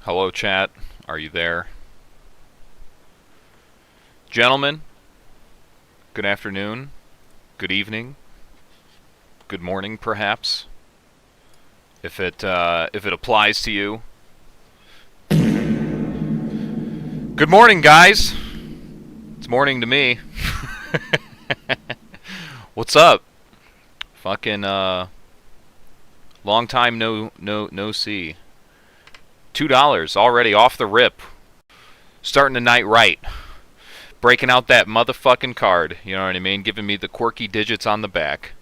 Hello, chat. Are you there? Gentlemen, good afternoon, good evening, good morning, perhaps. If it applies to you. Good morning, guys. It's morning to me. What's up? Fucking long time no see. $2 already off the rip. Starting the night right. Breaking out that motherfucking card, you know what I mean? Giving me the quirky digits on the back.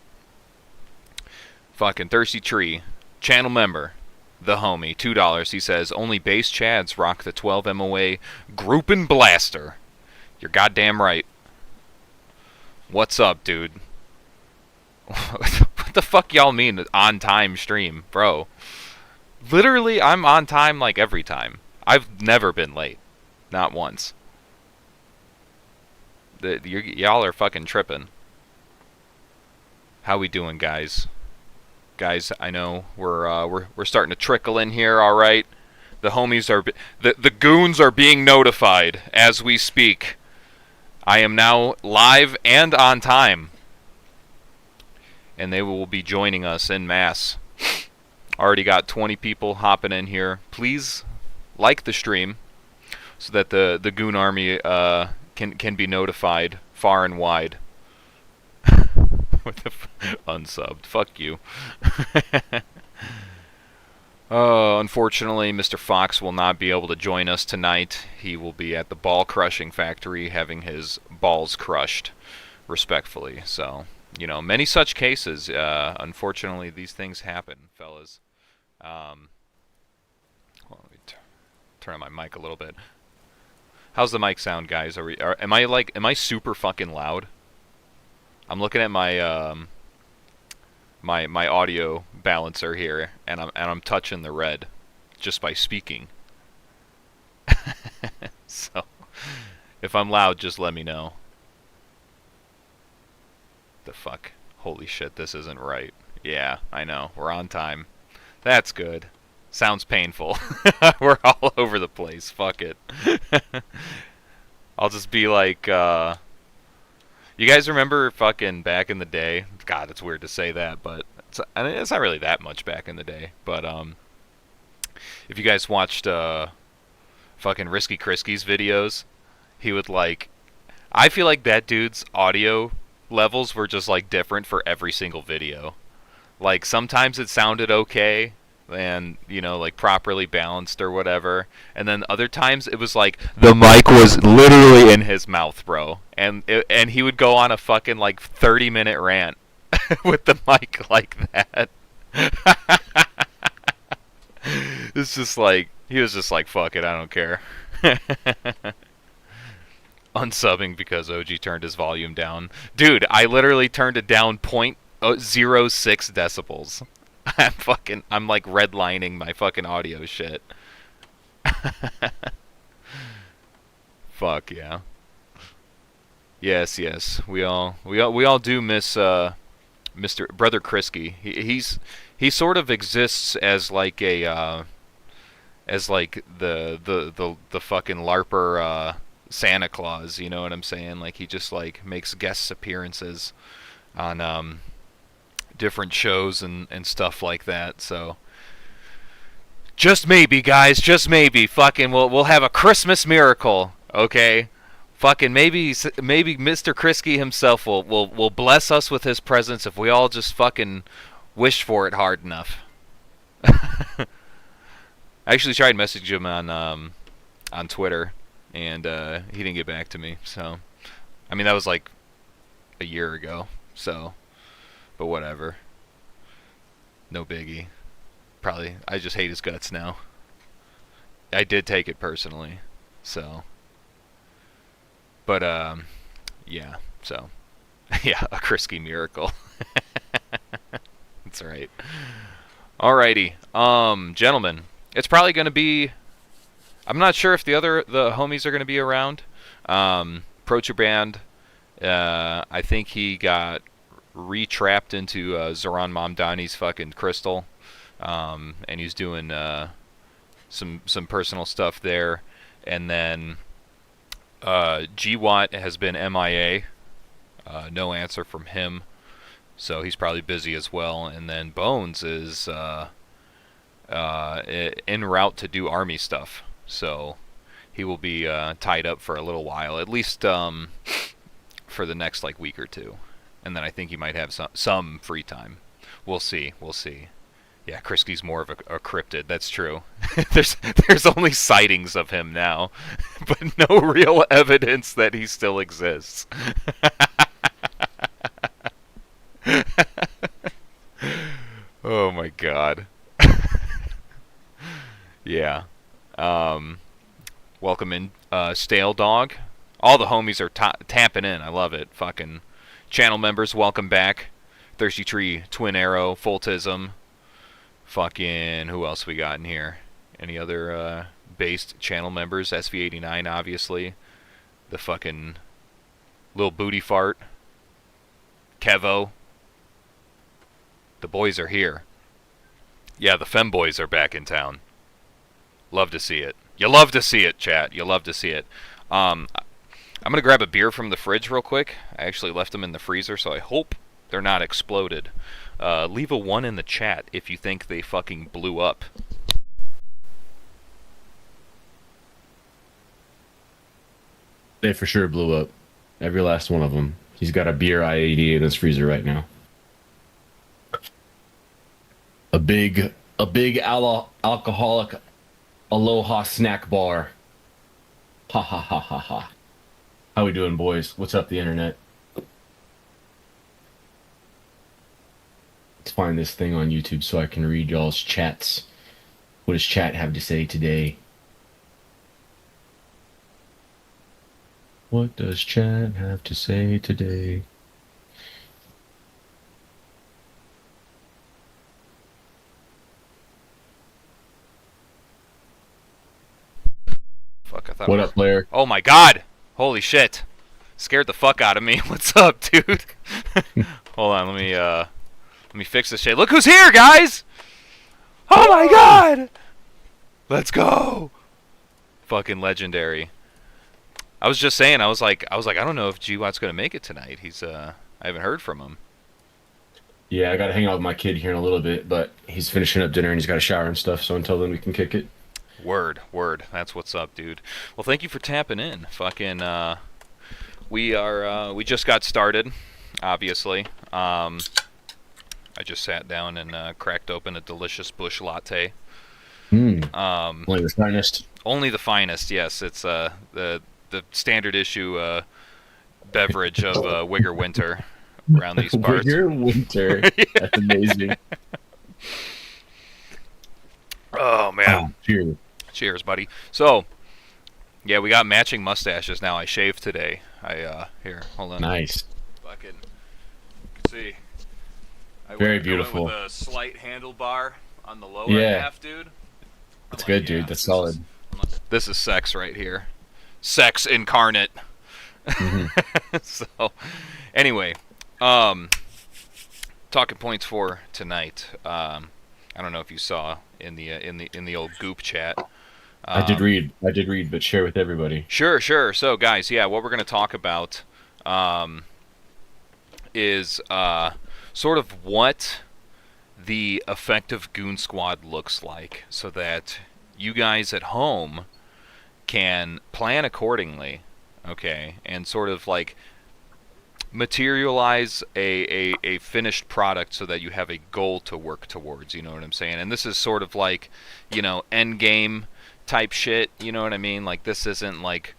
Fucking Thirsty Tree. Channel member. The homie. $2. He says, only base chads rock the 12 MOA Groupin' Blaster. You're goddamn right. What's up, dude? What the fuck y'all mean on time stream, bro? Literally, I'm on time like every time. I've never been late. Not once. Y'all are fucking tripping. How we doing, guys? Guys, I know we're starting to trickle in here. All right, the homies are the goons are being notified as we speak. I am now live and on time, and they will be joining us en masse. Already got 20 people hopping in here. Please like the stream so that the goon army can be notified far and wide. Unsubbed. Fuck you. Oh, unfortunately, Mr. Fox will not be able to join us tonight. He will be at the ball crushing factory having his balls crushed, respectfully. So, you know, many such cases. Unfortunately, these things happen, fellas. Well, let me turn on my mic a little bit. How's the mic sound, guys? Am I super fucking loud? I'm looking at my my audio balancer here, and I'm touching the red just by speaking. So, if I'm loud, just let me know. The fuck? Holy shit, this isn't right. Yeah, I know. We're on time. That's good. Sounds painful. We're all over the place. Fuck it. I'll just be like, you guys remember fucking back in the day? God, it's weird to say that, but it's not really that much back in the day. But if you guys watched fucking Risky Krisky's videos, he would like, I feel like that dude's audio levels were just like different for every single video. Like sometimes it sounded okay and, you know, like properly balanced or whatever, and then other times it was like the mic was literally in his mouth, bro, and he would go on a fucking like 30-minute rant with the mic like that. It's just like, he was just like, fuck it, I don't care. Unsubbing because OG turned his volume down. Dude, I literally turned it down 0.06 decibels. I'm like redlining my fucking audio shit. Fuck yeah. Yes. We all do miss Mr. Brother Krisky. He sort of exists as like a as like the fucking LARPer Santa Claus, you know what I'm saying? Like he just like makes guest appearances on different shows and stuff like that. So just maybe, guys, just maybe, fucking we'll have a Christmas miracle, okay? Fucking maybe Mr. Krisky himself will bless us with his presence if we all just fucking wish for it hard enough. I actually tried messaging him on Twitter, and he didn't get back to me. So, I mean, that was like a year ago. So, but whatever. No biggie. Probably, I just hate his guts now. I did take it personally. So, but yeah. So, yeah, a Krisky miracle. That's right. Alrighty, gentlemen. It's probably going to be, I'm not sure if the homies are going to be around. Proturband, I think he got re-trapped into Zoran Mamdani's fucking crystal, and he's doing some personal stuff there, and then GWatt has been MIA. No answer from him, so he's probably busy as well. And then Bones is en route to do army stuff, so he will be tied up for a little while, at least for the next like week or two, and then I think he might have some free time. We'll see. Yeah, Krisky's more of a cryptid. That's true. there's only sightings of him now, but no real evidence that he still exists. Oh my god. Yeah. Welcome in, Stale Dog. All the homies are tapping in. I love it. Fucking channel members, welcome back. Thirsty Tree, Twin Arrow, Fultism. Fucking, who else we got in here? Any other based channel members? SV89, obviously. The fucking Lil Booty Fart. Kevo. The boys are here. Yeah, the femboys are back in town. Love to see it. You love to see it, chat. You love to see it. I'm going to grab a beer from the fridge real quick. I actually left them in the freezer, so I hope they're not exploded. Leave a 1 in the chat if you think they fucking blew up. They for sure blew up. Every last one of them. He's got a beer IAD in his freezer right now. A big alcoholic Aloha snack bar. Ha ha ha ha ha. How we doing, boys? What's up, the internet? Let's find this thing on YouTube so I can read y'all's chats. What does chat have to say today? What does chat have to say today? Fuck, I thought. What up, Blair? Oh my god! Holy shit! Scared the fuck out of me. What's up, dude? Hold on, let me fix this shit. Look who's here, guys! Oh my god! Let's go! Fucking legendary. I was just saying, I was like, I don't know if GWatt's gonna make it tonight. I haven't heard from him. Yeah, I gotta hang out with my kid here in a little bit, but he's finishing up dinner and he's got a shower and stuff, so until then we can kick it. Word. That's what's up, dude. Well, thank you for tapping in. Fucking, we just got started, obviously. I just sat down and cracked open a delicious bush latte. Only the finest. Only the finest, yes. It's the standard issue beverage of Wigger Winter around these parts. Wigger Winter. That's amazing. Oh man. Oh, cheers. Cheers, buddy. So, yeah, we got matching mustaches now. I shaved today. Here, hold on. Nice. Fucking, you can see. Very beautiful. I went with a slight handlebar on the lower half, dude. That's good, dude. That's solid. This is sex right here. Sex incarnate. Mm-hmm. So, anyway, talking points for tonight. I don't know if you saw in the old Goop chat. I did read, but share with everybody. Sure. So, guys, yeah, what we're going to talk about is sort of what the effective Goon Squad looks like, so that you guys at home can plan accordingly, okay, and sort of like materialize a finished product so that you have a goal to work towards, you know what I'm saying? And this is sort of like, end game type shit, you know what I mean? Like, this isn't like,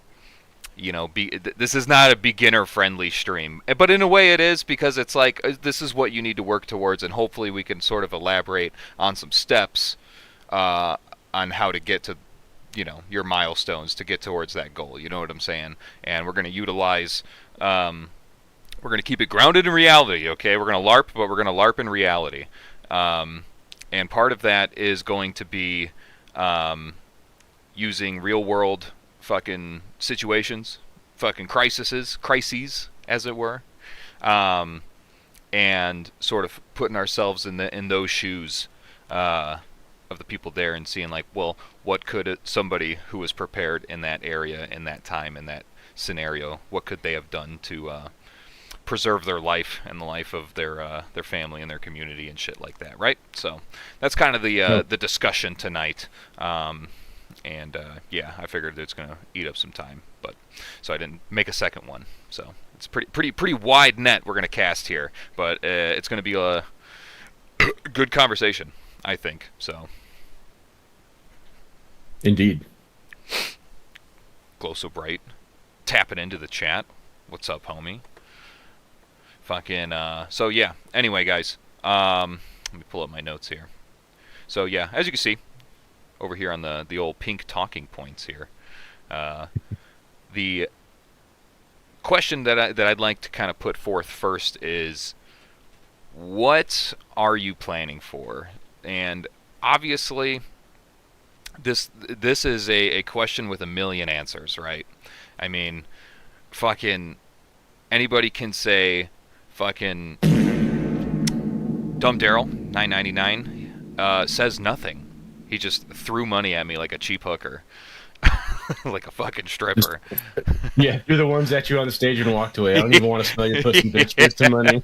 this is not a beginner friendly stream, but in a way it is, because it's like, this is what you need to work towards, and hopefully we can sort of elaborate on some steps on how to get to, your milestones to get towards that goal, you know what I'm saying? And we're going to utilize, we're going to keep it grounded in reality, okay? We're going to LARP, but we're going to LARP in reality. And part of that is going to be using real-world fucking situations, fucking crises, as it were, and sort of putting ourselves in those shoes of the people there and seeing like, well, what could somebody who was prepared in that area, in that time, in that scenario, what could they have done to preserve their life and the life of their family and their community and shit like that, right? So that's kind of the discussion tonight. Yeah, I figured it's gonna eat up some time, but so I didn't make a second one. So it's pretty wide net we're gonna cast here, but it's gonna be a good conversation, I think. So Indeed. glow so bright, tapping into the chat. What's up, homie? Fucking so yeah. Anyway, guys, let me pull up my notes here. So yeah, as you can see over here on the old pink talking points here, the question that I'd like to kind of put forth first is, what are you planning for? And obviously, this is a question with a million answers, right? I mean, fucking anybody can say, fucking Dumb Daryl 999 says nothing. He just threw money at me like a cheap hooker, like a fucking stripper. Yeah, you're the worms at you on the stage and walked away. I don't even want to smell your pussy, bitch. Here's some money.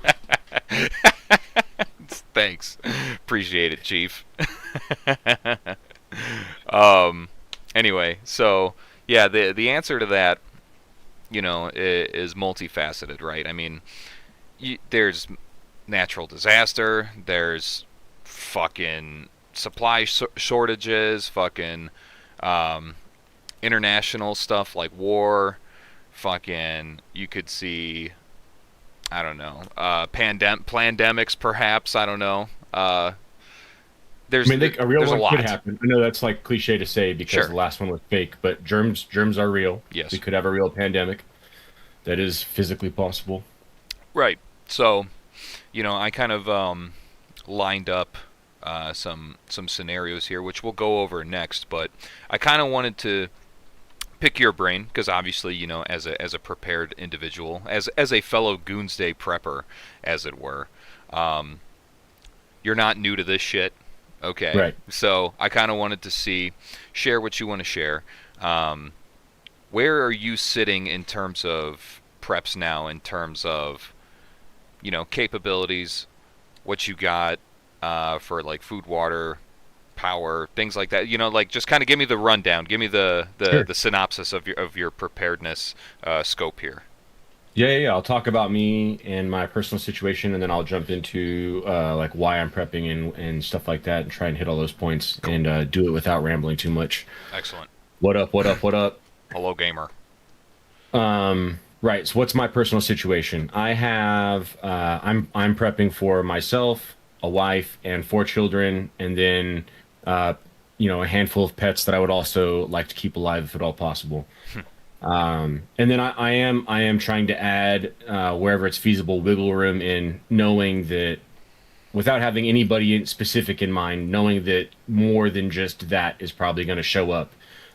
Thanks, appreciate it, Chief. Anyway, so yeah, the answer to that, is multifaceted, right? I mean, there's natural disaster, there's fucking supply shortages, fucking international stuff like war, fucking you could see, I don't know, pandemics perhaps, I don't know. There's a real there's one a lot. could happen. I know that's like cliche to say because Sure. the last one was fake, but germs are real. Yes. We could have a real pandemic. That is physically possible. Right. So, I kind of lined up some scenarios here, which we'll go over next. But I kind of wanted to pick your brain because obviously, as a prepared individual, as a fellow Goonsday prepper, as it were, you're not new to this shit. Okay. Right. So I kind of wanted to share what you want to share. Where are you sitting in terms of preps now, in terms of, capabilities, what you got for like food, water, power, things like that. Like just kind of give me the rundown, give me the Sure. the synopsis of your preparedness scope here. Yeah. I'll talk about me and my personal situation, and then I'll jump into like why I'm prepping and stuff like that, and try and hit all those points Cool. and do it without rambling too much. Excellent. What up? What up? What up? Hello, gamer. Right. So what's my personal situation? I have I'm prepping for myself, a wife, and 4 children, and then a handful of pets that I would also like to keep alive if at all possible. And then I am trying to add wherever it's feasible wiggle room in, knowing that without having anybody specific in mind, knowing that more than just that is probably going to show up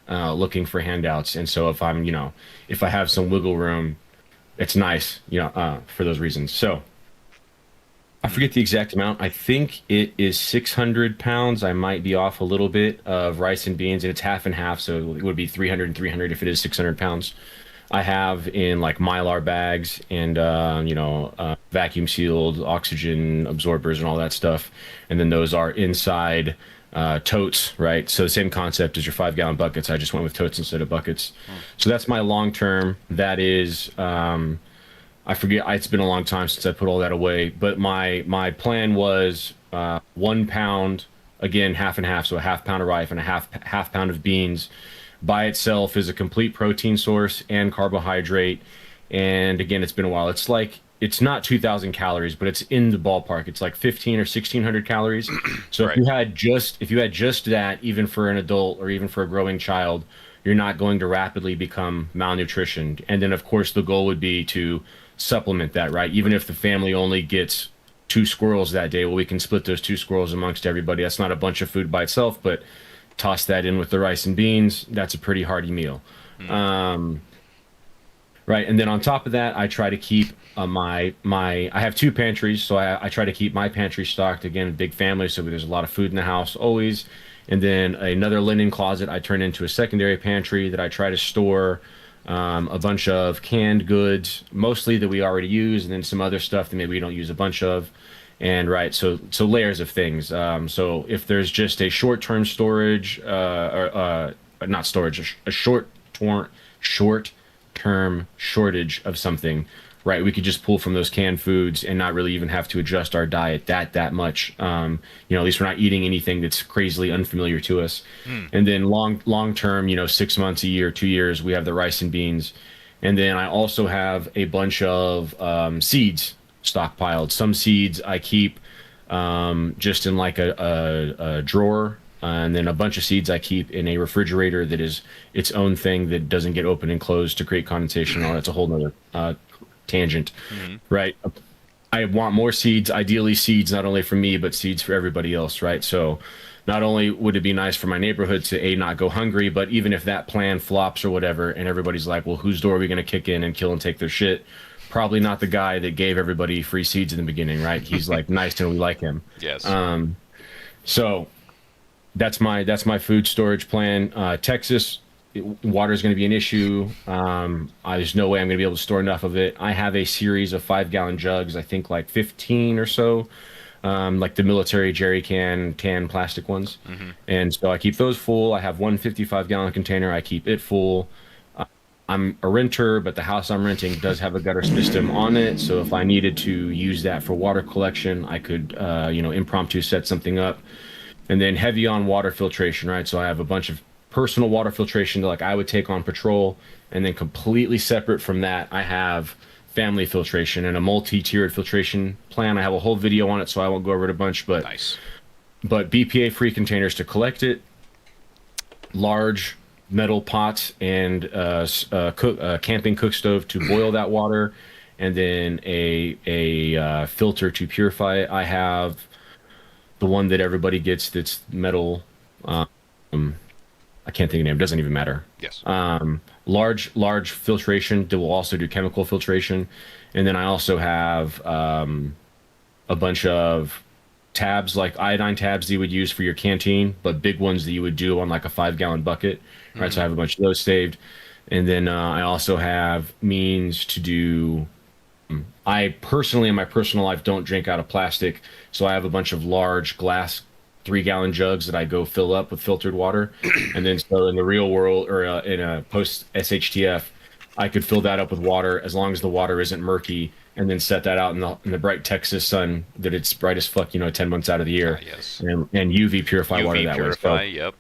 looking for handouts. And so if I have some wiggle room, it's nice, for those reasons. So I forget the exact amount. I think it is 600 pounds. I might be off a little bit of rice and beans, and it's half and half. So it would be 300 and 300 if it is 600 pounds. I have in like Mylar bags and, vacuum sealed oxygen absorbers and all that stuff. And then those are inside totes, right? So the same concept as your 5-gallon buckets. I just went with totes instead of buckets. So that's my long term. That is, I forget. It's been a long time since I put all that away. But my plan was 1 pound, again half and half, so a half pound of rice and a half pound of beans. By itself is a complete protein source and carbohydrate. And again, it's been a while. It's not 2,000 calories, but it's in the ballpark. It's like 15 or 1,600 calories. So Right. if you had just that, even for an adult or even for a growing child, you're not going to rapidly become malnutritioned. And then, of course, the goal would be to supplement that, right? Even if the family only gets 2 squirrels that day, well, we can split those 2 squirrels amongst everybody. That's not a bunch of food by itself, but toss that in with the rice and beans. That's a pretty hearty meal. Right. And then on top of that, I try to keep I have two pantries, so I try to keep my pantry stocked. Again, big family, so there's a lot of food in the house always. And then another linen closet I turn into a secondary pantry that I try to store a bunch of canned goods, mostly that we already use, and then some other stuff that maybe we don't use a bunch of. And right, so layers of things. So if there's just a short-term storage, not storage, a short-term shortage of something, right? We could just pull from those canned foods and not really even have to adjust our diet that much. At least we're not eating anything that's crazily unfamiliar to us. Hmm. And then long term, 6 months, a year, 2 years, we have the rice and beans. And then I also have a bunch of seeds stockpiled. Some seeds I keep just in like a drawer, and then a bunch of seeds I keep in a refrigerator that is its own thing that doesn't get open and closed to create condensation. Oh, that's a whole nother tangent, Hmm. right? I want more seeds, ideally seeds not only for me, but seeds for everybody else, right? So not only would it be nice for my neighborhood to a not go hungry, but even if that plan flops or whatever, and everybody's like, well, whose door are we going to kick in and kill and take their shit? Probably not the guy that gave everybody free seeds in the beginning, right? He's like nice and we like him. Yes. So that's my food storage plan. Texas, water is going to be an issue. There's no way I'm going to be able to store enough of it. I have a series of 5 gallon jugs, I think like 15 or so, like the military jerry can tan plastic ones. Hmm. And so I keep those full. I have one 55-gallon container. I keep it full. I'm a renter, but the house I'm renting does have a gutter system on it. So if I needed to use that for water collection, I could, impromptu set something up. And then heavy on water filtration, right? So I have a bunch of personal water filtration that like I would take on patrol, and then completely separate from that, I have family filtration and a multi-tiered filtration plan. I have a whole video on it, so I won't go over it a bunch, but Nice. BPA-free containers to collect it, large metal pots, and camping cook stove to boil that water, and then a filter to purify it. I have the one that everybody gets that's metal. Um, I can't think of the name. It doesn't even matter. Yes. Large filtration that will also do chemical filtration, and then I also have a bunch of tabs, like iodine tabs that you would use for your canteen, but big ones that you would do on like a 5 gallon bucket. Right. So I have a bunch of those saved, and then I also have means to do. I personally, in my personal life, don't drink out of plastic, so I have a bunch of large glass 3 gallon jugs that I go fill up with filtered water, and then so in the real world or in a post SHTF, I could fill that up with water as long as the water isn't murky, and then set that out in the bright Texas sun that it's bright as fuck, 10 months out of the year, Yes. and UV purify water that purify. way. So, Yep.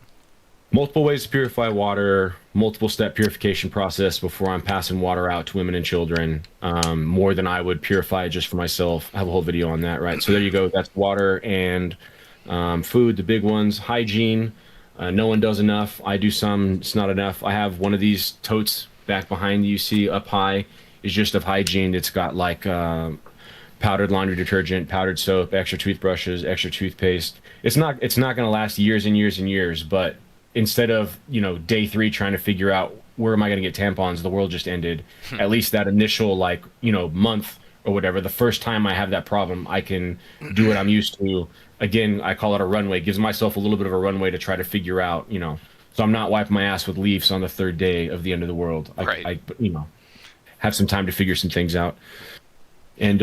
multiple ways to purify water, multiple step purification process before I'm passing water out to women and children, more than I would purify just for myself. I have a whole video on that, right? So there you go. That's water and food, the big ones. Hygiene, no one does enough. I do some, it's not enough. I have one of these totes back behind you see up high is just of hygiene. It's got like powdered laundry detergent, powdered soap, extra toothbrushes, extra toothpaste. It's not going to last years and years and years, but instead of day 3 trying to figure out where am I going to get tampons, the world just ended. At least that initial month or whatever, the first time I have that problem, I can do what I'm used to. Again, I call it a runway. It gives myself a little bit of a runway to try to figure out, so I'm not wiping my ass with leaves on the 3rd day of the end of the world. Right. I have some time to figure some things out. And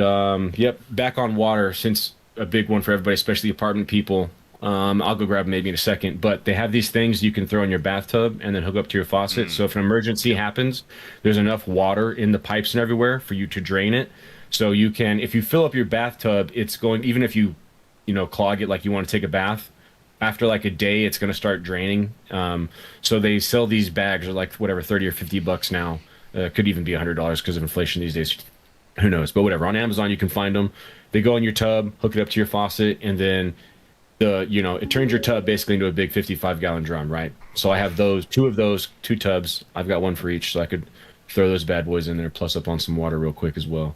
yep, back on water, since a big one for everybody, especially apartment people. I'll go grab them maybe in a second, but they have these things you can throw in your bathtub and then hook up to your faucet. So if an emergency happens, there's enough water in the pipes and everywhere for you to drain it. So you can, if you fill up your bathtub, it's going, even if you, clog it like you want to take a bath, after like a day, it's going to start draining. So they sell these bags are like whatever, 30 or $50 now. Could even be $100 because of inflation these days. Who knows? But whatever. On Amazon, you can find them. They go in your tub, hook it up to your faucet, and then it turns your tub basically into a big 55-gallon drum, right? So I have two tubs. I've got one for each, so I could throw those bad boys in there, plus up on some water real quick as well.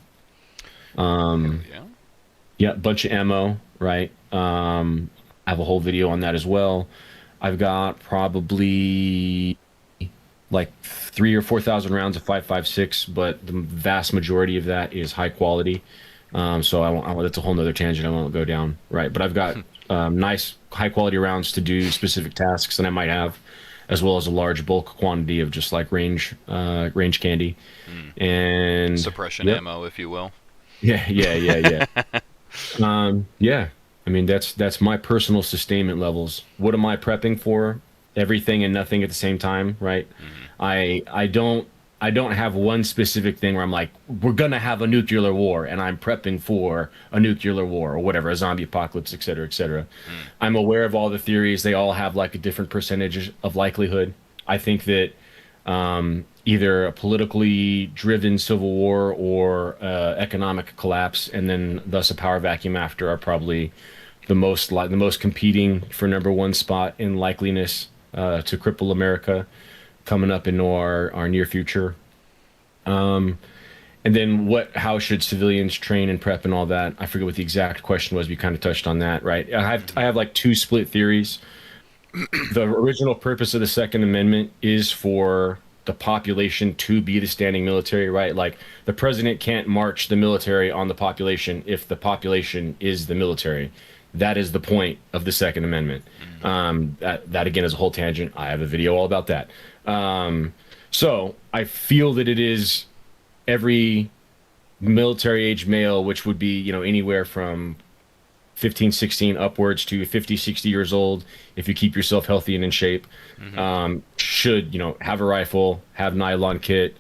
Yeah. Yeah, bunch of ammo, right? I have a whole video on that as well. I've got probably like 3 or 4 thousand rounds of 5.56, but the vast majority of that is high quality. So that's a whole nother tangent I won't go down. Right, but I've got nice high quality rounds to do specific tasks that I might have, as well as a large bulk quantity of just like range candy, Mm. and Suppression yep, ammo, if you will. yeah. Yeah. I mean, that's my personal sustainment levels. What am I prepping for? Everything and nothing at the same time, right? Hmm. I don't have one specific thing where I'm like, we're gonna have a nuclear war and I'm prepping for a nuclear war or whatever, a zombie apocalypse, et cetera, et cetera. Mm. I'm aware of all the theories. They all have like a different percentage of likelihood. I think that either a politically driven civil war or economic collapse, and then thus a power vacuum after, are probably the most competing for number one spot in likeliness to cripple America coming up in our near future. And then how should civilians train and prep and all that? I forget what the exact question was. We kind of touched on that, right? I Hmm. have like two split theories. The original purpose of the Second Amendment is for the population to be the standing military, right? Like the president can't march the military on the population if the population is the military. That is the point of the Second Amendment. Hmm. That again is a whole tangent. I have a video all about that. So I feel that it is every military age male, which would be, anywhere from 15, 16 upwards to 50, 60 years old, if you keep yourself healthy and in shape, Hmm. should, have a rifle, have nylon kit,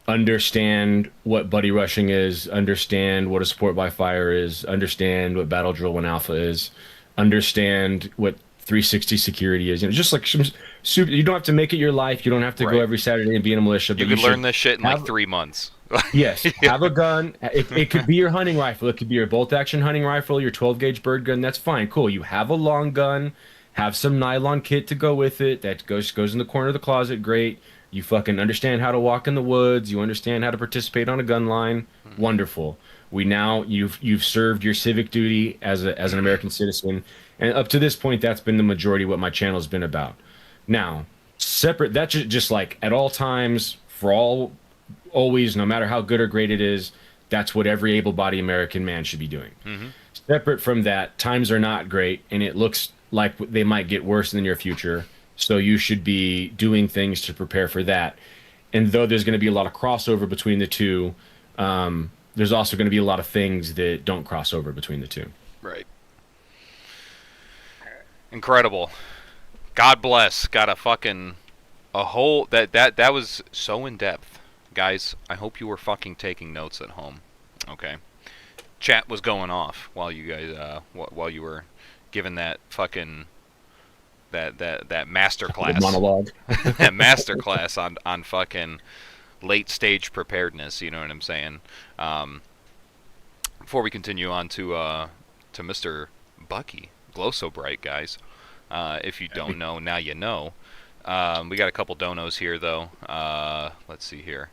understand what buddy rushing is, understand what a support by fire is, understand what battle drill 1 alpha is, understand what 360 security is. Just like some super, you don't have to make it your life. You don't have to go Right. every Saturday and be in a militia, You but you could learn should this shit in like have. 3 months. Yes, Yeah. have a gun. It could be your hunting rifle. It could be your bolt action hunting rifle, your 12 gauge bird gun. That's fine. Cool. You have a long gun, have some nylon kit to go with it. That goes in the corner of the closet. Great. You fucking understand how to walk in the woods. You understand how to participate on a gun line. Wonderful. You've served your civic duty as an American citizen, and up to this point, that's been the majority of what my channel's been about. Now, separate that's just like at all times for all always, no matter how good or great it is, that's what every able-bodied American man should be doing. Hmm. Separate from that, times are not great, and it looks like they might get worse in the near future. So you should be doing things to prepare for that. And though there's going to be a lot of crossover between the two, there's also going to be a lot of things that don't cross over between the two. Right. Incredible. God bless. Got a fucking a whole that was so in depth, guys. I hope you were fucking taking notes at home. Okay. Chat was going off while you guys while you were giving that fucking that master The class. monologue. That master class on fucking late stage preparedness. You know what I'm saying? Um, Before we continue on to Mr. Bucky, glow so bright, guys. If you don't know, now you know. We got a couple donos here though. Let's see here.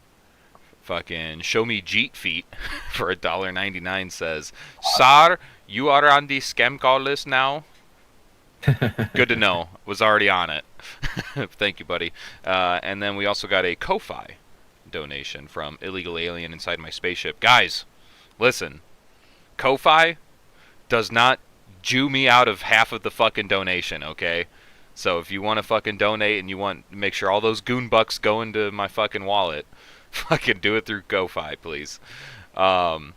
Fucking show me Jeet feet for $1.99 says, "Sir, you are on the scam call list now." Good to know. Was already on it. Thank you, buddy. And then we also got a Ko-Fi donation from Illegal Alien Inside My Spaceship. Guys, listen. Ko-Fi does not Jew me out of half of the fucking donation, okay? So if you want to fucking donate and you want to make sure all those goon bucks go into my fucking wallet, fucking do it through Ko-Fi, please. Um,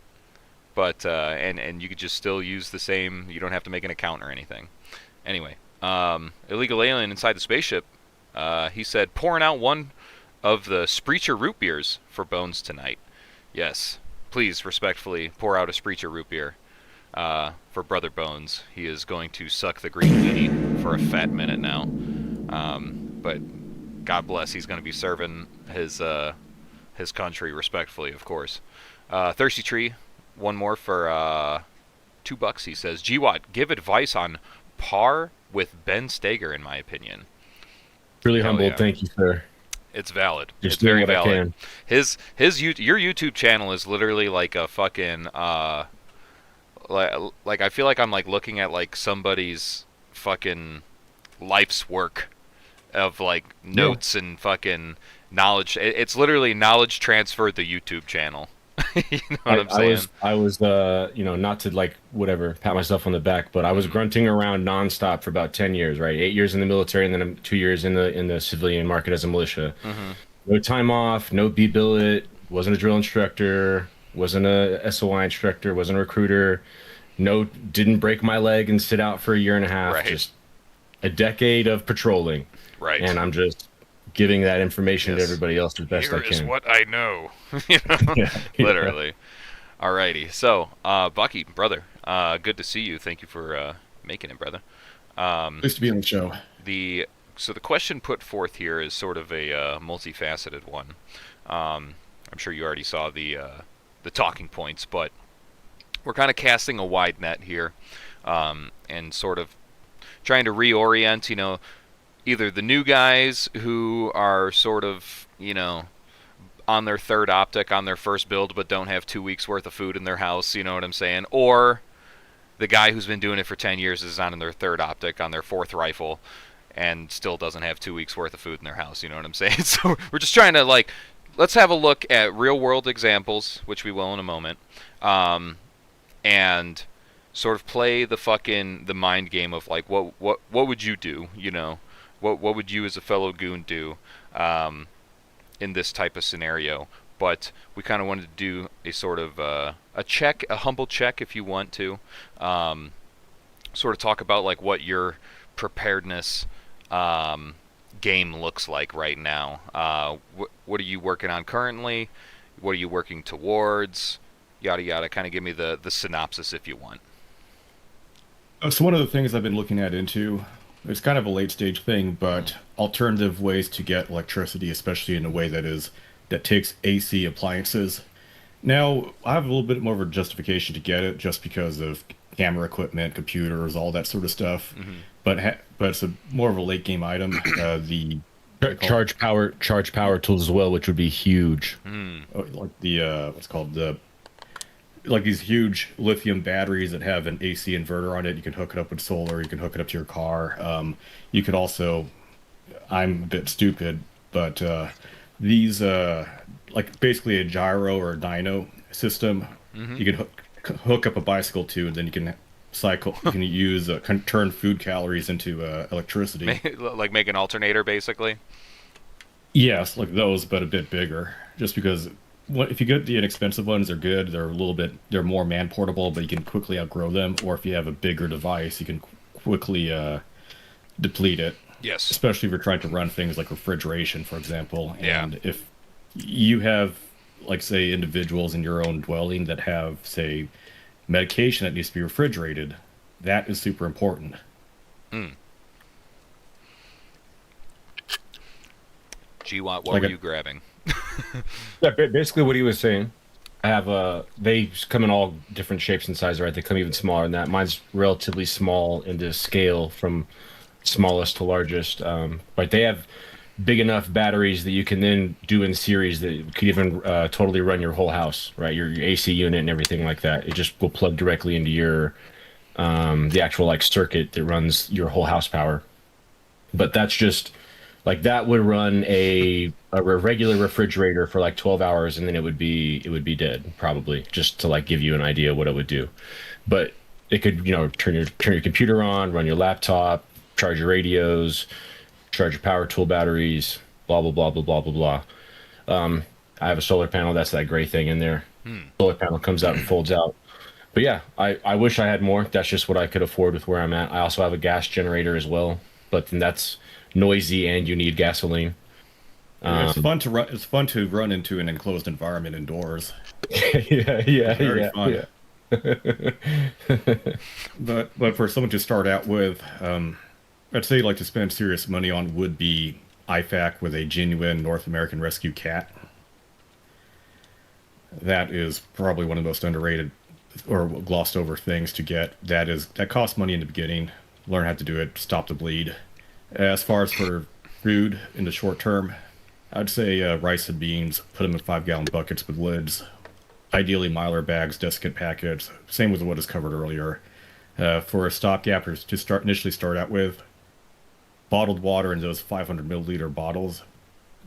and you could just still use the same. You don't have to make an account or anything. Anyway, Illegal Alien Inside the Spaceship. He said pouring out one of the Spreecher root beers for Bones tonight. Yes, please respectfully pour out a Spreecher root beer for Brother Bones. He is going to suck the green weenie for a fat minute now. But God bless, he's going to be serving his country respectfully, of course. Thirsty Tree, one more for $2. He says, GWAT, give advice on par with Ben Steger, in my opinion. Really Hell humbled. yeah. Thank you, sir. It's valid. Just It's doing very what I valid. can. Your YouTube channel is literally like a fucking like I feel like I'm like looking at like somebody's fucking life's work of like Yeah. notes and fucking knowledge. It's literally knowledge transfer the YouTube channel. You know what I'm saying? I was, not to like whatever pat myself on the back, but I was Mm, grunting around nonstop for about 10 years, right? 8 years in the military, and then 2 years in the civilian market as a militia. mm-hmm. No time off, no B billet, wasn't a drill instructor, wasn't a SOI instructor, wasn't a recruiter. No, didn't break my leg and sit out for a year and a half. Right, Just a decade of patrolling, right. and I'm just giving that information to Yes. everybody else as best Here I is can. what I know. You know, Yeah, yeah. literally. Alrighty. So, Bucky, brother, good to see you. Thank you for making it, brother. Um, Pleased to be on the show. the so the question put forth here is sort of a multifaceted one. I'm sure you already saw the talking points, but we're kind of casting a wide net here, and sort of trying to reorient. Either the new guys who are sort of on their third optic on their first build, but don't have 2 weeks worth of food in their house. You know what I'm saying? Or the guy who's been doing it for 10 years is on their third optic on their fourth rifle and still doesn't have 2 weeks worth of food in their house. You know what I'm saying? So we're just trying to like, let's have a look at real world examples, which we will in a moment, um, and sort of play the mind game of like what would you do? What would you as a fellow goon do in this type of scenario? But we kind of wanted to do a sort of a check, a humble check, if you want to, um, sort of talk about like what your preparedness um, game looks like right now. What are you working on currently? What are you working towards? Yada yada. Kind of give me the synopsis if you want. So one of the things I've been looking at into, it's kind of a late stage thing, but alternative ways to get electricity, especially in a way that takes AC appliances. Now, I have a little bit more of a justification to get it just because of camera equipment, computers, all that sort of stuff. Mm-hmm. But it's a more of a late game item. The what they call Charge power tools as well, which would be huge. Mm. like the what's called the like these huge lithium batteries that have an AC inverter on it. You can hook it up with solar. You can hook it up to your car. You could also, I'm a bit stupid, but these like basically a gyro or a dyno system. Mm-hmm. You can hook up a bicycle to, and then you can cycle. You can use can turn food calories into electricity. Like make an alternator, basically. Yes, like those, but a bit bigger. Just because if you get the inexpensive ones, they're good. They're more man portable, but you can quickly outgrow them. Or if you have a bigger device, you can quickly deplete it. Yes. Especially if you're trying to run things like refrigeration, for example. Yeah. And if you have, like, say, individuals in your own dwelling that have, say, medication that needs to be refrigerated, that is super important. Mm. G-Watt, what Like were a you grabbing? Yeah, basically what he was saying. I have they come in all different shapes and sizes, right? They come even smaller than that. Mine's relatively small in the scale from smallest to largest. But they have big enough batteries that you can then do in series that could even totally run your whole house, right? Your AC unit and everything like that. It just will plug directly into your the actual like circuit that runs your whole house power. But that's just like that would run a regular refrigerator for like 12 hours and then it would be dead probably, just to like give you an idea what it would do. But it could, turn your computer on, run your laptop, charge your radios, charge your power tool batteries, blah blah blah blah blah blah blah. I have a solar panel, that's that gray thing in there. Hmm. Solar panel comes out and folds out. But yeah, I wish I had more. That's just what I could afford with where I'm at. I also have a gas generator as well, but then that's noisy and you need gasoline. Yeah, it's Um, fun to run. It's fun to run into an enclosed environment indoors. yeah, yeah, Very yeah, fun. yeah. But for someone to start out with, I'd say like to spend serious money on would be IFAC with a genuine North American Rescue Cat. That is probably one of the most underrated or glossed over things to get. That costs money in the beginning. Learn how to do it. Stop the bleed. As far as for food in the short term, I'd say rice and beans. Put them in 5-gallon buckets with lids. Ideally, Mylar bags, desiccant packets. Same with what is covered earlier. For a stopgap or to initially start out with, bottled water in those 500 milliliter bottles,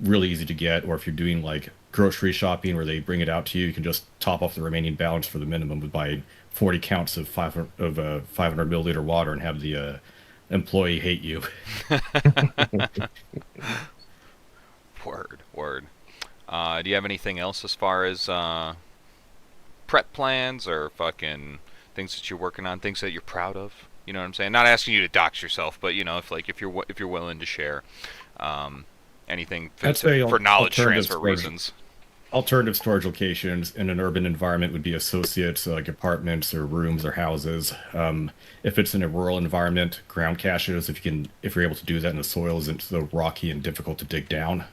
really easy to get. Or if you're doing like grocery shopping where they bring it out to you, you can just top off the remaining balance for the minimum with buying 40 counts of 500 milliliter water and have the employee hate you. Word. Do you have anything else as far as prep plans or fucking things that you're working on, things that you're proud of? You know what I'm saying? Not asking you to dox yourself, but you know, if you're willing to share anything I'd say for knowledge alternative transfer storage. reasons. Alternative storage locations in an urban environment would be associates, like apartments or rooms or houses. If it's in a rural environment, ground caches. If you're able to do that, and the soil isn't so rocky and difficult to dig down.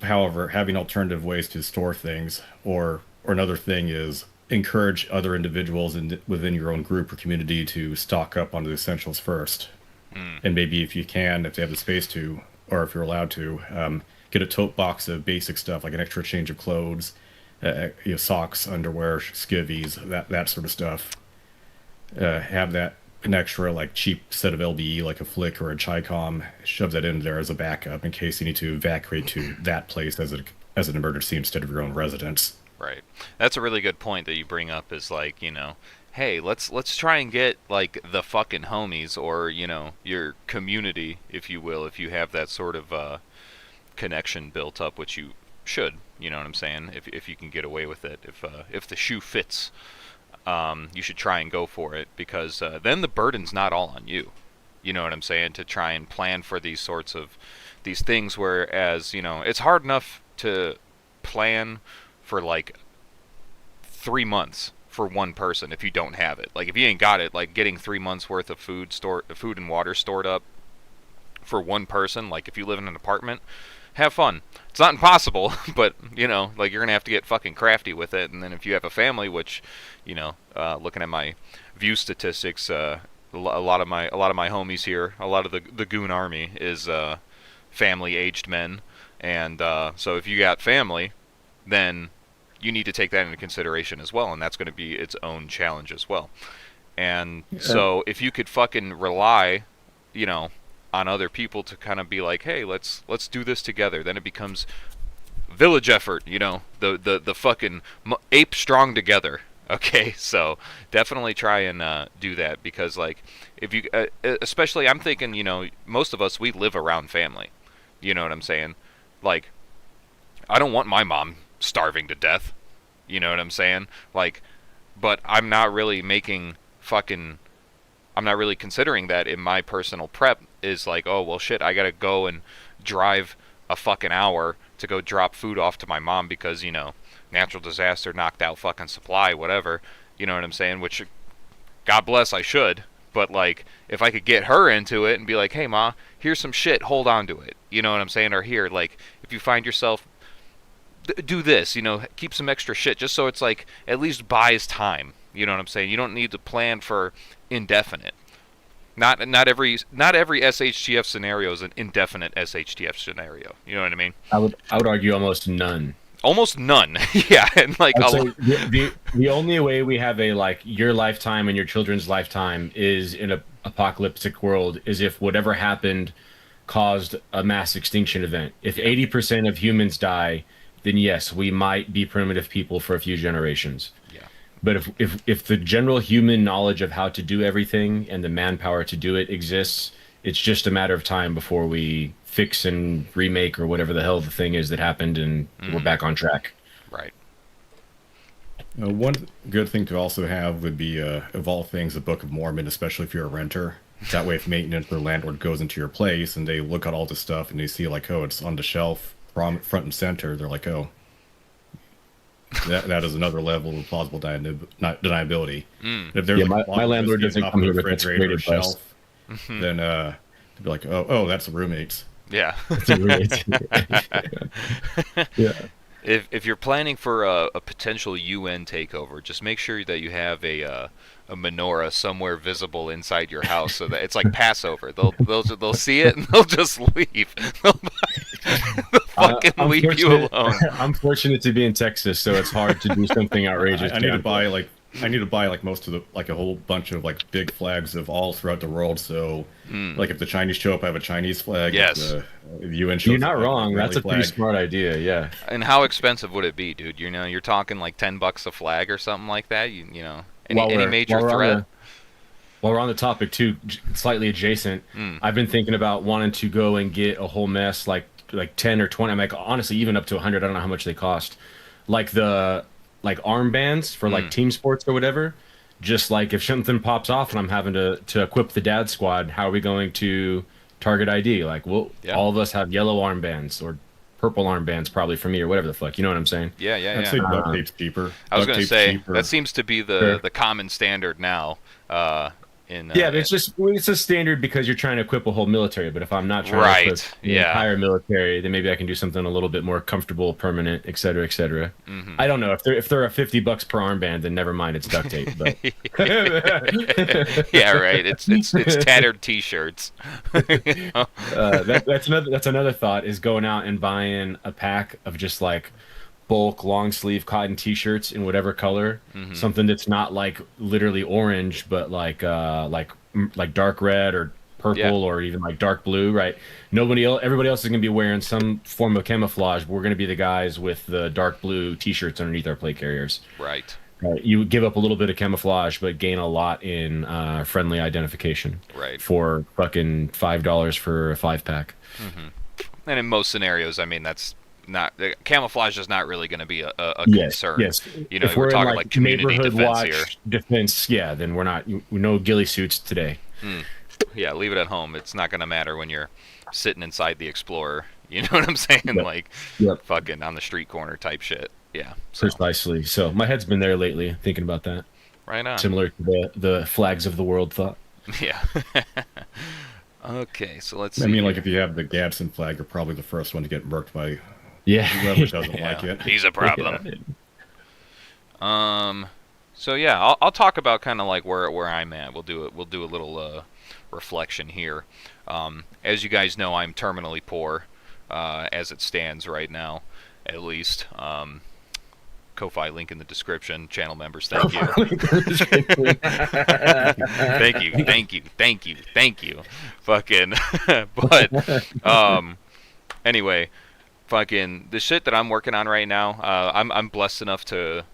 However, having alternative ways to store things, or another thing is encourage other individuals within your own group or community to stock up on the essentials first. And maybe if you can, if they have the space to, or if you're allowed to, get a tote box of basic stuff like an extra change of clothes, socks, underwear, skivvies, that sort of stuff. Have that an extra like cheap set of LBE like a Flick or a Chicom. Shove that in there as a backup in case you need to evacuate to that place as an emergency instead of your own residence. Right. That's a really good point that you bring up. Is like, you know, hey, let's try and get like the fucking homies, or you know, your community, if you will, if you have that sort of connection built up, which you should. You know what I'm saying? If you can get away with it, if the shoe fits, you should try and go for it, because then the burden's not all on you. You know what I'm saying? To try and plan for these things, whereas, you know, it's hard enough to plan for like 3 months for one person if you don't have it. Like if you ain't got it, like getting 3 months worth of food and water stored up for one person, like if you live in an apartment, have fun. It's not impossible, but you know, like you're gonna have to get fucking crafty with it. And then if you have a family, which, you know, looking at my view statistics, a lot of my homies here, a lot of the Goon army is family aged men, and so if you got family, then you need to take that into consideration as well, and that's going to be its own challenge as well. And so if you could fucking rely, you know, on other people to kind of be like, hey, let's do this together, then it becomes village effort, you know, the fucking ape strong together. Okay, so definitely try and do that, because like if you especially, I'm thinking, you know, most of us, we live around family. You know what I'm saying? Like, I don't want my mom starving to death. You know what I'm saying? Like, but I'm not really considering that in my personal prep is like, oh, well, shit, I gotta go and drive a fucking hour to go drop food off to my mom because, you know, natural disaster knocked out fucking supply, whatever. You know what I'm saying? Which, God bless, I should. But, like, if I could get her into it and be like, hey, Ma, here's some shit, hold on to it. You know what I'm saying? Or here, like, if you find yourself, do this, you know, keep some extra shit, just so it's, like, at least buys time. You know what I'm saying? You don't need to plan for indefinite. Not every SHTF scenario is an indefinite SHTF scenario. You know what I mean? I would argue almost none. Almost none. Yeah, and like I'd say the only way we have a like your lifetime and your children's lifetime is in an apocalyptic world is if whatever happened caused a mass extinction event. If 80% of humans die, then yes, we might be primitive people for a few generations. Yeah. But if the general human knowledge of how to do everything and the manpower to do it exists, it's just a matter of time before we fix and remake or whatever the hell the thing is that happened, and we're back on track. Right. One good thing to also have would be, of all things, the Book of Mormon, especially if you're a renter. That way, if maintenance or landlord goes into your place and they look at all this stuff and they see like, oh, it's on the shelf, front and center, they're like, oh, that is another level of plausible deniability. If there's my landlord doesn't come here with this great advice. Then they'd be like, oh, that's the roommates. Yeah. Yeah. If you're planning for a potential UN takeover, just make sure that you have a menorah somewhere visible inside your house, so that it's like Passover. They'll see it and they'll just leave. They'll fucking leave you alone. I'm fortunate to be in Texas, so it's hard to do something outrageous. I need to buy like I need to buy like most of the like a whole bunch of like big flags of all throughout the world. So like if the Chinese show up, I have a Chinese flag. Yes. If the UN shows You're up, not I have wrong. That's Israeli a pretty flag. smart idea. Yeah. And how expensive would it be, dude? You know, you're talking like $10 a flag or something like that. You know, any major threat. While we're on the topic too, slightly adjacent, I've been thinking about wanting to go and get a whole mess like 10 or 20. I'm like honestly even up to 100. I don't know how much they cost. Like the armbands for like team sports or whatever. Just like if something pops off and I'm having to equip the dad squad, how are we going to target ID? Like, well, all of us have yellow armbands or purple armbands probably for me or whatever the fuck. You know what I'm saying? Yeah, yeah, I'd yeah. say duct tape's cheaper. I was Duct going to tape's say cheaper. that seems to be the common standard now. Yeah, it's a standard because you're trying to equip a whole military. But if I'm not trying to equip the entire military, then maybe I can do something a little bit more comfortable, permanent, et cetera, et cetera. I don't know if they're a $50 per armband, then never mind, it's duct tape. But yeah, right. It's tattered T-shirts. That's another thought is going out and buying a pack of just like bulk long sleeve cotton t-shirts in whatever color, something that's not like literally orange but like dark red or purple or even like dark blue, right? Everybody else is going to be wearing some form of camouflage, but we're going to be the guys with the dark blue t-shirts underneath our plate carriers. Right. You give up a little bit of camouflage but gain a lot in friendly identification, right, for fucking $5 for a 5-pack. And in most scenarios, I mean, that's not camouflage is not really going to be a concern. Yes. You know, if we're talking in, like community neighborhood defense watch here. Defense, yeah, then we're not. No ghillie suits today. Yeah, leave it at home. It's not going to matter when you're sitting inside the Explorer. You know what I'm saying? Like, fucking on the street corner type shit. Yeah. So. Precisely. So my head's been there lately, thinking about that. Right on. Similar to the flags of the world thought. Yeah. Okay, so let's see. I mean, like if you have the Gadsden flag, you're probably the first one to get murked by whoever doesn't like it. He's a problem. So yeah, I'll talk about kind of like where I'm at. We'll do a little reflection here. As you guys know, I'm terminally poor, as it stands right now, at least. Ko-Fi link in the description. Channel members, thank you. thank you. Fucking, but anyway, fucking the shit that I'm working on right now. I'm blessed enough to,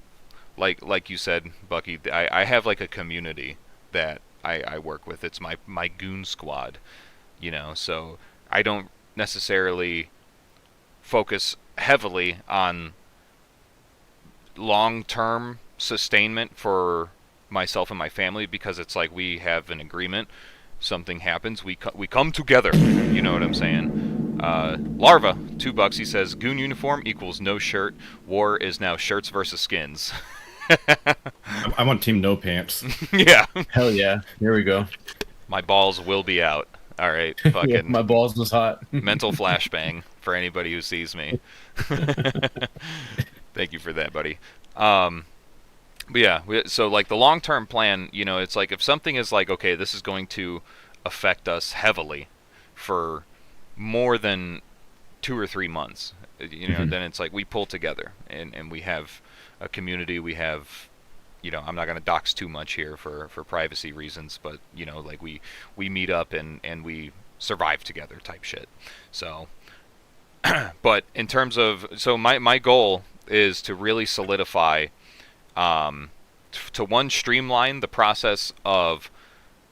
like you said, Bucky. I have like a community that I work with. It's my Goon squad, you know. So I don't necessarily focus heavily on long-term sustainment for myself and my family, because it's like we have an agreement. Something happens, we come together. You know what I'm saying? Larva, $2. He says Goon uniform equals no shirt. War is now shirts versus skins. I'm on team no pants. Yeah. Hell yeah. Here we go. My balls will be out. All right. Fucking. Yeah, my balls was hot. Mental flashbang for anybody who sees me. Thank you for that, buddy. But yeah, so like the long-term plan, you know, it's like if something is like, okay, this is going to affect us heavily for more than 2 or 3 months, you know, then it's like we pull together and we have a community. We have, you know, I'm not going to dox too much here for privacy reasons, but, you know, like we meet up and we survive together type shit. So, but in terms of, so my goal is to really solidify, to streamline the process of,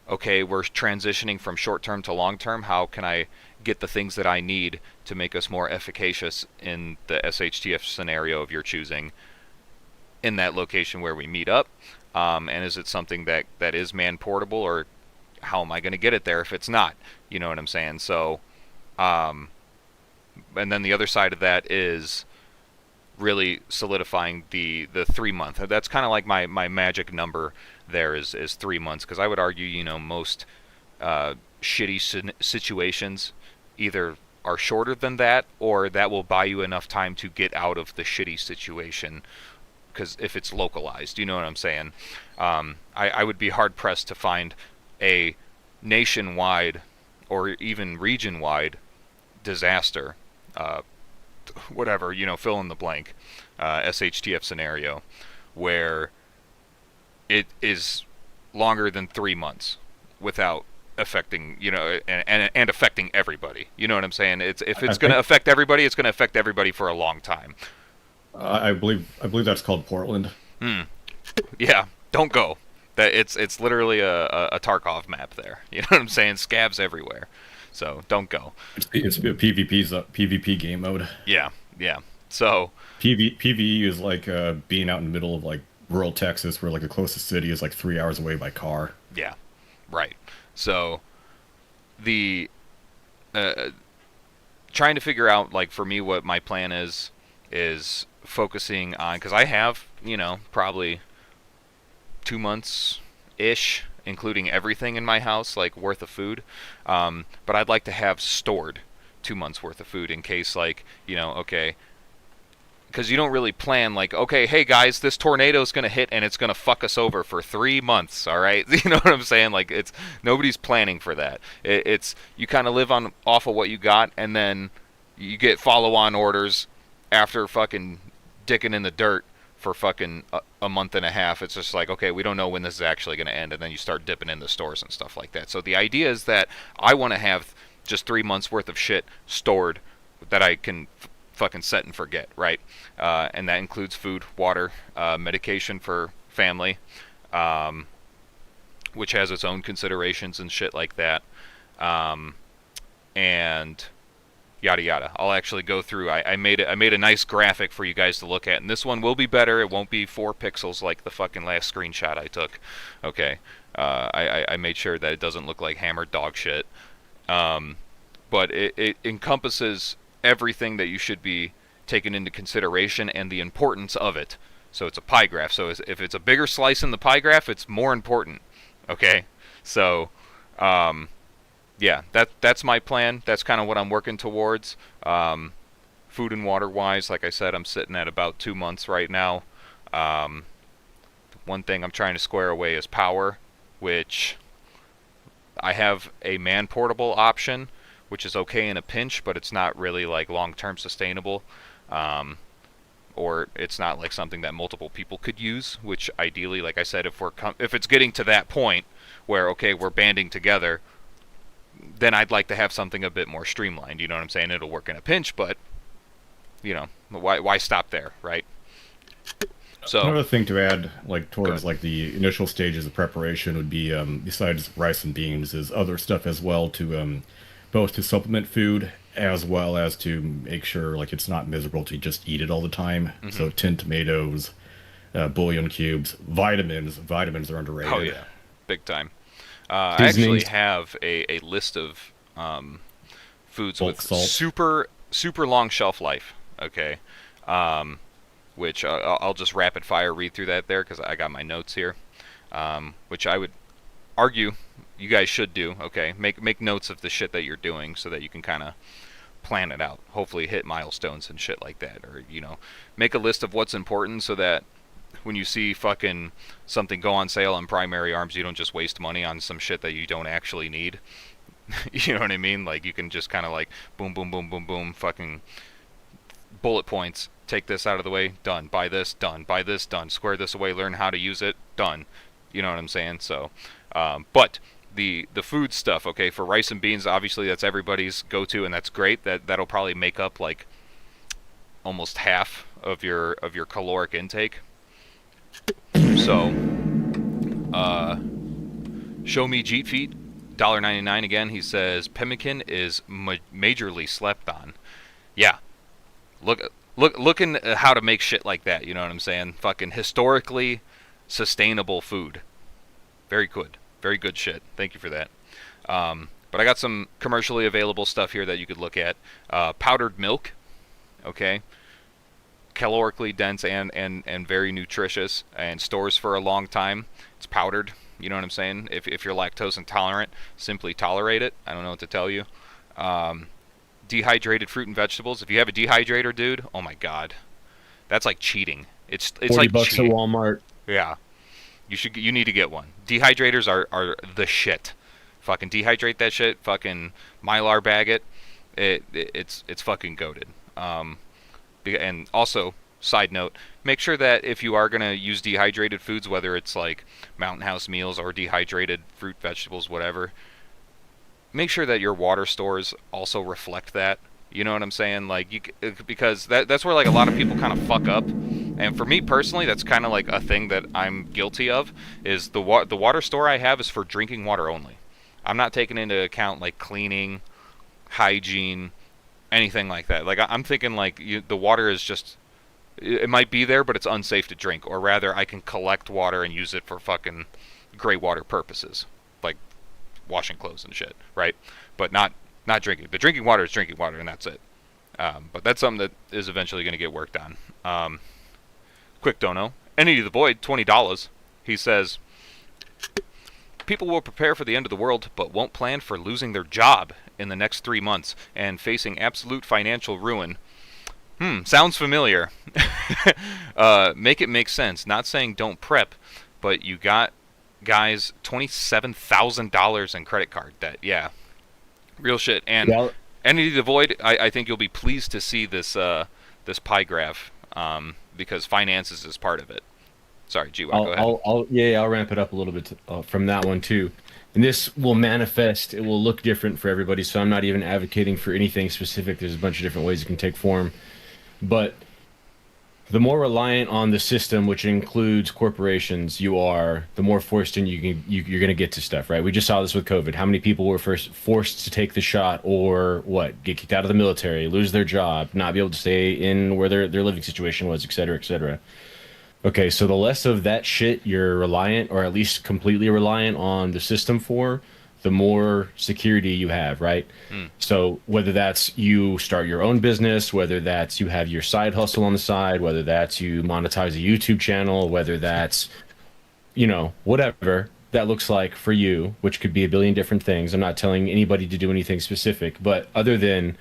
okay, we're transitioning from short-term to long-term. How can I get the things that I need to make us more efficacious in the SHTF scenario of your choosing in that location where we meet up? And is it something that is man-portable, or how am I going to get it there if it's not? You know what I'm saying? So, and then the other side of that is really solidifying the 3 month. That's kind of like my magic number there is 3 months, because I would argue, you know, most shitty situations either are shorter than that, or that will buy you enough time to get out of the shitty situation, because if it's localized, you know what I'm saying. I would be hard pressed to find a nationwide or even region-wide disaster, whatever, you know, fill in the blank, SHTF scenario, where it is longer than 3 months without affecting, and affecting everybody. You know what I'm saying? If I it's going to think affect everybody, it's going to affect everybody for a long time. I believe that's called Portland. Yeah, don't go. That it's literally a Tarkov map there. You know what I'm saying? Scabs everywhere. So don't go. It's PvP's PvP game mode. Yeah, yeah. So PvE is like being out in the middle of like rural Texas, where like the closest city is like 3 hours away by car. yeah, right. So the uh, trying to figure out, like, for me, what my plan is focusing on, because I have, probably 2 months ish, including everything in my house, like, worth of food. But I'd like to have stored 2 months worth of food in case, like, okay, because you don't really plan, like, okay, hey guys, this tornado is gonna hit and it's gonna fuck us over for 3 months. All right, you know what I'm saying? Like, it's nobody's planning for that. It's you kind of live on off of what you got, and then you get follow-on orders after fucking dicking in the dirt for fucking a month and a half. It's just like, okay, we don't know when this is actually gonna end, and then you start dipping in the stores and stuff like that. So the idea is that I want to have just 3 months worth of shit stored that I can fucking set and forget, right? And that includes food, water, medication for family, which has its own considerations and shit like that, and yada yada. I'll actually go through. I made a nice graphic for you guys to look at, and this one will be better. It won't be 4 pixels like the fucking last screenshot I took. Okay, I made sure that it doesn't look like hammered dog shit, but it encompasses everything that you should be taken into consideration and the importance of it. So it's a pie graph. So if it's a bigger slice in the pie graph, it's more important. Okay, so yeah, that's my plan. That's kind of what I'm working towards. Food and water wise, like I said, I'm sitting at about 2 months right now. One thing I'm trying to square away is power, which I have a man portable option, which is okay in a pinch, but it's not really like long-term sustainable, or it's not like something that multiple people could use. Which ideally, like I said, if it's getting to that point where, okay, we're banding together, then I'd like to have something a bit more streamlined. You know what I'm saying? It'll work in a pinch, but why stop there, right? So Another thing to add, like towards like the initial stages of preparation, would be besides rice and beans, is other stuff as well to both to supplement food as well as to make sure like it's not miserable to just eat it all the time. Mm-hmm. So tinned tomatoes, bouillon cubes, vitamins are underrated. oh yeah, big time. I actually have a list of foods Bulk with salt. super long shelf life. Okay, which I'll just rapid fire read through that there because I got my notes here, which I would argue you guys should do. Okay, make notes of the shit that you're doing so that you can kind of plan it out. Hopefully hit milestones and shit like that, or make a list of what's important so that when you see fucking something go on sale on Primary Arms, you don't just waste money on some shit that you don't actually need. You know what I mean? Like, you can just kind of like boom, boom, boom, boom, boom, fucking bullet points. Take this out of the way, done. Buy this, done. Buy this, done. Square this away, learn how to use it, done. You know what I'm saying? So, but the food stuff, okay, for rice and beans, obviously that's everybody's go-to, and that's great. That'll probably make up like almost half of your caloric intake. So, show me Jeet Feet, $1.99 again. He says pemmican is majorly slept on. Yeah, looking at how to make shit like that. You know what I'm saying? Fucking historically sustainable food. Very good shit. Thank you for that. But I got some commercially available stuff here that you could look at. Powdered milk, okay, calorically dense and very nutritious, and stores for a long time. It's powdered. You know what I'm saying? If you're lactose intolerant, simply tolerate it. I don't know what to tell you. Dehydrated fruit and vegetables. If you have a dehydrator, dude, oh my god, that's like cheating. It's like $40 cheating. at Walmart. Yeah, you need to get one. Dehydrators are the shit. Fucking dehydrate that shit. Fucking Mylar bag it. It's fucking goated. And also side note, make sure that if you are going to use dehydrated foods, whether it's like Mountain House meals or dehydrated fruit, vegetables, whatever, make sure that your water stores also reflect that. You know what I'm saying? Like because that's where like a lot of people kind of fuck up. And for me personally, that's kind of like a thing that I'm guilty of. Is the water store I have is for drinking water only. I'm not taking into account like cleaning, hygiene, anything like that. Like I'm thinking like the water is just, it might be there, but it's unsafe to drink. Or rather, I can collect water and use it for fucking gray water purposes, like washing clothes and shit, right? But not drinking. The drinking water is drinking water, and that's it. But that's something that is eventually going to get worked on. Quick dono. Entity to the Void, $20. He says, people will prepare for the end of the world, but won't plan for losing their job in the next 3 months and facing absolute financial ruin. Sounds familiar. Make it make sense. Not saying don't prep, but you got, guys, $27,000 in credit card debt. Yeah. Real shit. And Yeah. Entity to the Void, I think you'll be pleased to see this this pie graph, because finances is part of it. Sorry, G-Watt, go ahead. I'll ramp it up a little bit from that one too. And this will manifest. It will look different for everybody. So I'm not even advocating for anything specific. There's a bunch of different ways it can take form. But the more reliant on the system, which includes corporations, you are, the more forced in you're going to get to stuff, right? We just saw this with COVID. How many people were first forced to take the shot or what? Get kicked out of the military, lose their job, not be able to stay in where their living situation was, et cetera, et cetera. Okay, so the less of that shit you're reliant, or at least completely reliant on the system for, the more security you have, right? So whether that's you start your own business, whether that's you have your side hustle on the side, whether that's you monetize a YouTube channel, whether that's, whatever that looks like for you, which could be a billion different things. I'm not telling anybody to do anything specific, but other than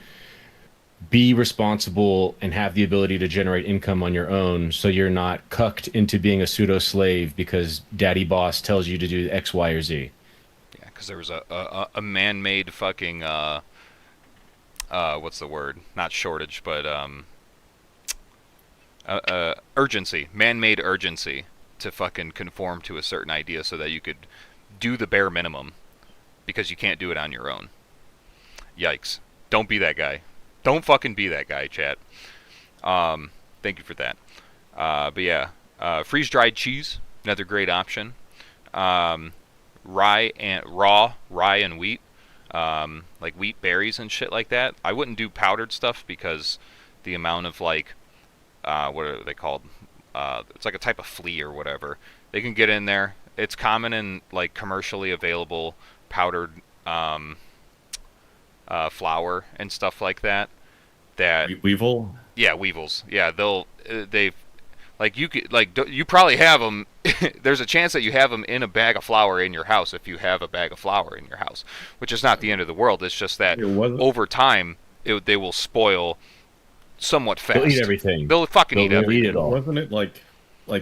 be responsible and have the ability to generate income on your own, so you're not cucked into being a pseudo slave because daddy boss tells you to do X, Y, or Z. Yeah, because there was a man-made fucking what's the word? Not shortage, but urgency, man-made urgency to fucking conform to a certain idea so that you could do the bare minimum because you can't do it on your own. Yikes! Don't be that guy. Don't fucking be that guy, chat. Thank you for that. But yeah, freeze-dried cheese, another great option. Raw rye and wheat, like wheat berries and shit like that. I wouldn't do powdered stuff because the amount of like, what are they called? It's like a type of flea or whatever. They can get in there. It's common in like commercially available powdered flour and stuff like that. Weevil? Yeah, weevils. Yeah, they like you could like you probably have them. There's a chance that you have them in a bag of flour in your house if you have a bag of flour in your house, which is not the end of the world. It's just that over time they will spoil somewhat fast. They'll eat everything. They'll fucking eat everything. Eat it all. Wasn't it like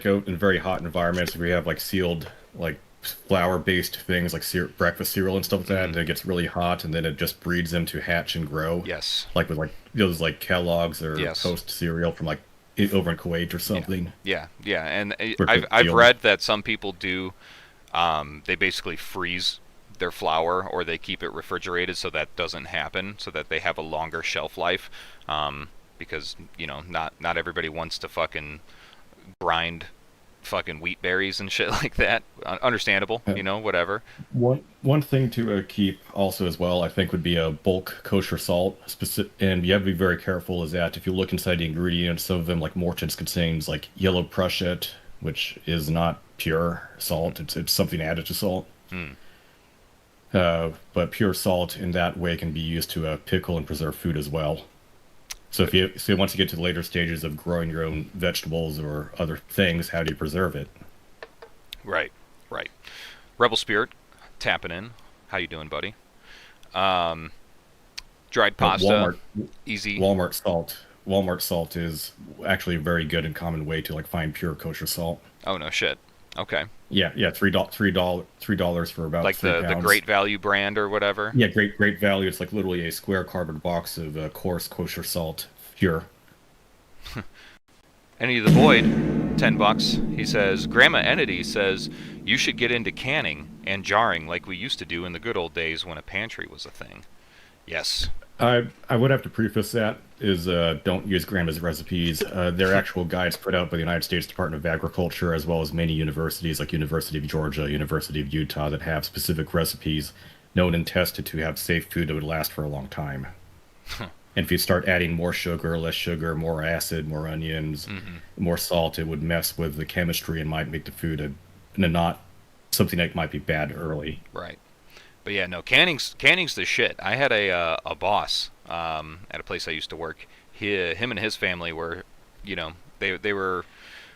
out in very hot environments where you have like sealed like flour-based things like breakfast cereal and stuff like that, and it gets really hot, and then it just breeds them to hatch and grow. Yes. Like with like those like Kellogg's or Toast cereal from like over in Kuwait or something. Yeah. And I've read that some people do. They basically freeze their flour, or they keep it refrigerated so that doesn't happen, so that they have a longer shelf life. Because not everybody wants to fucking grind fucking wheat berries and shit like that. Understandable, whatever. One thing to keep also as well, I think, would be a bulk kosher salt. And you have to be very careful is that if you look inside the ingredients, some of them, like Morton's, contains like yellow prussiate, which is not pure salt. It's something added to salt. But pure salt in that way can be used to pickle and preserve food as well. So once you get to the later stages of growing your own vegetables or other things, how do you preserve it? Right. Rebel Spirit, tapping in. How you doing, buddy? Dried pasta, easy. Walmart salt is actually a very good and common way to like find pure kosher salt. Oh no shit. Okay. Yeah, $3 for about like 3 pounds. The Great Value brand or whatever. Yeah, Great Value. It's like literally a square cardboard box of coarse kosher salt, pure. Any of the Void, $10. He says, Grandma Entity says, you should get into canning and jarring like we used to do in the good old days when a pantry was a thing. Yes. I would have to preface that is don't use grandma's recipes. They're actual guides put out by the United States Department of Agriculture, as well as many universities like University of Georgia, University of Utah, that have specific recipes known and tested to have safe food that would last for a long time. And if you start adding more sugar, less sugar, more acid, more onions, more salt, it would mess with the chemistry and might make the food not something that might be bad early. Right. But yeah, no, canning's the shit. I had a boss at a place I used to work. Him and his family were, you know, they were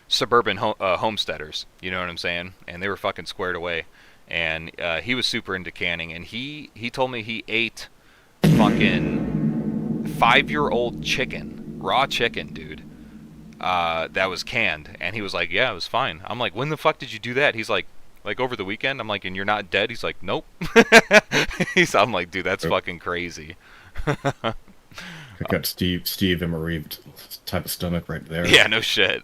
suburban homesteaders. You know what I'm saying? And they were fucking squared away. And he was super into canning. And he told me he ate fucking 5-year-old chicken, raw chicken, dude. That was canned. And he was like, yeah, it was fine. I'm like, when the fuck did you do that? He's like over the weekend. I'm like, and you're not dead? He's like, nope. I'm like, dude, that's fucking crazy. I got Steve and Marie type of stomach right there. Yeah, no shit.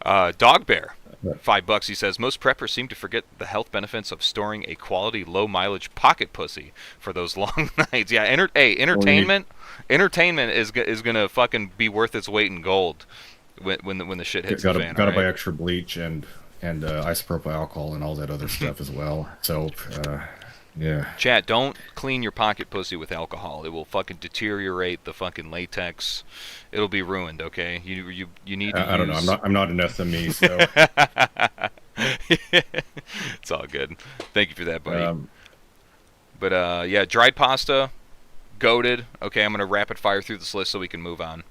Dog Bear, $5. He says, most preppers seem to forget the health benefits of storing a quality low mileage pocket pussy for those long nights. Yeah, entertainment is gonna fucking be worth its weight in gold when the shit hits the fan. Gotta buy extra bleach and isopropyl alcohol and all that other stuff as well. So, yeah. Chat, don't clean your pocket pussy with alcohol. It will fucking deteriorate the fucking latex. It'll be ruined. Okay, you need to. I don't know. I'm not an SME, so. It's all good. Thank you for that, buddy. But yeah, dried pasta, goated. Okay, I'm gonna rapid fire through this list so we can move on.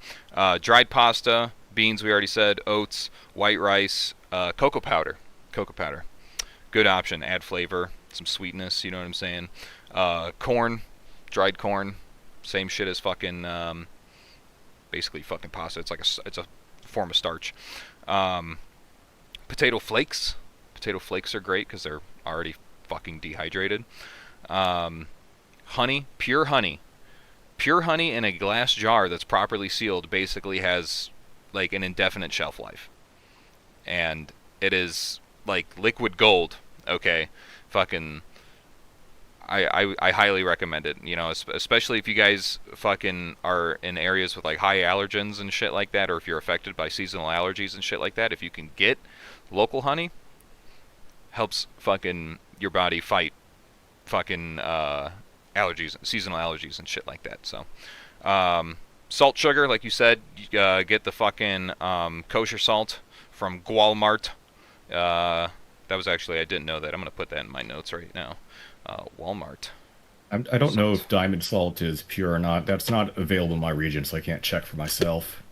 Dried pasta, beans. We already said. Oats, white rice. Cocoa powder, good option. Add flavor, some sweetness. You know what I'm saying? Corn, dried corn, same shit as fucking, basically fucking pasta. It's a form of starch. Potato flakes are great because they're already fucking dehydrated. Honey, pure honey in a glass jar that's properly sealed basically has like an indefinite shelf life. And it is like liquid gold. Okay, fucking, I highly recommend it. You know, especially if you guys fucking are in areas with like high allergens and shit like that, or if you're affected by seasonal allergies and shit like that. If you can get local honey, helps fucking your body fight fucking allergies, seasonal allergies and shit like that. So, salt, sugar, like you said, get the fucking kosher salt from Walmart. That was actually, I didn't know that. I'm going to put that in my notes right now. Walmart. I don't know if diamond salt is pure or not. That's not available in my region, so I can't check for myself.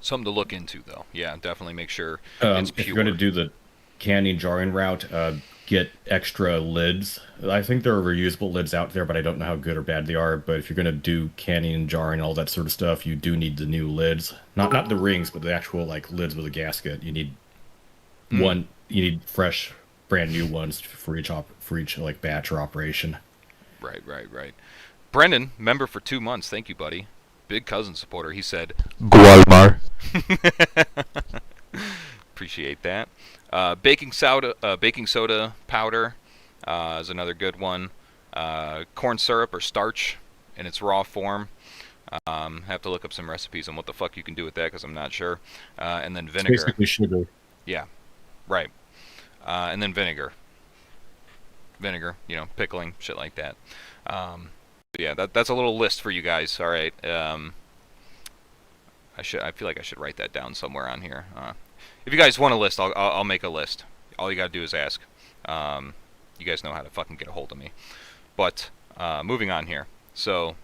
Something to look into, though. Yeah, definitely make sure it's pure. If you're going to do the canning jarring route, get extra lids. I think there are reusable lids out there, but I don't know how good or bad they are. But if you're going to do canning and jarring, all that sort of stuff, you do need the new lids. Not the rings, but the actual like lids with a gasket. You need one. You need fresh, brand new ones for each like batch or operation. Right. Brendan, member for 2 months. Thank you, buddy. Big cousin supporter. He said, Gualmar. Appreciate that. Baking soda powder is another good one. Corn syrup or starch in its raw form. Have to look up some recipes on what the fuck you can do with that because I'm not sure. And then vinegar. It's basically sugar. Yeah, right. And then vinegar. Vinegar, you know, pickling, shit like that. Yeah, that's a little list for you guys. All right. I feel like I should write that down somewhere on here. If you guys want a list, I'll make a list. All you gotta do is ask. You guys know how to fucking get a hold of me. But moving on here. So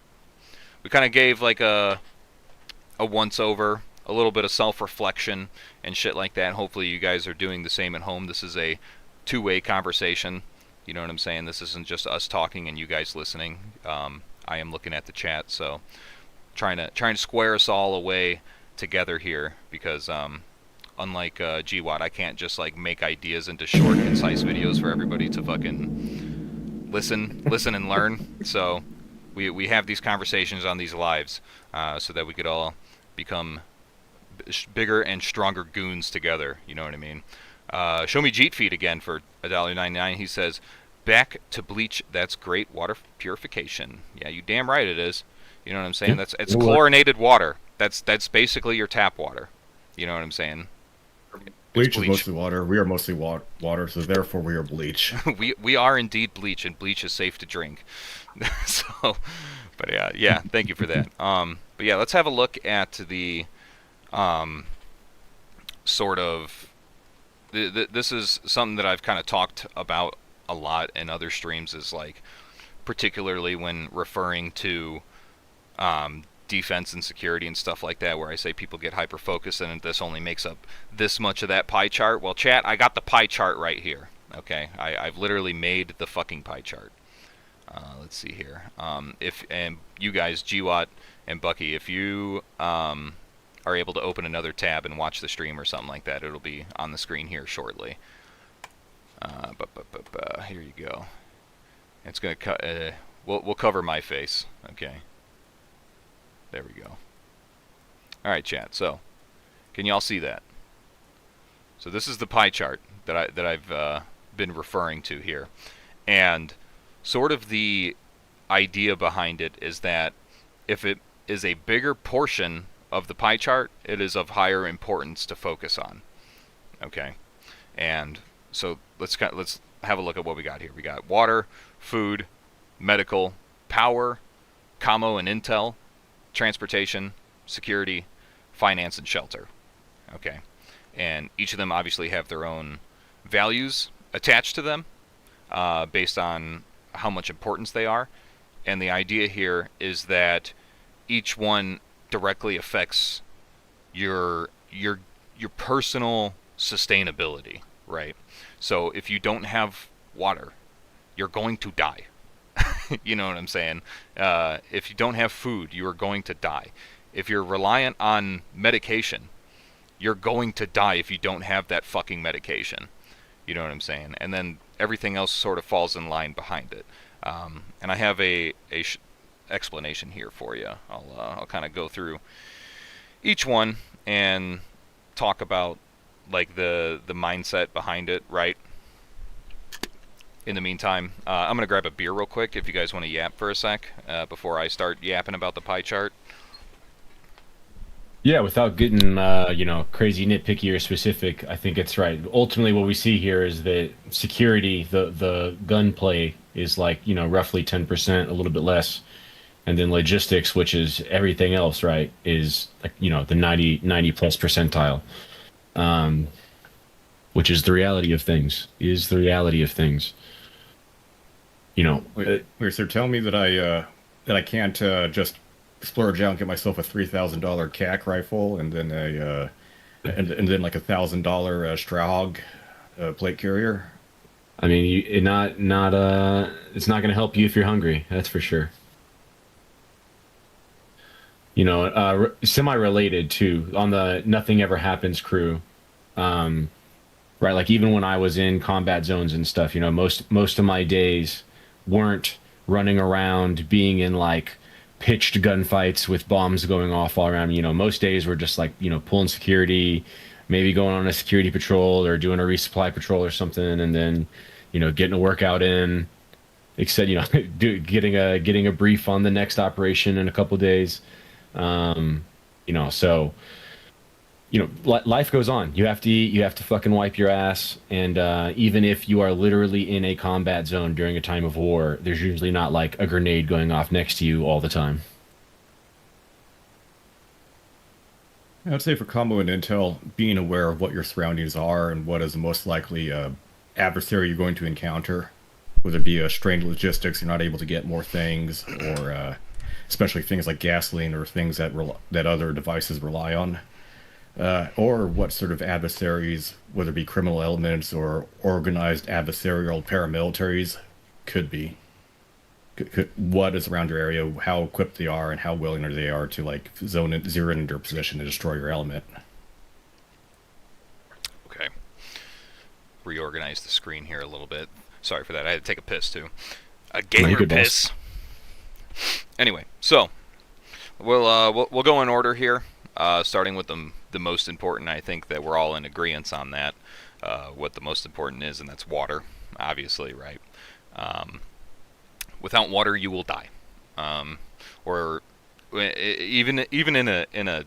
we kind of gave like a once over, a little bit of self-reflection and shit like that. Hopefully you guys are doing the same at home. This is a two-way conversation. You know what I'm saying? This isn't just us talking and you guys listening. I am looking at the chat, so trying to square us all away together here because unlike GWAT, I can't just like make ideas into short, concise videos for everybody to fucking listen and learn. So we have these conversations on these lives so that we could all become bigger and stronger goons together. You know what I mean? Show me Jeet Feed again for $1.99. He says, back to bleach. That's great water purification. Yeah, you damn right it is. You know what I'm saying? It's chlorinated water. That's basically your tap water. You know what I'm saying? Bleach is mostly water. We are mostly water, so therefore we are bleach. we are indeed bleach, and bleach is safe to drink. So, but yeah, thank you for that. But yeah, let's have a look at the sort of. This is something that I've kind of talked about a lot in other streams, is like, particularly when referring to defense and security and stuff like that, where I say people get hyper focused and this only makes up this much of that pie chart. Well, chat, I got the pie chart right here. Okay, I've literally made the fucking pie chart. Let's see here. And you guys, GWAT and Bucky, if you are able to open another tab and watch the stream or something like that, it'll be on the screen here shortly. Here you go. It's gonna cut. We'll cover my face. Okay. There we go. All right, chat. So, can y'all see that? So this is the pie chart that I've been referring to here, and sort of the idea behind it is that if it is a bigger portion of the pie chart, it is of higher importance to focus on. Okay, and so let's have a look at what we got here. We got water, food, medical, power, commo and intel, transportation, security, finance, and shelter. Okay, and each of them obviously have their own values attached to them based on how much importance they are. And the idea here is that each one directly affects your personal sustainability, right? So if you don't have water, you're going to die. You know what I'm saying? If you don't have food, you are going to die. If you're reliant on medication, you're going to die if you don't have that fucking medication. You know what I'm saying? And then everything else sort of falls in line behind it. And I have a explanation here for you. I'll kind of go through each one and talk about like the mindset behind it, right? In the meantime, I'm gonna grab a beer real quick if you guys want to yap for a sec before I start yapping about the pie chart. Yeah, without getting crazy nitpicky or specific, I think it's right. Ultimately, what we see here is that security, the gunplay is like roughly 10%, a little bit less, and then logistics, which is everything else, right, is like the 90 plus percentile, which is the reality of things. Wait, so tell me that I can't just splurge out and get myself a $3,000 CAC rifle and then and then like $1,000 Strahog plate carrier. I mean, it's not going to help you if you're hungry. That's for sure. Semi-related to on the Nothing Ever Happens crew, right? Like even when I was in combat zones and stuff, most of my days weren't running around being in like pitched gunfights with bombs going off all around. Most days were just like pulling security, maybe going on a security patrol or doing a resupply patrol or something, and then getting a workout in, except getting a brief on the next operation in a couple days. So life goes on. You have to eat, you have to fucking wipe your ass, and even if you are literally in a combat zone during a time of war, there's usually not like a grenade going off next to you all the time. I'd say for combo and intel, being aware of what your surroundings are and what is the most likely adversary you're going to encounter, whether it be a strained logistics, you're not able to get more things, or especially things like gasoline or things that other devices rely on. Or what sort of adversaries, whether it be criminal elements or organized adversarial paramilitaries, could be. What is around your area, how equipped they are, and how willing they are to like zero in into position to destroy your element. Okay. Reorganize the screen here a little bit. Sorry for that. I had to take a piss too. A gamer piss. Anyway, so we'll go in order here. Starting with the the most important. I think that we're all in agreement on that. What the most important is, and that's water, obviously, right? Without water, you will die, or even in a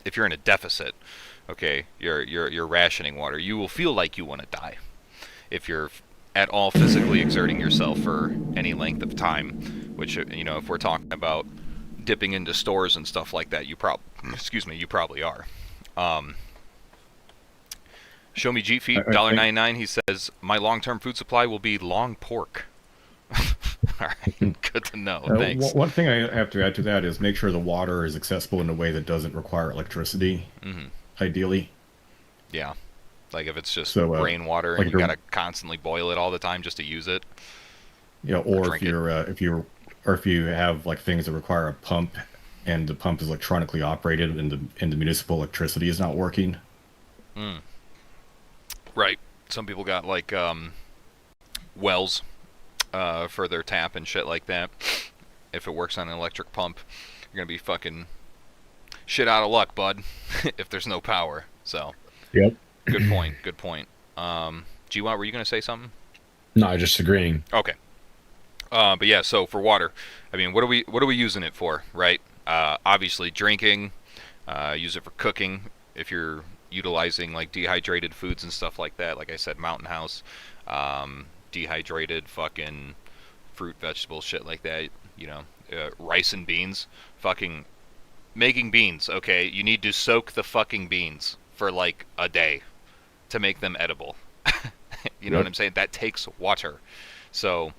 if you're in a deficit, okay, you're rationing water. You will feel like you want to die if you're at all physically exerting yourself for any length of time. Which if we're talking about dipping into stores and stuff like that, you probably are. Show me G feet, $1.99. He says my long-term food supply will be long pork. All right, good to know. Thanks. One thing I have to add to that is make sure the water is accessible in a way that doesn't require electricity. Ideally. Yeah, like if it's just So, rainwater like and you gotta constantly boil it all the time just to use it. Yeah, or drink if you have like things that require a pump, and the pump is electronically operated, and the municipal electricity is not working. Right. Some people got like wells for their tap and shit like that. If it works on an electric pump, you're gonna be fucking shit out of luck, bud. If there's no power. So. Yep. Good point. Good point. G-Watt, were you gonna say something? No, just agreeing. Okay. But yeah, so for water, I mean, what are we using it for, right? Obviously drinking. Use it for cooking if you're utilizing like dehydrated foods and stuff like that. Like I said, Mountain House, dehydrated fucking fruit, vegetables, shit like that. Rice and beans. Fucking making beans. Okay, you need to soak the fucking beans for like a day to make them edible. You know what I'm saying? That takes water. So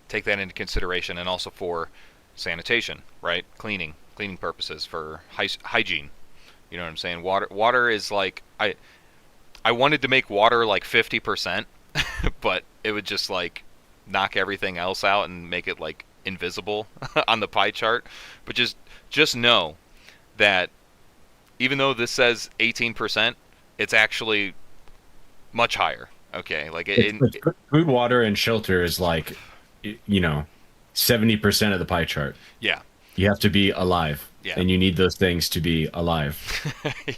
take that into consideration, and also for sanitation, right? Cleaning purposes, for hygiene. You know what I'm saying? Water is like, I wanted to make water like 50%, but it would just like knock everything else out and make it like invisible on the pie chart. But just know that even though this says 18%, it's actually much higher. Okay, like food, water, and shelter is like, 70% of the pie chart. Yeah. You have to be alive. Yeah. And you need those things to be alive.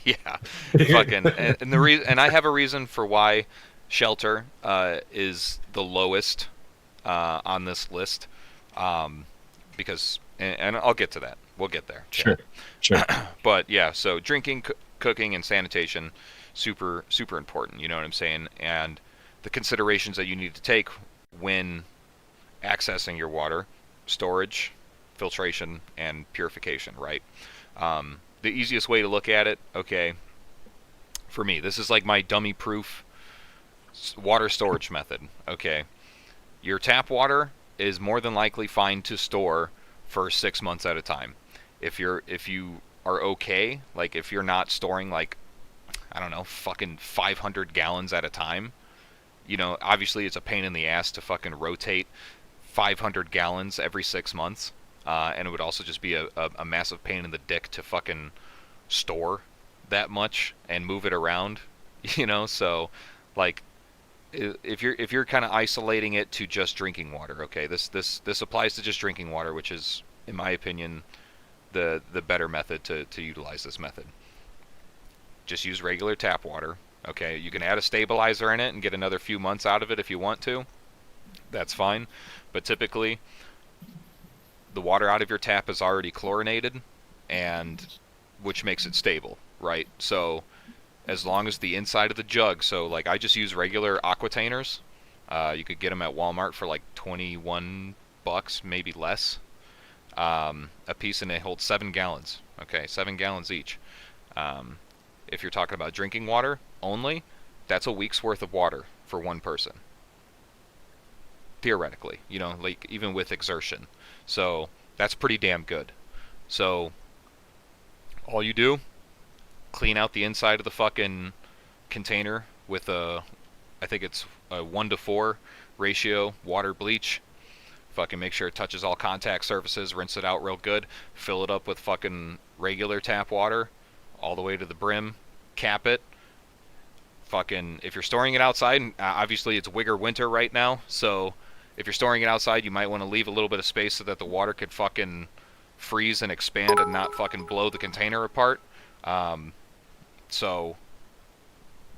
Yeah. Fucking and I have a reason for why shelter is the lowest on this list. Because and I'll get to that. We'll get there. Sure. But yeah, so drinking, cooking, and sanitation, super important. You know what I'm saying? And the considerations that you need to take when accessing your water: storage, filtration, and purification, right? The easiest way to look at it, okay, for me, this is like my dummy-proof water storage method, okay? Your tap water is more than likely fine to store for 6 months at a time. If you are okay, like if you're not storing like, I don't know, fucking 500 gallons at a time, obviously it's a pain in the ass to fucking rotate 500 gallons every 6 months. And it would also just be a massive pain in the dick to fucking store that much and move it around, So, like, if you're kind of isolating it to just drinking water, okay, this applies to just drinking water, which is, in my opinion, the better method to utilize this method. Just use regular tap water, okay. You can add a stabilizer in it and get another few months out of it if you want to. That's fine, but typically the water out of your tap is already chlorinated, and which makes it stable, right? So as long as the inside of the jug, so like I just use regular aquatainers. You could get them at Walmart for like $21, maybe less, a piece, and they hold 7 gallons. Okay, 7 gallons each. If you're talking about drinking water only, that's a week's worth of water for one person. Theoretically, like even with exertion. So that's pretty damn good. So all you do, clean out the inside of the fucking container with I think it's a 1-to-4 ratio water bleach. Fucking make sure it touches all contact surfaces, rinse it out real good, fill it up with fucking regular tap water all the way to the brim, cap it. Fucking, if you're storing it outside, obviously it's winter right now, so if you're storing it outside, you might want to leave a little bit of space so that the water could fucking freeze and expand and not fucking blow the container apart. So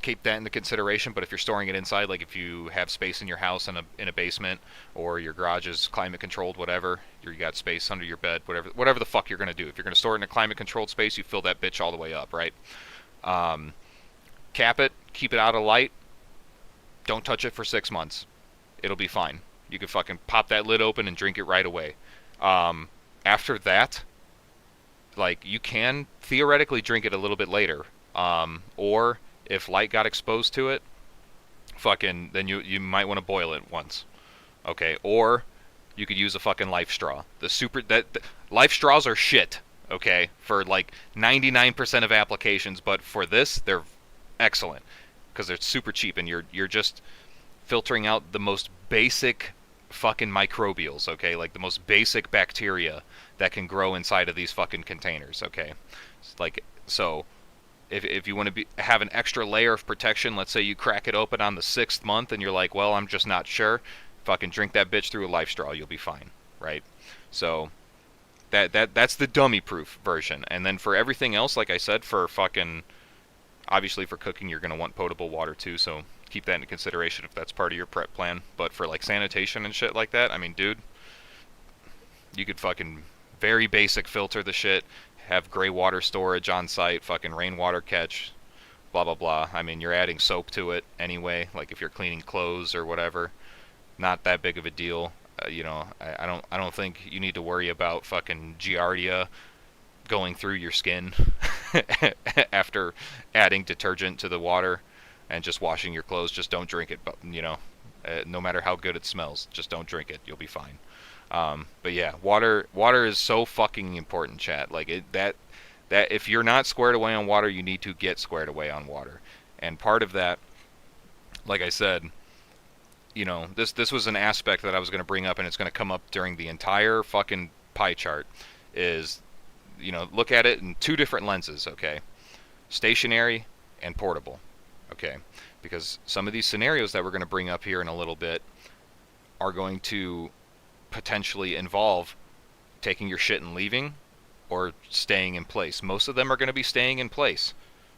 keep that into consideration. But if you're storing it inside, like if you have space in your house in a basement, or your garage is climate controlled, whatever, you got space under your bed, whatever the fuck you're gonna do. If you're gonna store it in a climate controlled space, you fill that bitch all the way up, right? Um, Cap it, keep it out of light. Don't touch it for 6 months. It'll be fine. You can fucking pop that lid open and drink it right away. After that, like, you can theoretically drink it a little bit later. Or if light got exposed to it, fucking, then you might want to boil it once. Okay, or you could use a fucking life straw. Life straws are shit. Okay, for like 99% of applications, but for this, they're excellent because they're super cheap, and you're just filtering out the most basic fucking microbials. Okay, like the most basic bacteria that can grow inside of these fucking containers. Okay, like, so if you want to have an extra layer of protection, let's say you crack it open on the 6th month and you're like, well, I'm just not sure, fucking drink that bitch through a life straw, you'll be fine, right? So that's the dummy proof version. And then for everything else, like I said, for fucking, obviously for cooking you're going to want potable water too, so keep that into consideration if that's part of your prep plan. But for like sanitation and shit like that, I mean, dude, you could fucking very basic filter the shit, have gray water storage on site, fucking rainwater catch, blah blah blah. I mean, you're adding soap to it anyway, like if you're cleaning clothes or whatever. Not that big of a deal. I don't think you need to worry about fucking giardia going through your skin after adding detergent to the water and just washing your clothes. Just don't drink it, but no matter how good it smells, just don't drink it. You'll be fine. But yeah, water is so fucking important, chat. Like that if you're not squared away on water, you need to get squared away on water. And part of that, like I said, this was an aspect that I was going to bring up, and it's going to come up during the entire fucking pie chart, is, look at it in two different lenses, okay? Stationary and portable, okay? Because some of these scenarios that we're going to bring up here in a little bit are going to potentially involve taking your shit and leaving, or staying in place. Most of them are going to be staying in place,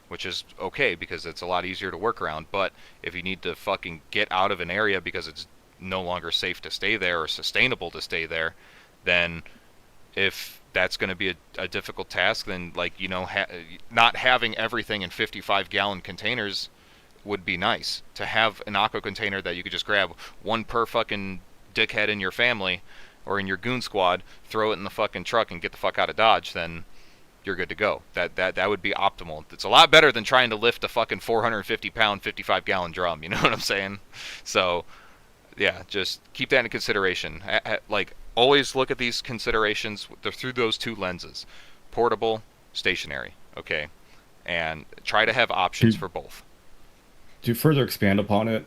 which is okay because it's a lot easier to work around. But if you need to fucking get out of an area because it's no longer safe to stay there or sustainable to stay there, then if that's going to be a difficult task, then like, not having everything in 55-gallon containers would be nice. To have an aqua container that you could just grab one per fucking dickhead in your family or in your goon squad, throw it in the fucking truck and get the fuck out of Dodge, then you're good to go. That would be optimal. It's a lot better than trying to lift a fucking 450-pound, 55-gallon drum. You know what I'm saying? So, yeah, just keep that in consideration. Like, always look at these considerations through those two lenses: portable, stationary. Okay, and try to have options for both. To further expand upon it,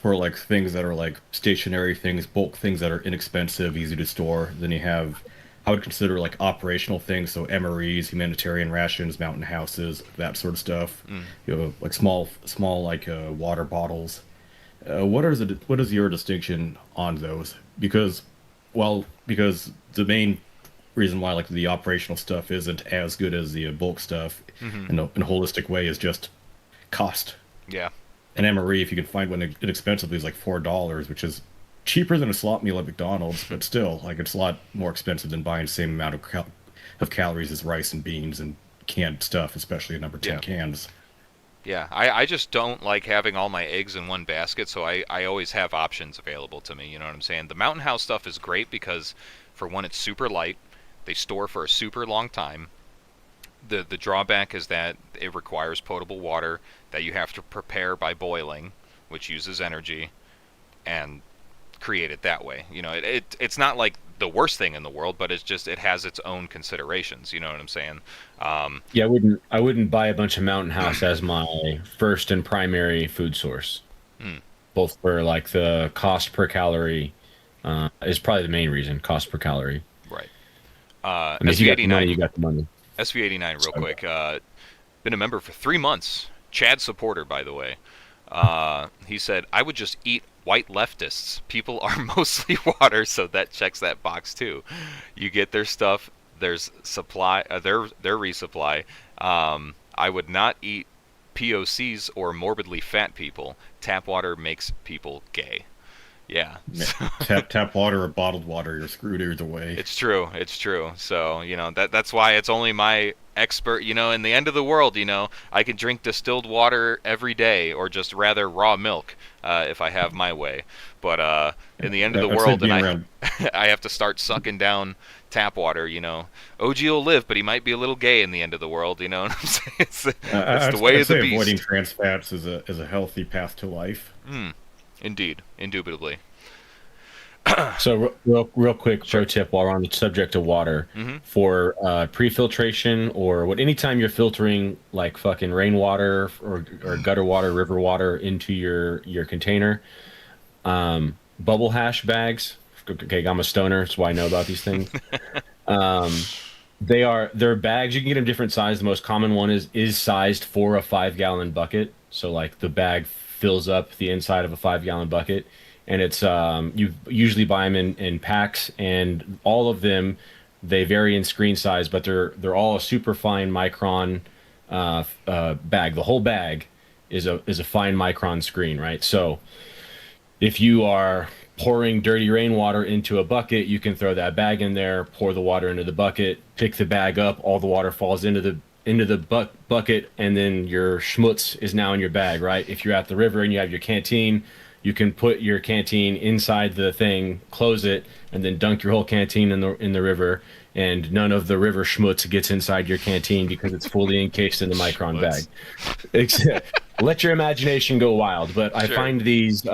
for like things that are like stationary things, bulk things that are inexpensive, easy to store, then you have, I would consider like operational things, so MREs, humanitarian rations, mountain houses, that sort of stuff. You have like small like water bottles. What is your distinction on those? Because the main reason why like the operational stuff isn't as good as the bulk stuff in a holistic way is just cost. Yeah. An MRE, if you can find one inexpensively, is like $4, which is cheaper than a slot meal at McDonald's, but still, like, it's a lot more expensive than buying the same amount of calories as rice and beans and canned stuff, especially number 10 cans. Yeah, I just don't like having all my eggs in one basket, so I always have options available to me, you know what I'm saying? The Mountain House stuff is great because, for one, it's super light. They store for a super long time. The drawback is that it requires potable water that you have to prepare by boiling, which uses energy, and create it that way. It's not like the worst thing in the world, but it has its own considerations. You know what I'm saying? Yeah, I wouldn't buy a bunch of Mountain House as my first and primary food source. Both for like the cost per calorie is probably the main reason. Cost per calorie. Right. I mean, if you got the money, you got the money. SV89, real quick. Been a member for 3 months. Chad supporter, by the way. He said, I would just eat white leftists. People are mostly water, so that checks that box too. You get their stuff, there's supply, their resupply, I would not eat POCs or morbidly fat people. Tap water makes people gay. Yeah. Tap water or bottled water, you're screwed either way. It's true. It's true. So, that's why it's only my expert, in the end of the world, I can drink distilled water every day, or just rather raw milk, if I have my way. But in the end of the I'd say world, being and around I have to start sucking down tap water, OG will live, but he might be a little gay in the end of the world, you know what I'm saying? It's the way I'd of the say beast. avoiding trans fats is a healthy path to life. Indeed. Indubitably. So real quick pro tip while we're on the subject of water, for pre-filtration or anytime you're filtering like fucking rainwater or gutter water, river water into your container, bubble hash bags. Okay, I'm a stoner, that's why I know about these things. They're bags. You can get them different size. The most common one is sized for a 5-gallon bucket. So like the bag fills up the inside of a 5-gallon bucket, and it's you usually buy them in packs, and all of them, they vary in screen size, but they're all a super fine micron bag. The whole bag is a fine micron screen, right? So if you are pouring dirty rainwater into a bucket, you can throw that bag in there, pour the water into the bucket, pick the bag up, all the water falls into the bucket, and then your schmutz is now in your bag, right? If you're at the river and you have your canteen, you can put your canteen inside the thing, close it, and then dunk your whole canteen in the river, and none of the river schmutz gets inside your canteen because it's fully encased in the micron bag. Let your imagination go wild, but I find these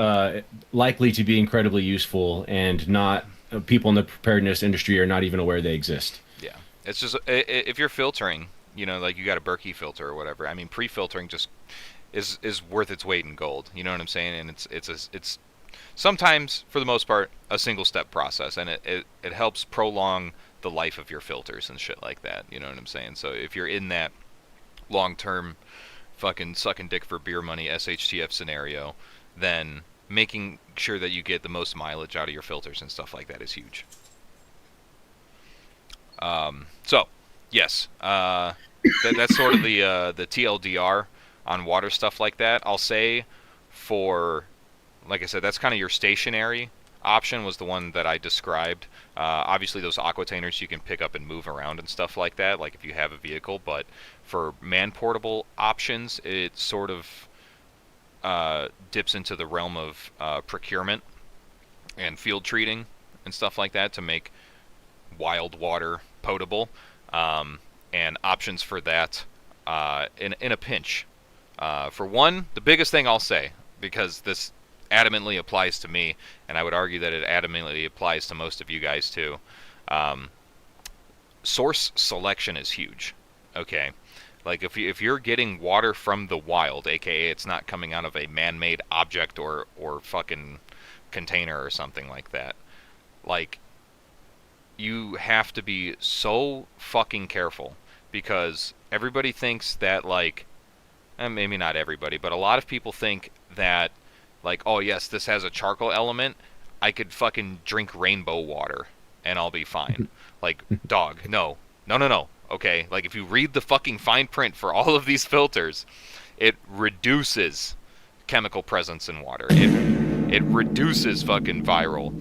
likely to be incredibly useful, and not people in the preparedness industry are not even aware they exist. Yeah, it's just if you're filtering, like you got a Berkey filter or whatever. I mean, pre-filtering just is worth its weight in gold. You know what I'm saying? And it's sometimes, for the most part, a single step process, and it helps prolong the life of your filters and shit like that. You know what I'm saying? So if you're in that long term fucking sucking dick for beer money SHTF scenario, then making sure that you get the most mileage out of your filters and stuff like that is huge. So yes, that's sort of the TLDR on water stuff like that. I'll say, for, like I said, that's kind of your stationary option, was the one that I described. Obviously those aquatainers you can pick up and move around and stuff like that, like if you have a vehicle, but for man-portable options, it sort of dips into the realm of procurement and field treating and stuff like that to make wild water potable, and options for that in a pinch. For one, the biggest thing I'll say, because this adamantly applies to me, and I would argue that it adamantly applies to most of you guys too, source selection is huge. Okay, like if you're getting water from the wild, aka it's not coming out of a man-made object or fucking container or something like that, like, you have to be so fucking careful, because everybody thinks that, like, maybe not everybody, but a lot of people think that, like, oh yes, this has a charcoal element, I could fucking drink rainbow water and I'll be fine. Like, dog, no. Okay, like, if you read the fucking fine print for all of these filters, it reduces chemical presence in water. It reduces fucking viral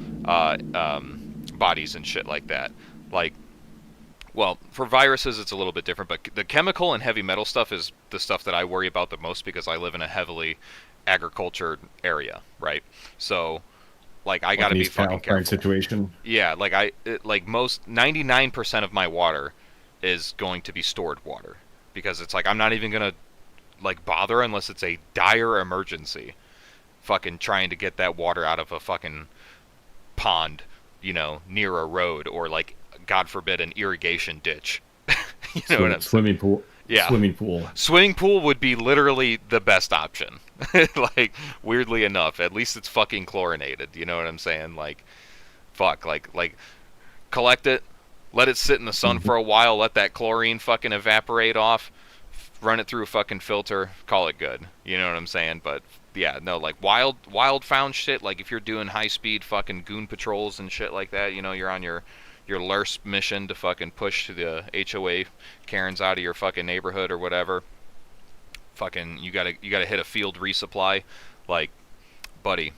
bodies and shit like that. Like, well, for viruses it's a little bit different, but the chemical and heavy metal stuff is the stuff that I worry about the most, because I live in a heavily agriculture area, right? So, like, I gotta be fucking careful. Situation. Yeah, like most 99% of my water is going to be stored water, because it's like I'm not even gonna, like, bother unless it's a dire emergency, fucking trying to get that water out of a fucking pond, near a road, or, like, God forbid, an irrigation ditch. You know what I'm saying? Swimming pool. Yeah. Swimming pool would be literally the best option. Like, weirdly enough, at least it's fucking chlorinated. You know what I'm saying? Like, fuck, like collect it, let it sit in the sun for a while, let that chlorine fucking evaporate off, run it through a fucking filter, call it good. You know what I'm saying? But yeah, no, like, wild found shit, like if you're doing high speed fucking goon patrols and shit like that, you're on your your LURSP mission to fucking push the HOA Karens out of your fucking neighborhood or whatever. Fucking you gotta hit a field resupply, like, buddy,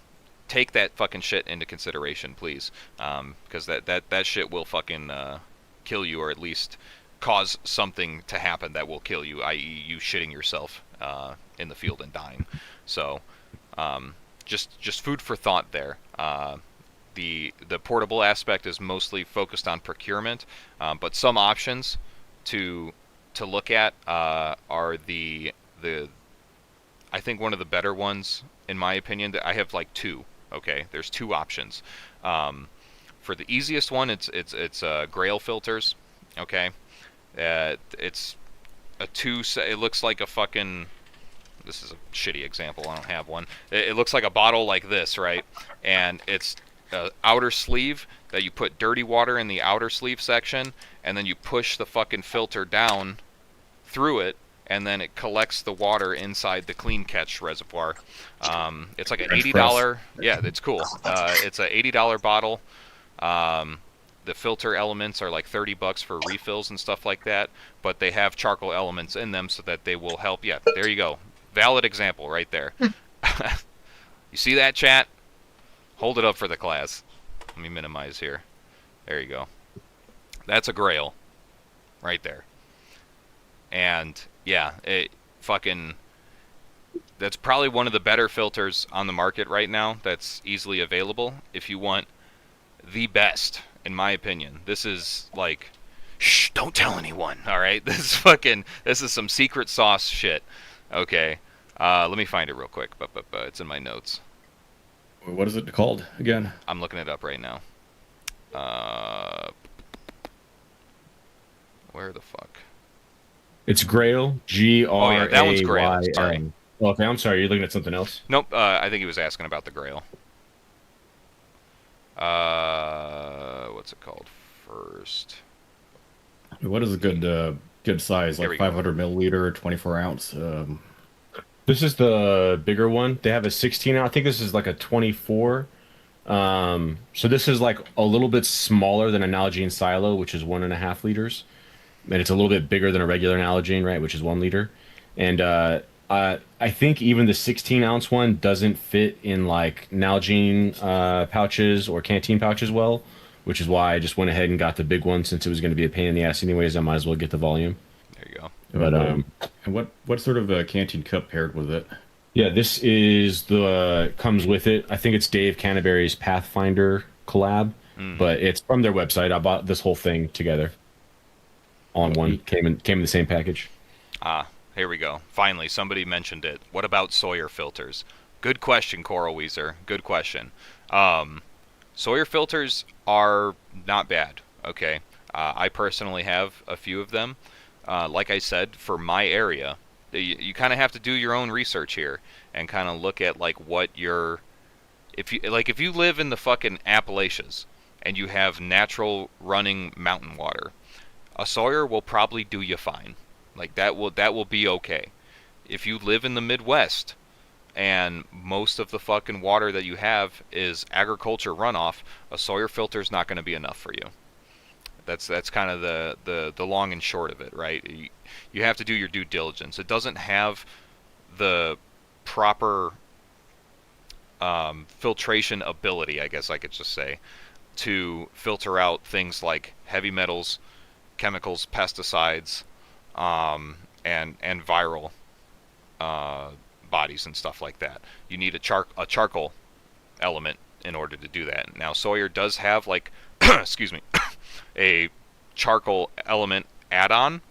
take that fucking shit into consideration, please, because that shit will fucking kill you, or at least cause something to happen that will kill you, i.e., you shitting yourself in the field and dying. So, just food for thought there. The portable aspect is mostly focused on procurement, but some options to look at are the I think one of the better ones, in my opinion, that I have like two. Okay, there's two options. For the easiest one, it's Grail filters. Okay, it's a it looks like a fucking. This is a shitty example. I don't have one. It looks like a bottle like this, right? And it's an outer sleeve that you put dirty water in the outer sleeve section, and then you push the fucking filter down through it, and then it collects the water inside the clean catch reservoir. It's like an $80. Yeah, it's cool. It's an $80 bottle. The filter elements are like $30 for refills and stuff like that, but they have charcoal elements in them so that they will help. Yeah, there you go. Valid example right there. You see that, chat? Hold it up for the class. Let me minimize here. There you go. That's a Grail right there. And yeah, that's probably one of the better filters on the market right now that's easily available if you want the best, in my opinion. This is like, shh, don't tell anyone, all right? This is some secret sauce shit. Okay. Let me find it real quick, but it's in my notes. What is it called again? I'm looking it up right now. Where the fuck? It's Grail, Grail. Oh yeah, that one's Grail. Sorry. Oh, okay, I'm sorry. You're looking at something else. Nope. I think he was asking about the Grail. What's it called first? What is a good size? Like 500 milliliter, 24 ounce. This is the bigger one. They have a 16 ounce. I think this is like a 24. So this is like a little bit smaller than a Nalgene Silo, which is 1.5 liters. And it's a little bit bigger than a regular Nalgene, right, which is 1 liter. And I think even the 16 ounce one doesn't fit in like Nalgene pouches or canteen pouches well, which is why I just went ahead and got the big one since it was going to be a pain in the ass anyways. I might as well get the volume. There you go. But and what sort of a canteen cup paired with it? Yeah, this is comes with it. I think it's Dave Canterbury's Pathfinder collab, but it's from their website. I bought this whole thing together. All in one, came in the same package. Here we go. Finally, somebody mentioned it. What about Sawyer filters? Good question, Coral Weezer. Good question. Sawyer filters are not bad. Okay, I personally have a few of them. Like I said, for my area, you kind of have to do your own research here and kind of look at like what if you live in the fucking Appalachians and you have natural running mountain water, a Sawyer will probably do you fine. Like that will be okay. If you live in the Midwest and most of the fucking water that you have is agriculture runoff, a Sawyer filter is not going to be enough for you. That's kind of the long and short of it, right? You have to do your due diligence. It doesn't have the proper filtration ability, I guess I could just say, to filter out things like heavy metals, chemicals, pesticides, and viral bodies and stuff like that. You need a charcoal element in order to do that. Now Sawyer does have like excuse me, a charcoal element add-on,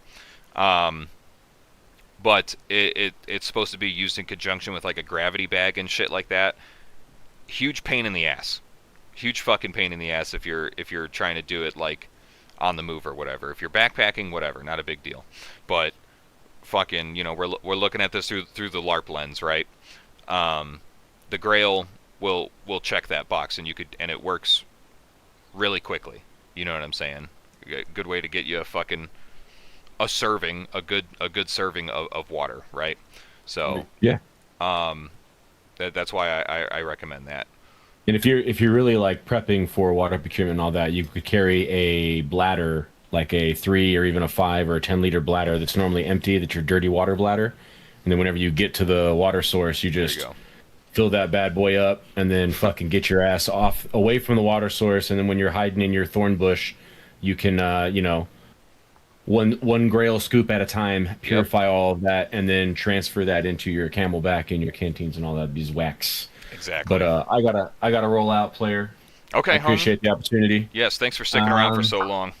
but it's supposed to be used in conjunction with like a gravity bag and shit like that. Huge pain in the ass. Huge fucking pain in the ass if you're trying to do it like on the move or whatever. If you're backpacking, whatever, not a big deal. But fucking, we're looking at this through the LARP lens, right? The Grail will check that box, and it works really quickly. You know what I'm saying? A good way to get you a good serving of water, right? So yeah, that's why I recommend that. And if you're really like prepping for water procurement and all that, you could carry a bladder, like a 3 or even a 5 or 10 liter bladder that's normally empty, that's your dirty water bladder. And then whenever you get to the water source, you There you just go. fill that bad boy up and then fucking get your ass off away from the water source. And then when you're hiding in your thorn bush, you can one grail scoop at a time, Yep. purify all of that, and then transfer that into your camelback and your canteens and all that beeswax. Exactly. But I gotta roll out, player. I Okay, homie. appreciate the opportunity. Yes, thanks for sticking around for Um, so long.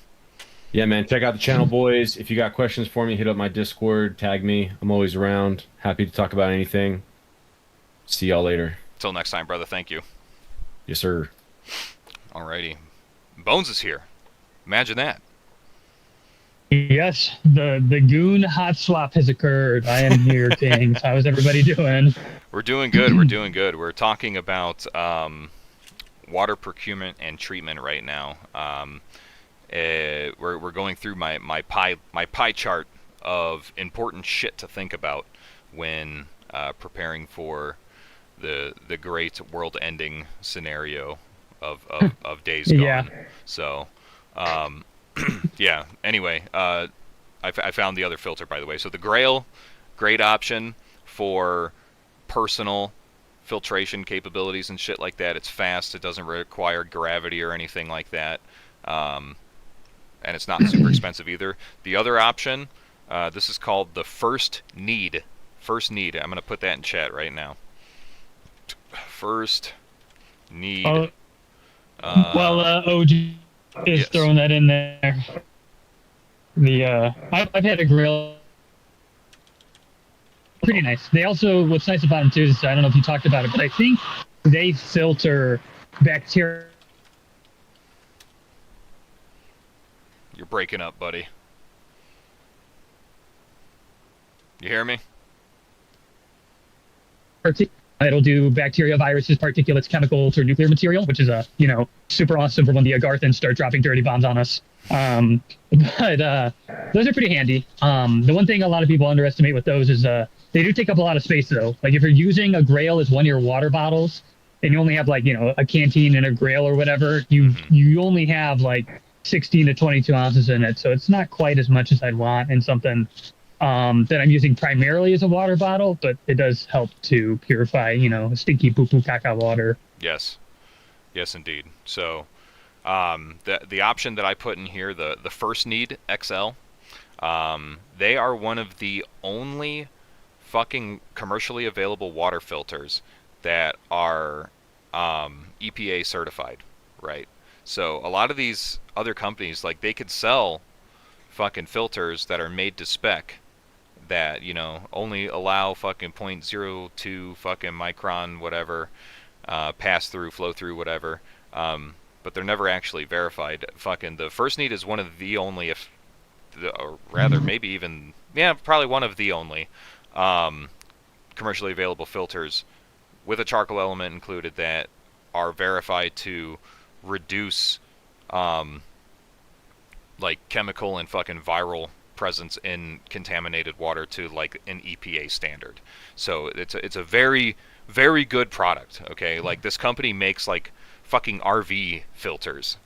yeah, man, check out the channel, boys. If you got questions for me, hit up my Discord, tag me. I'm always around. Happy to talk about anything. See y'all later. Till next time, brother. Thank you. Yes, sir. Alrighty. Bones is here. Imagine that. Yes, the Goon hot swap has occurred. I am here, Kings. How is everybody doing? We're doing good. We're doing good. We're talking about water procurement and treatment right now. We're going through my pie chart of important shit to think about when preparing for the great world-ending scenario of days gone. Yeah. So, yeah. Anyway, I found the other filter, by the way. So the Grail, great option for personal filtration capabilities and shit like that. It's fast. It doesn't require gravity or anything like that. And it's not super expensive either. The other option, this is called the First Need. First Need. I'm going to put that in chat right now. First Need. OG is yes. throwing that in there. I've had a grill. Pretty nice. They also, what's nice about them too is, I don't know if you talked about it, but I think they filter bacteria. You're breaking up, buddy. You hear me? It'll do bacteria, viruses, particulates, chemicals, or nuclear material, which is super awesome for when the Agarthans start dropping dirty bombs on us. But those are pretty handy. The one thing a lot of people underestimate with those is they do take up a lot of space though. Like if you're using a Grail as one of your water bottles, and you only have like a canteen and a Grail or whatever, you only have like 16 to 22 ounces in it, so it's not quite as much as I'd want in something that I'm using primarily as a water bottle, but it does help to purify, stinky poo-poo caca water. Yes. Yes, indeed. So, the option that I put in here, the First Need XL, they are one of the only fucking commercially available water filters that are EPA certified, right? So a lot of these other companies, like, they could sell fucking filters that are made to spec that, only allow fucking 0.02 fucking micron whatever pass through, flow through, whatever, but they're never actually verified. Fucking the First Need is one of the only, or rather maybe even, probably one of the only commercially available filters with a charcoal element included that are verified to reduce like chemical and fucking viral presence in contaminated water to like an EPA standard. So it's a very, very good product. Okay, like this company makes like fucking RV filters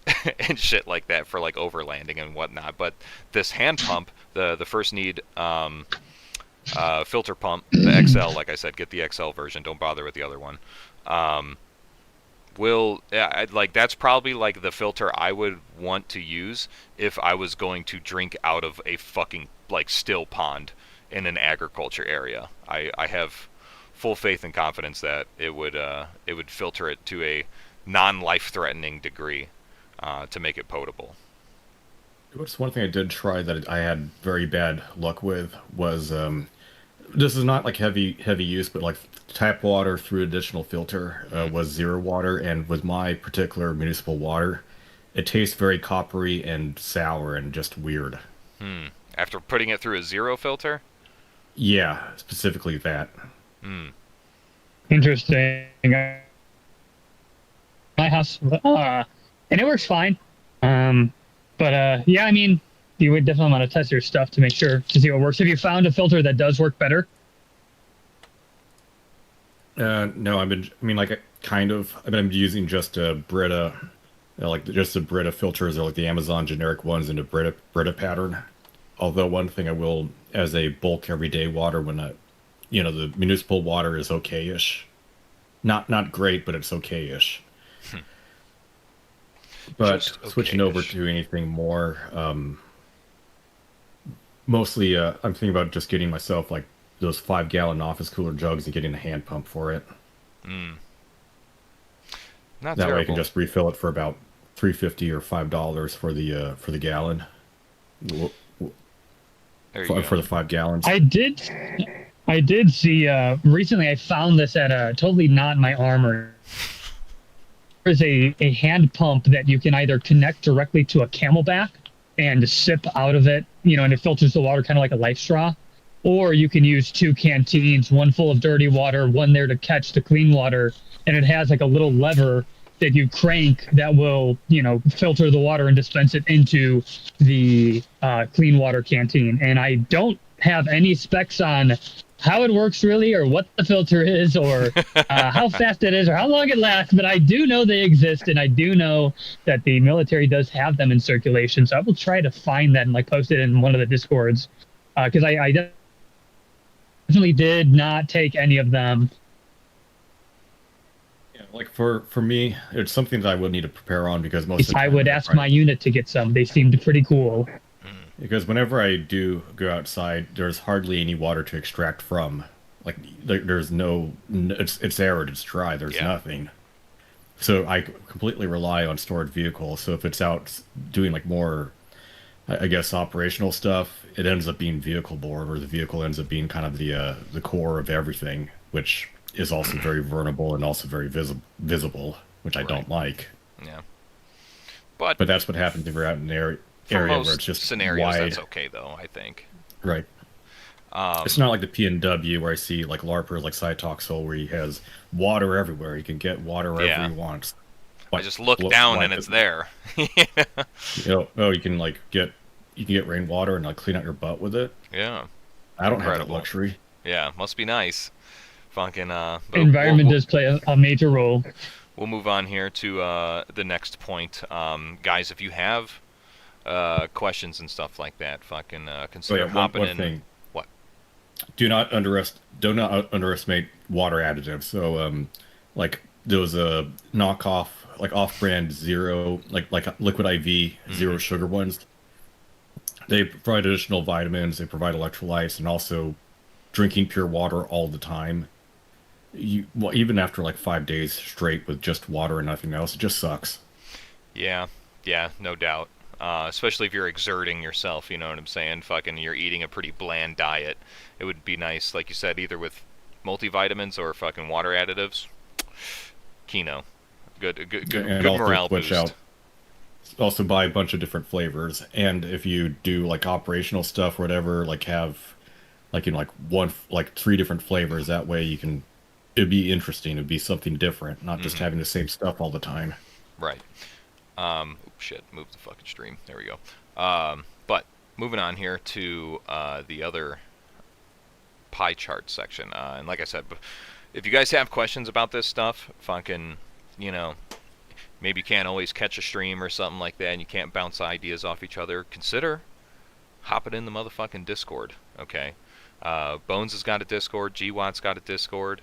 and shit like that for like overlanding and whatnot. But this hand pump, the First Need filter pump, the XL, like I said, get the XL version. Don't bother with the other one. That's probably like the filter I would want to use if I was going to drink out of a fucking like still pond in an agriculture area. I have full faith and confidence that it would filter it to a non-life-threatening degree to make it potable. What's one thing I did try that I had very bad luck with was this is not like heavy use, but like tap water through additional filter was zero water, and with my particular municipal water, it tastes very coppery and sour and just weird. After putting it through a zero filter? Yeah, specifically that. Interesting. My house, and it works fine. Yeah, I mean, you would definitely want to test your stuff to make sure to see what works. Have you found a filter that does work better? No, I mean, like, kind of. I've been using just a Brita, like just the Brita filters or like the Amazon generic ones in a Brita pattern. Although one thing I will, as a bulk everyday water, when the municipal water is okay-ish. Not great, but it's okay-ish. But Just switching over okay-ish. to anything more, mostly, I'm thinking about just getting myself like those 5 gallon office cooler jugs and getting a hand pump for it. Mm. Not That way I can terrible. just refill it for about 3.50 or $5 for the gallon. W- There you For go. the 5 gallons. I did see recently. I found this at a totally not in my armor. There's a hand pump that you can either connect directly to a camelback and sip out of it, and it filters the water kind of like a life straw. Or you can use two canteens, one full of dirty water, one there to catch the clean water, and it has like a little lever that you crank that will, filter the water and dispense it into the clean water canteen. And I don't have any specs on how it works really, or what the filter is, or how fast it is, or how long it lasts, but I do know they exist, and I do know that the military does have them in circulation. So I will try to find that and like post it in one of the discords, because I definitely did not take any of them. Yeah, like for me, it's something that I would need to prepare on because most of the I time, would ask my unit to get some. They seemed pretty cool. because whenever I do go outside, there's hardly any water to extract from. Like there's it's arid, it's dry, there's Yeah. nothing. So I completely rely on stored vehicles. So if it's out doing like more, I guess, operational stuff, it ends up being vehicle board, or the vehicle ends up being kind of the core of everything, which is also very vulnerable and also very visible, which I Right. don't like. Yeah. But But that's what happens if you're out in an area for where it's most just scenarios, wide. that's okay, though, I think. Right. It's Um, not like the PNW where I see like LARPers like Cytoxel where he has water everywhere. He can get water wherever Yeah. he wants. I just look down and it's there. Oh, you can get rainwater and like clean out your butt with it. Yeah. I don't have that Incredible. luxury. Yeah, must be nice. Fucking, but Environment does play a major role. we'll move on here to the next point. Guys, if you have questions and stuff like that, fucking Oh consider yeah, hopping one in. thing. What? Do not underestimate water additives. So like there was a knockoff, like off-brand zero, like Liquid IV zero sugar ones. They provide additional vitamins, they provide electrolytes, and also drinking pure water all the time. Well, even after like 5 days straight with just water and nothing else, it just sucks. Yeah, yeah, no doubt. Especially if you're exerting yourself, you know what I'm saying? Fucking, you're eating a pretty bland diet. It would be nice, like you said, either with multivitamins or fucking water additives. Kino. And Good also morale switch boost. out. Also buy a bunch of different flavors, and if you do like operational stuff or whatever, like have like like 3 different flavors. That way you can. It'd be interesting. It'd be something different, not just having the same stuff all the time. Right. Oops, shit, move the fucking stream. There we go. But moving on here to the other pie chart section. And like I said, if you guys have questions about this stuff, fucking, maybe you can't always catch a stream or something like that, and you can't bounce ideas off each other, consider hopping in the motherfucking Discord, okay? Bones has got a Discord. GWatt's got a Discord.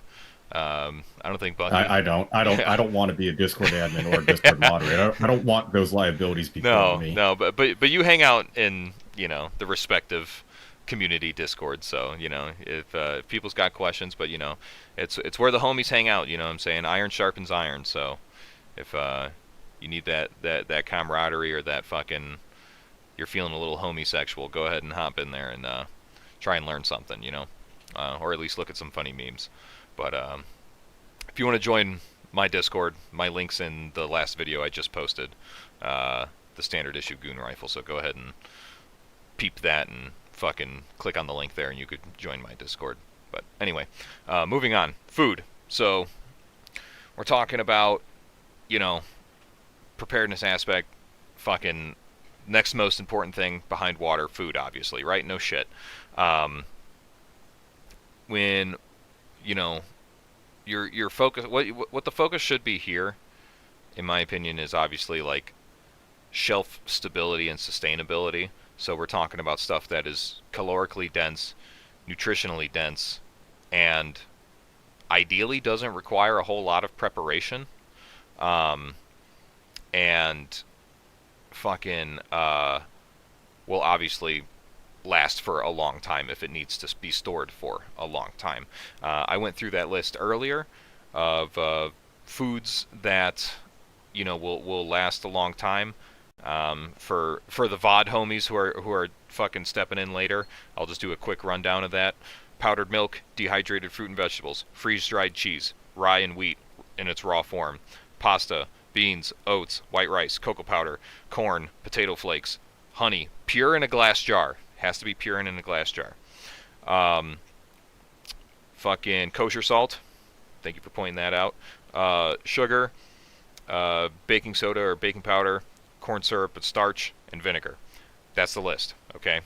I don't think Bucky. I don't want to be a Discord admin or a Discord moderator. I don't want those liabilities become No, me. no, but you hang out in the respective community Discord, so if people's got questions, but it's where the homies hang out. You know what I'm saying? Iron sharpens iron. So if you need that camaraderie or that fucking you're feeling a little homosexual, go ahead and hop in there and try and learn something, or at least look at some funny memes. But if you want to join my Discord, my link's in the last video I just posted, the standard issue Goon rifle. So go ahead and peep that and fucking click on the link there, and you could join my Discord. But anyway, moving on. Food. So we're talking about, preparedness aspect. Fucking next most important thing behind water, food, obviously, right? No shit. When your focus, what the focus should be here, in my opinion, is obviously like shelf stability and sustainability. So we're talking about stuff that is calorically dense, nutritionally dense, and ideally doesn't require a whole lot of preparation. And fucking will obviously last for a long time if it needs to be stored for a long time. I went through that list earlier of foods that will last a long time. For the VOD homies who are fucking stepping in later, I'll just do a quick rundown of that. Powdered milk, dehydrated fruit and vegetables, freeze-dried cheese, rye and wheat in its raw form, pasta, beans, oats, white rice, cocoa powder, corn, potato flakes, honey, pure in a glass jar. Has to be pure in a glass jar. Fucking kosher salt. Thank you for pointing that out. Sugar, baking soda or baking powder, corn syrup with starch, and vinegar. That's the list, okay?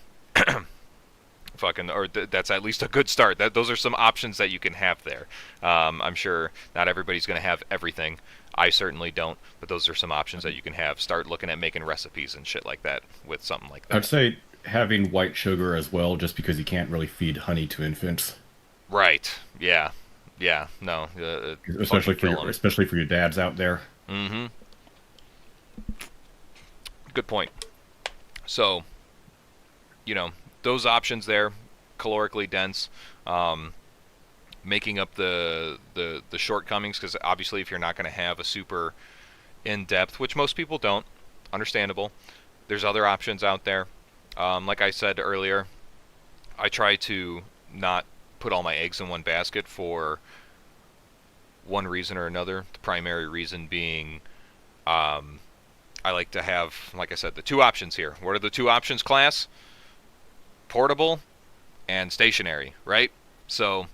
That's at least a good start. Those are some options that you can have there. I'm sure not everybody's going to have everything. I certainly don't, but those are some options that you can have. Start looking at making recipes and shit like that with something like that. I'd say having white sugar as well, just because you can't really feed honey to infants. Right. Yeah. Yeah. No. Especially for your dads out there. Mm-hmm. Good point. So, those options there, calorically dense, making up the shortcomings, because obviously if you're not going to have a super in-depth, which most people don't, understandable, there's other options out there. Like I said earlier, I try to not put all my eggs in one basket for one reason or another. The primary reason being I like to have, like I said, the two options here. What are the two options, class? Portable and stationary, right? So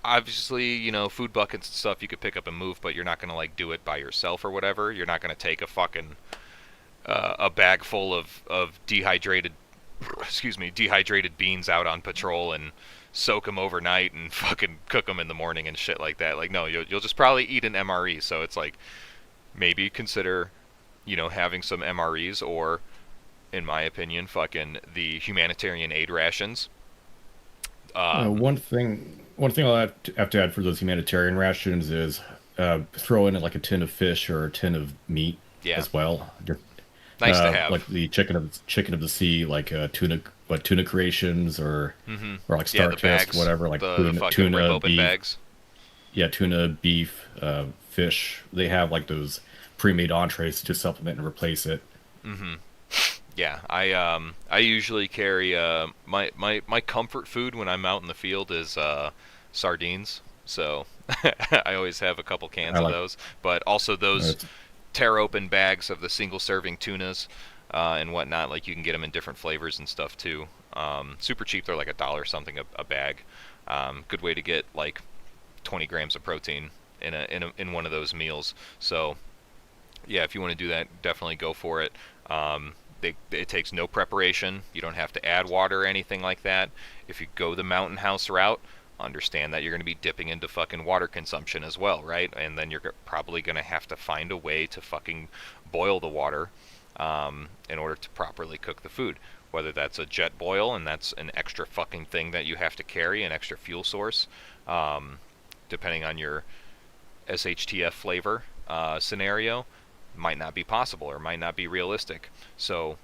obviously, food buckets and stuff you could pick up and move, but you're not going to like do it by yourself or whatever. You're not going to take a fucking a bag full of dehydrated beans out on patrol and soak them overnight and fucking cook them in the morning and shit like that. Like, no, you'll just probably eat an MRE. So it's like, maybe consider, having some MREs, or, in my opinion, fucking the humanitarian aid rations. One thing I'll have to add for those humanitarian rations is throw in like a tin of fish or a tin of meat as well. Nice to have, like the chicken of the sea, like tuna creations or like Star Test, whatever, like tuna beef bags. Yeah, tuna, beef, fish. They have like those pre-made entrees to supplement and replace it. Mm-hmm. Yeah, I usually carry my comfort food when I'm out in the field is sardines. So I always have a couple cans of those, but also those tear open bags of the single serving tunas and whatnot. Like, you can get them in different flavors and stuff too. Super cheap. They're like $1 something a bag. Good way to get like 20 grams of protein in one of those meals. So yeah, if you want to do that, definitely go for it. It takes no preparation. You don't have to add water or anything like that. If you go the Mountain House route, understand that you're going to be dipping into fucking water consumption as well, right? And then you're probably going to have to find a way to fucking boil the water in order to properly cook the food. Whether that's a jet boil, and that's an extra fucking thing that you have to carry, an extra fuel source, depending on your SHTF flavor scenario, might not be possible or might not be realistic. So,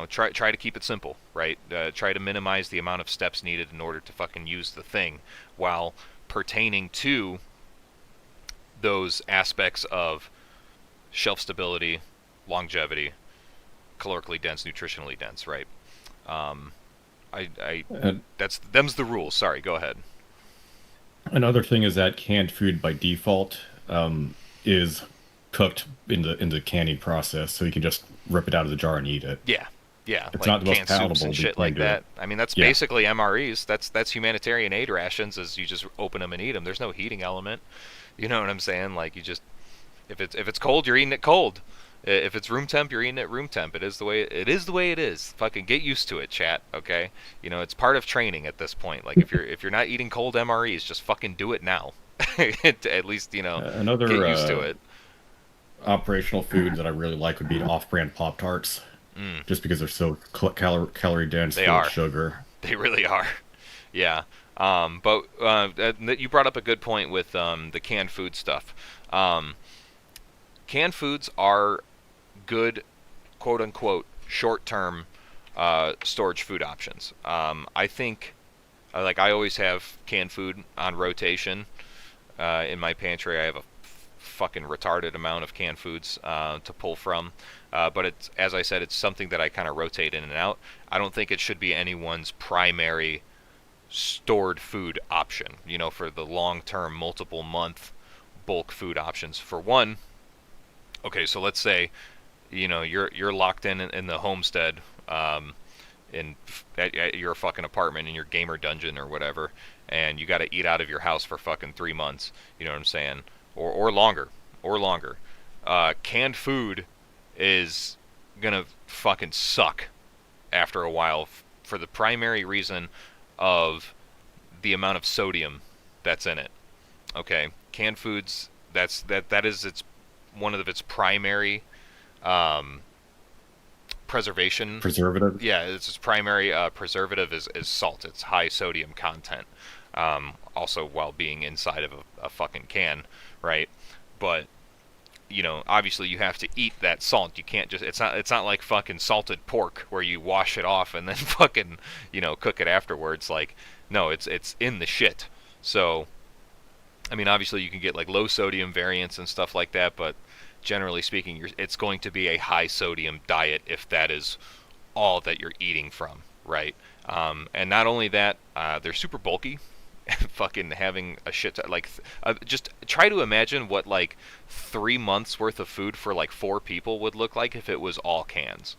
try to keep it simple, right? Try to minimize the amount of steps needed in order to fucking use the thing, while pertaining to those aspects of shelf stability, longevity, calorically dense, nutritionally dense, right? Them's the rules. Sorry, go ahead. Another thing is that canned food by default is cooked in the canning process, so you can just rip it out of the jar and eat it. Yeah, it's like not the most canned soups palatable and shit like that. I mean, that's basically MREs. That's humanitarian aid rations. Is you just open them and eat them. There's no heating element. You know what I'm saying? Like, you just, if it's cold, you're eating it cold. If it's room temp, you're eating it room temp. It is the way it is. Fucking get used to it, chat. Okay, you know it's part of training at this point. Like if you're not eating cold MREs, just fucking do it now. At least Another get used to it. operational food that I really like would be off-brand Pop Tarts, just because they're so calorie dense, They full are. of sugar. They really are. Yeah. But you brought up a good point with the canned food stuff. Canned foods are good, quote unquote, short term storage food options. I think, like, I always have canned food on rotation in my pantry. I have a fucking retarded amount of canned foods to pull from. But it's, as I said, it's something that I kind of rotate in and out. I don't think it should be anyone's primary stored food option, for the long-term, multiple-month bulk food options. For one, okay, so let's say, you're locked in the homestead, at your fucking apartment in your gamer dungeon or whatever, and you got to eat out of your house for fucking 3 months. You know what I'm saying? Or longer, canned food is gonna fucking suck after a while for the primary reason of the amount of sodium that's in it. Okay, canned foods, that is its one of its primary preservation. Preservative. Yeah, its primary preservative is salt. It's high sodium content. Also, while being inside of a fucking can, right? But obviously you have to eat that salt. You can't just. It's not like fucking salted pork where you wash it off and then fucking cook it afterwards. Like, no, it's in the shit. So, I mean, obviously you can get like low sodium variants and stuff like that, but generally speaking, it's going to be a high sodium diet if that is all that you're eating from, right? And not only that, they're super bulky. Fucking having a shit just try to imagine what like 3 months worth of food for like 4 people would look like if it was all cans.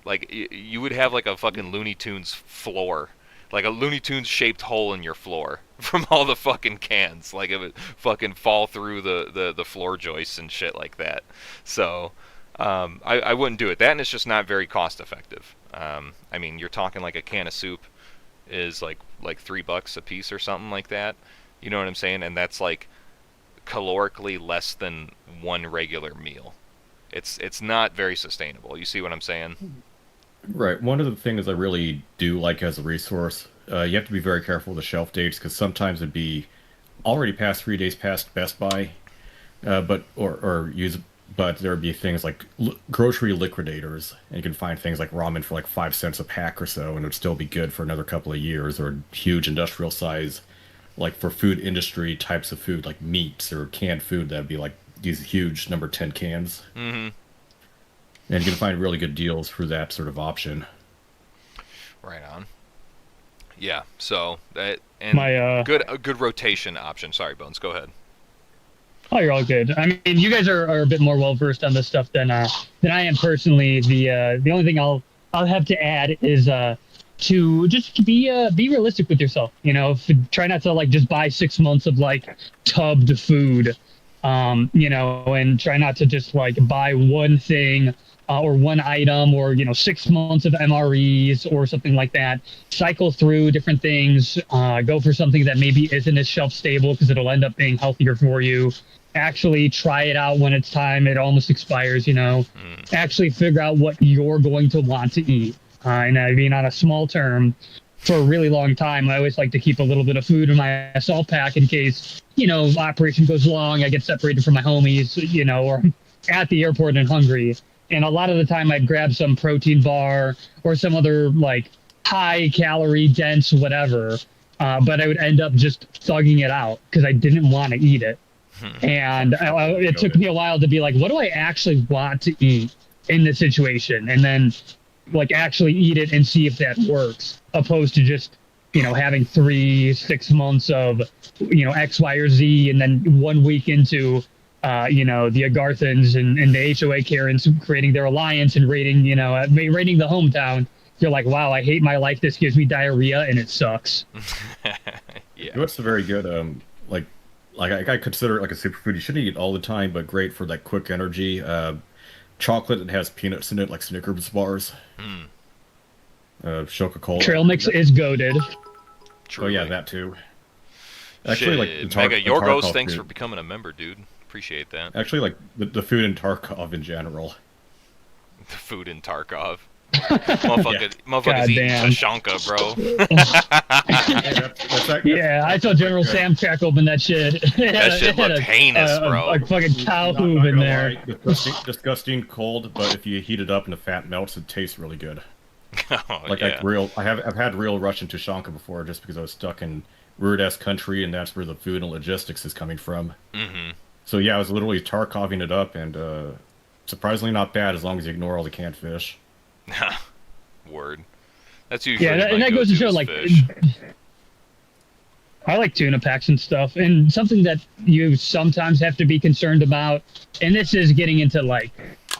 Like you would have like a fucking Looney Tunes floor, like a Looney Tunes shaped hole in your floor from all the fucking cans. Like it would fucking fall through the floor joists and shit like that. So I wouldn't do it. That, and it's just not very cost effective. I mean, you're talking like a can of soup is like $3 a piece or something like that. You know what I'm saying? And that's like calorically less than one regular meal. It's not very sustainable. You see what I'm saying? Right. One of the things I really do like as a resource, you have to be very careful with the shelf dates because sometimes it'd be already past 3 days past Best Buy, but there would be things like grocery liquidators, and you can find things like ramen for like 5 cents a pack or so, and it would still be good for another couple of years. Or huge industrial size, like for food industry types of food, like meats or canned food, that'd be like these huge number 10 cans. Mm-hmm. And you can find really good deals for that sort of option. Right on. Yeah. So that and a good rotation option. Sorry, Bones. Go ahead. Oh, you're all good. I mean, you guys are a bit more well versed on this stuff than I am personally. The only thing I'll have to add is to just be realistic with yourself. Try not to like just buy 6 months of like tubbed food, and try not to just like buy one thing or one item or 6 months of MREs or something like that. Cycle through different things. Go for something that maybe isn't as shelf stable because it'll end up being healthier for you. Actually try it out when it's time. It almost expires, Actually figure out what you're going to want to eat. And I mean, on a small term, for a really long time, I always like to keep a little bit of food in my assault pack in case, operation goes long, I get separated from my homies, or I'm at the airport and hungry. And a lot of the time I'd grab some protein bar or some other like high calorie dense whatever. But I would end up just thugging it out because I didn't want to eat it. And it took me a while to be like, what do I actually want to eat in this situation? And then like actually eat it and see if that works, opposed to just, having 6 months of, X, Y, or Z. And then 1 week into, the Agarthans and the HOA Karens creating their alliance and raiding the hometown. You're like, wow, I hate my life. This gives me diarrhea and it sucks. Yeah. What's a very good, like I consider it like a superfood. You shouldn't eat it all the time, but great for that quick energy. chocolate that has peanuts in it, like Snickers bars. Mm, Coca-Cola. Trail mix is goaded. Oh truly. yeah, that too. Actually, like Shit, the Mega the Yorgos, Tarkov thanks food. for becoming a member, dude. Appreciate that. Actually, like the food in Tarkov in general. The food in Tarkov. Motherfuckers God eating damn. Tashanka, bro. Hey, Yeah, I saw General Sam crack open that shit. That shit looked heinous, bro. A fucking cow not hoof in gonna there. lie, disgusting cold, but if you heat it up and the fat melts, it tastes really good. Oh, Like yeah. I've had real Russian Tushanka before, just because I was stuck in weird ass country, and that's where the food and logistics is coming from. Mm-hmm. So yeah, I was literally Tarkoving it up, and surprisingly not bad as long as you ignore all the canned fish. Word. That's usually Yeah, my and that goes to go-to show, is like, fish. I like tuna packs and stuff, and something that you sometimes have to be concerned about, and this is getting into like,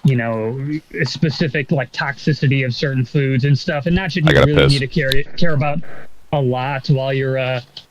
you know, specific like toxicity of certain foods and stuff, and that should I you gotta really piss. need to care about a lot while you're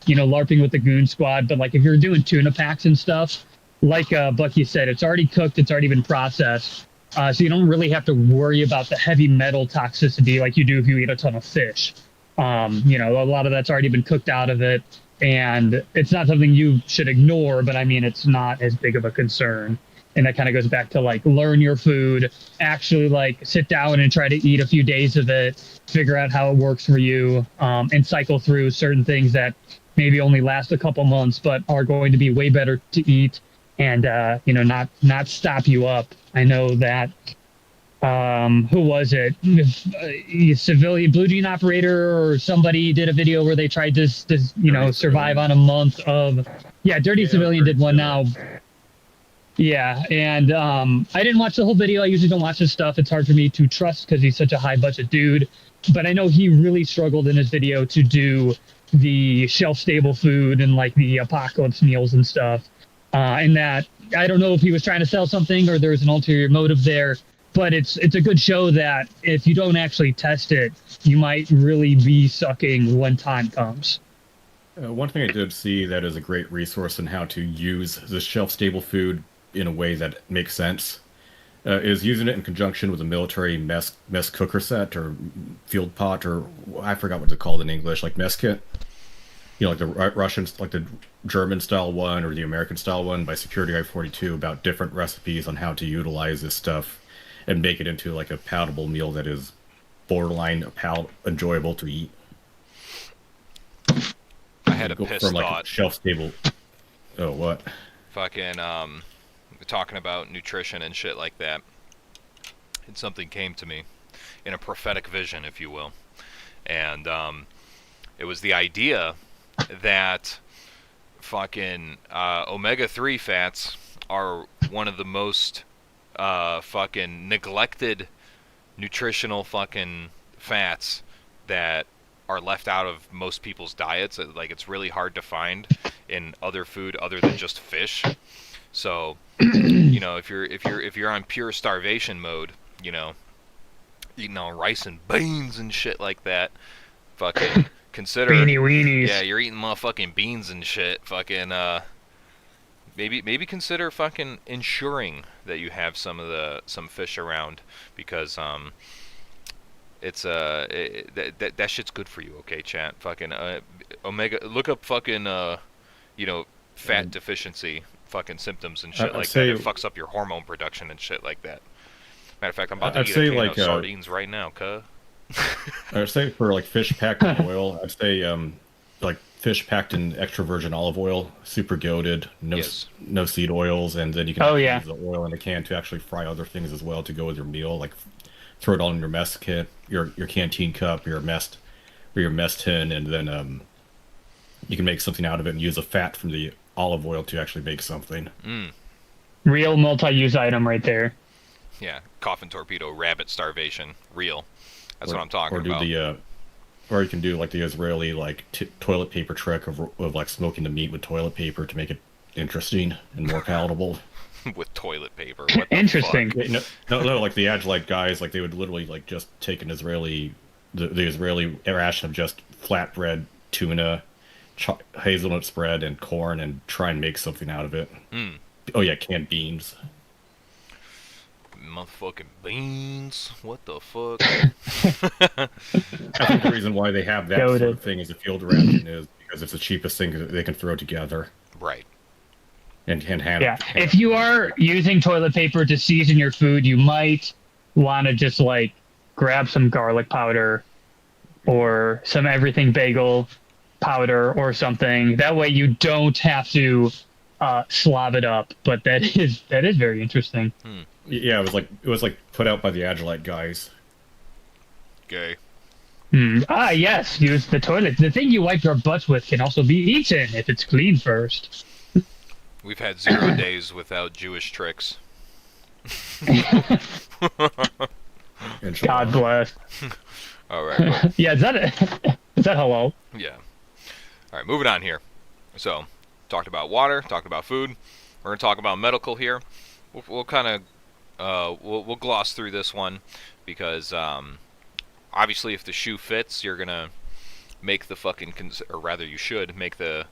you know, LARPing with the Goon Squad. But like if you're doing tuna packs and stuff, like Bucky said, it's already cooked, it's already been processed, so you don't really have to worry about the heavy metal toxicity like you do if you eat a ton of fish. You know, a lot of that's already been cooked out of it, and it's not something you should ignore, but I mean, it's not as big of a concern. And that kind of goes back to like learn your food, actually like sit down and try to eat a few days of it, figure out how it works for you, and cycle through certain things that maybe only last a couple months, but are going to be way better to eat, and you know, not stop you up. I know that who was it? Civilian Blue Jean operator or somebody did a video where they tried to you know, Dirty survive Civilian. on a month of Dirty Yeah, Civilian Dirty did one Civilian. now. Yeah, and I didn't watch the whole video. I usually don't watch his stuff. It's hard for me to trust because he's such a high budget dude. But I know he really struggled in his video to do the shelf stable food and like the apocalypse meals and stuff. And that I don't know if he was trying to sell something or there's an ulterior motive there. But it's a good show that if you don't actually test it, you might really be sucking when time comes. One thing I did see that is a great resource on how to use the shelf-stable food in a way that makes sense is using it in conjunction with a military mess cooker set or field pot, or I forgot what it's called in English, like mess kit. You know, like the Russian, like the German style one or the American style one by Security I-42, about different recipes on how to utilize this stuff and make it into like a palatable meal that is borderline enjoyable to eat. I had a Go piss from like thought. shelf stable. Oh, what? Fucking talking about nutrition and shit like that. And something came to me in a prophetic vision, if you will. And it was the idea that fucking omega-3 fats are one of the most fucking neglected nutritional fucking fats that are left out of most people's diets. Like, it's really hard to find in other food other than just fish. So, you know, if you're on pure starvation mode, you know, eating on rice and beans and shit like that, fucking consider. Beanie weenies. Yeah, you're eating motherfucking beans and shit. Fucking maybe consider fucking ensuring that you have some fish around, because it's that shit's good for you. Okay, chat. Fucking omega. Look up fucking you know, fat deficiency fucking symptoms and shit I'd like say- that. It fucks up your hormone production and shit like that. Matter of fact, I'm about to I'd eat say a can like, of sardines right now, cuh. I'd say for like fish packed in oil, I'd say like fish packed in extra virgin olive oil, super goated, no Yes. no seed oils, and then you can Oh, actually yeah. use the oil in a can to actually fry other things as well to go with your meal. Like throw it all in your mess kit, your canteen cup, your mess tin, and then you can make something out of it and use the fat from the olive oil to actually make something. Real multi-use item right there. Yeah, coffin torpedo, rabbit starvation, real. That's Or- what I'm talking or do about. the or you can do like the Israeli like toilet paper trick of like smoking the meat with toilet paper to make it interesting and more palatable. With toilet paper. What the Interesting. fuck? Yeah, no, like the Agilite guys, like they would literally like just take an Israeli, the Israeli ration of just flatbread, tuna, hazelnut spread, and corn, and try and make something out of it. Oh yeah, canned beans. Motherfucking beans. What the fuck? I think the reason why they have that sort Goated. of thing as a field ration is because it's the cheapest thing that they can throw together Right. and hand. Yeah. If you are using toilet paper to season your food, you might want to just like grab some garlic powder or some everything bagel powder or something. That way you don't have to slob it up. But that is very interesting. Yeah, it was like put out by the Agilite guys. Gay. Yes, use the toilet. The thing you wipe your butt with can also be eaten if it's clean first. We've had 0 days without Jewish tricks. God bless. All right. Yeah, is that hello? Yeah. All right, moving on here. So, talked about water, talked about food. We're gonna talk about medical here. We'll kind of we'll gloss through this one because obviously, if the shoe fits, you're gonna make the fucking or rather, you should make the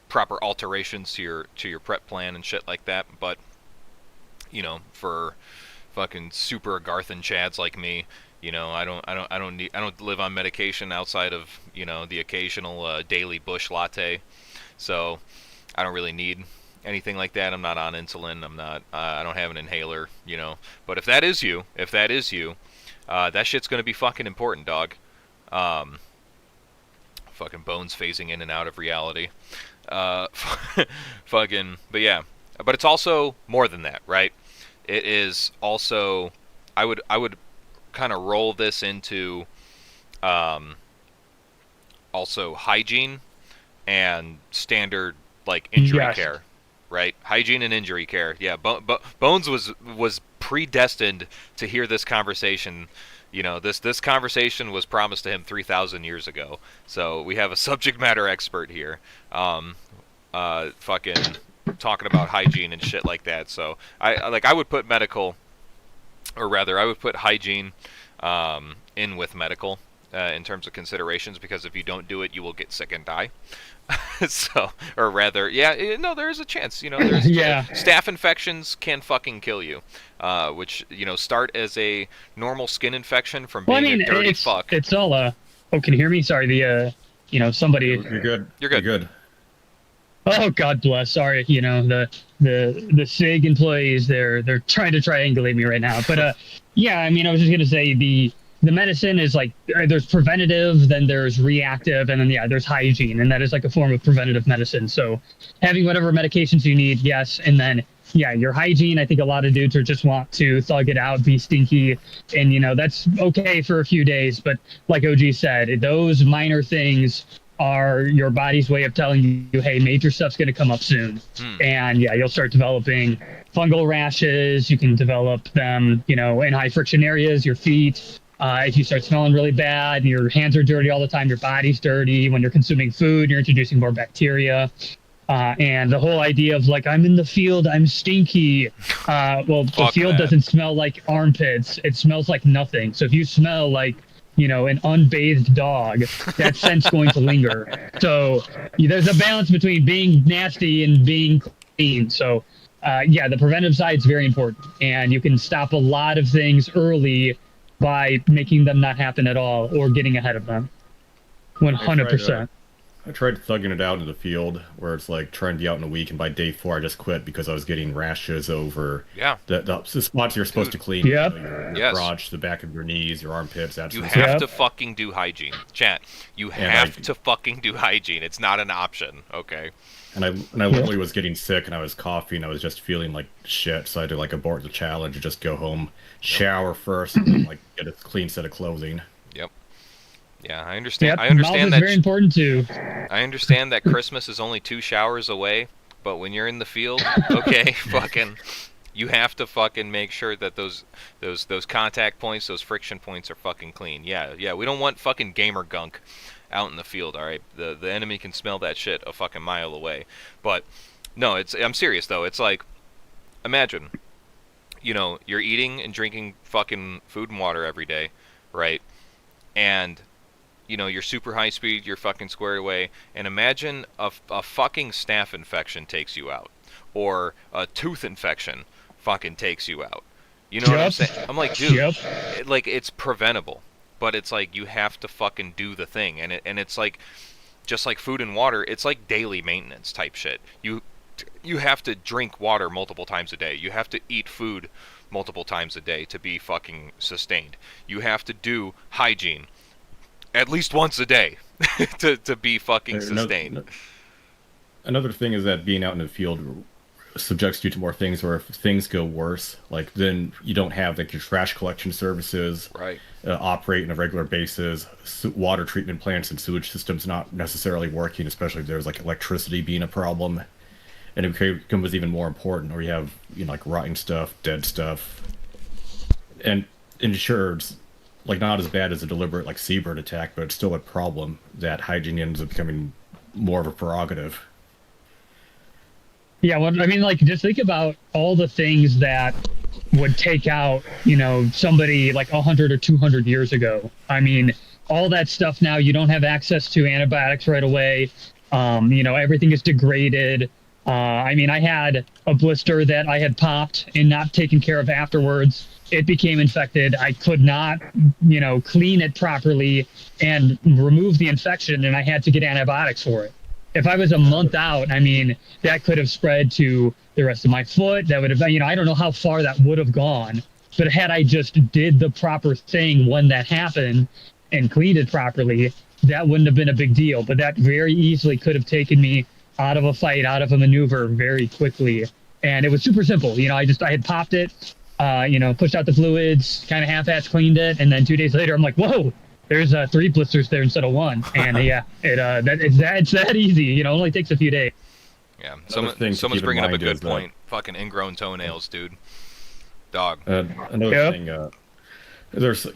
proper alterations to your prep plan and shit like that. But you know, for fucking super Agarthan chads like me, you know, I don't live on medication outside of, you know, the occasional daily bush latte. So I don't really need anything like that. I'm not on insulin. I don't have an inhaler, you know. But if that is you, that shit's gonna be fucking important, dog. Fucking bones phasing in and out of reality. Fucking, but yeah. But it's also more than that, right? It is also, I would kind of roll this into also hygiene and standard like injury care, right? Hygiene and injury care. Yeah, Bones was predestined to hear this conversation. You know, this conversation was promised to him 3,000 years ago. So we have a subject matter expert here. Fucking talking about hygiene and shit like that. So I would put medical, or rather I would put hygiene in with medical in terms of considerations, because if you don't do it, you will get sick and die. So, or rather, yeah, no, there is a chance. You know, there's staph infections can fucking kill you, which, you know, start as a normal skin infection from being a dirty fuck. It's all oh, can you hear me? Sorry, you know, somebody. You're good. You're good. You're good. Oh, God bless. Sorry, you know, the SIG employees, they're trying to triangulate me right now. But yeah, I mean, I was just gonna say the medicine is like, there's preventative, then there's reactive, and then there's hygiene, and that is like a form of preventative medicine. So having whatever medications you need, yes, and then your hygiene. I think a lot of dudes just want to thug it out, be stinky, and you know, that's okay for a few days. But like OG said, those minor things are your body's way of telling you, hey, major stuff's going to come up soon. And you'll start developing fungal rashes. You can develop them, you know, in high friction areas, your feet. If you start smelling really bad and your hands are dirty all the time, your body's dirty. When you're consuming food, you're introducing more bacteria. And the whole idea of like, I'm in the field, I'm stinky. Well, the field doesn't smell like armpits. It smells like nothing. So if you smell like, you know, an unbathed dog, that scent's going to linger. So there's a balance between being nasty and being clean. So the preventive side is very important, and you can stop a lot of things early by making them not happen at all or getting ahead of them. 100%. I tried thugging it out in the field, where it's like trying to be out in a week, and by day 4 I just quit because I was getting rashes over the spots you're supposed to clean. Yep. You know, your crotch, the back of your knees, your armpits. That's you have to fucking do hygiene, chat. You have to fucking do hygiene. It's not an option, okay? And I literally was getting sick, and I was coughing. I was just feeling like shit, so I had to like abort the challenge and just go home, shower first, and then, like get a clean set of clothing. Yep. Yeah, I understand. Yep, I understand that. Very important too. I understand that Christmas is only 2 showers away, but when you're in the field, okay, fucking, you have to fucking make sure that those contact points, those friction points are fucking clean. Yeah. We don't want fucking gamer gunk out in the field. All right, the enemy can smell that shit a fucking mile away. But no, I'm serious though. It's like, imagine, you know, you're eating and drinking fucking food and water every day, right? And you know, you're super high speed, you're fucking squared away, and imagine a fucking staph infection takes you out, or a tooth infection fucking takes you out. You know what I'm Yep. saying? I'm like, dude, Yep. like it's preventable, but it's like you have to fucking do the thing, and it's like just like food and water, it's like daily maintenance type shit. You have to drink water multiple times a day. You have to eat food multiple times a day to be fucking sustained. You have to do hygiene at least once a day to be fucking sustained. Another thing is that being out in the field subjects you to more things, where if things go worse, like then you don't have like your trash collection services Right. operate on a regular basis. Water treatment plants and sewage systems not necessarily working, especially if there's like electricity being a problem. And it becomes even more important, or you have like rotting stuff, dead stuff, and sure, it's like not as bad as a deliberate like seabird attack, but it's still a problem that hygiene ends up becoming more of a prerogative. Yeah, well, I mean, like, just think about all the things that would take out, somebody like 100 or 200 years ago. I mean, all that stuff now, you don't have access to antibiotics right away. Everything is degraded. I mean, I had a blister that I had popped and not taken care of afterwards. It became infected. I could not, clean it properly and remove the infection, and I had to get antibiotics for it. If I was a month out, I mean, that could have spread to the rest of my foot. That would have, I don't know how far that would have gone. But had I just did the proper thing when that happened and cleaned it properly, that wouldn't have been a big deal. But that very easily could have taken me out of a fight, out of a maneuver very quickly. And it was super simple. I had popped it, pushed out the fluids, kind of half-ass cleaned it. And then 2 days later, I'm like, whoa. There's 3 blisters there instead of 1, and yeah, it's that easy. It only takes a few days. Yeah, Someone's bringing up a good point. Fucking ingrown toenails, dude. Dog. Another thing,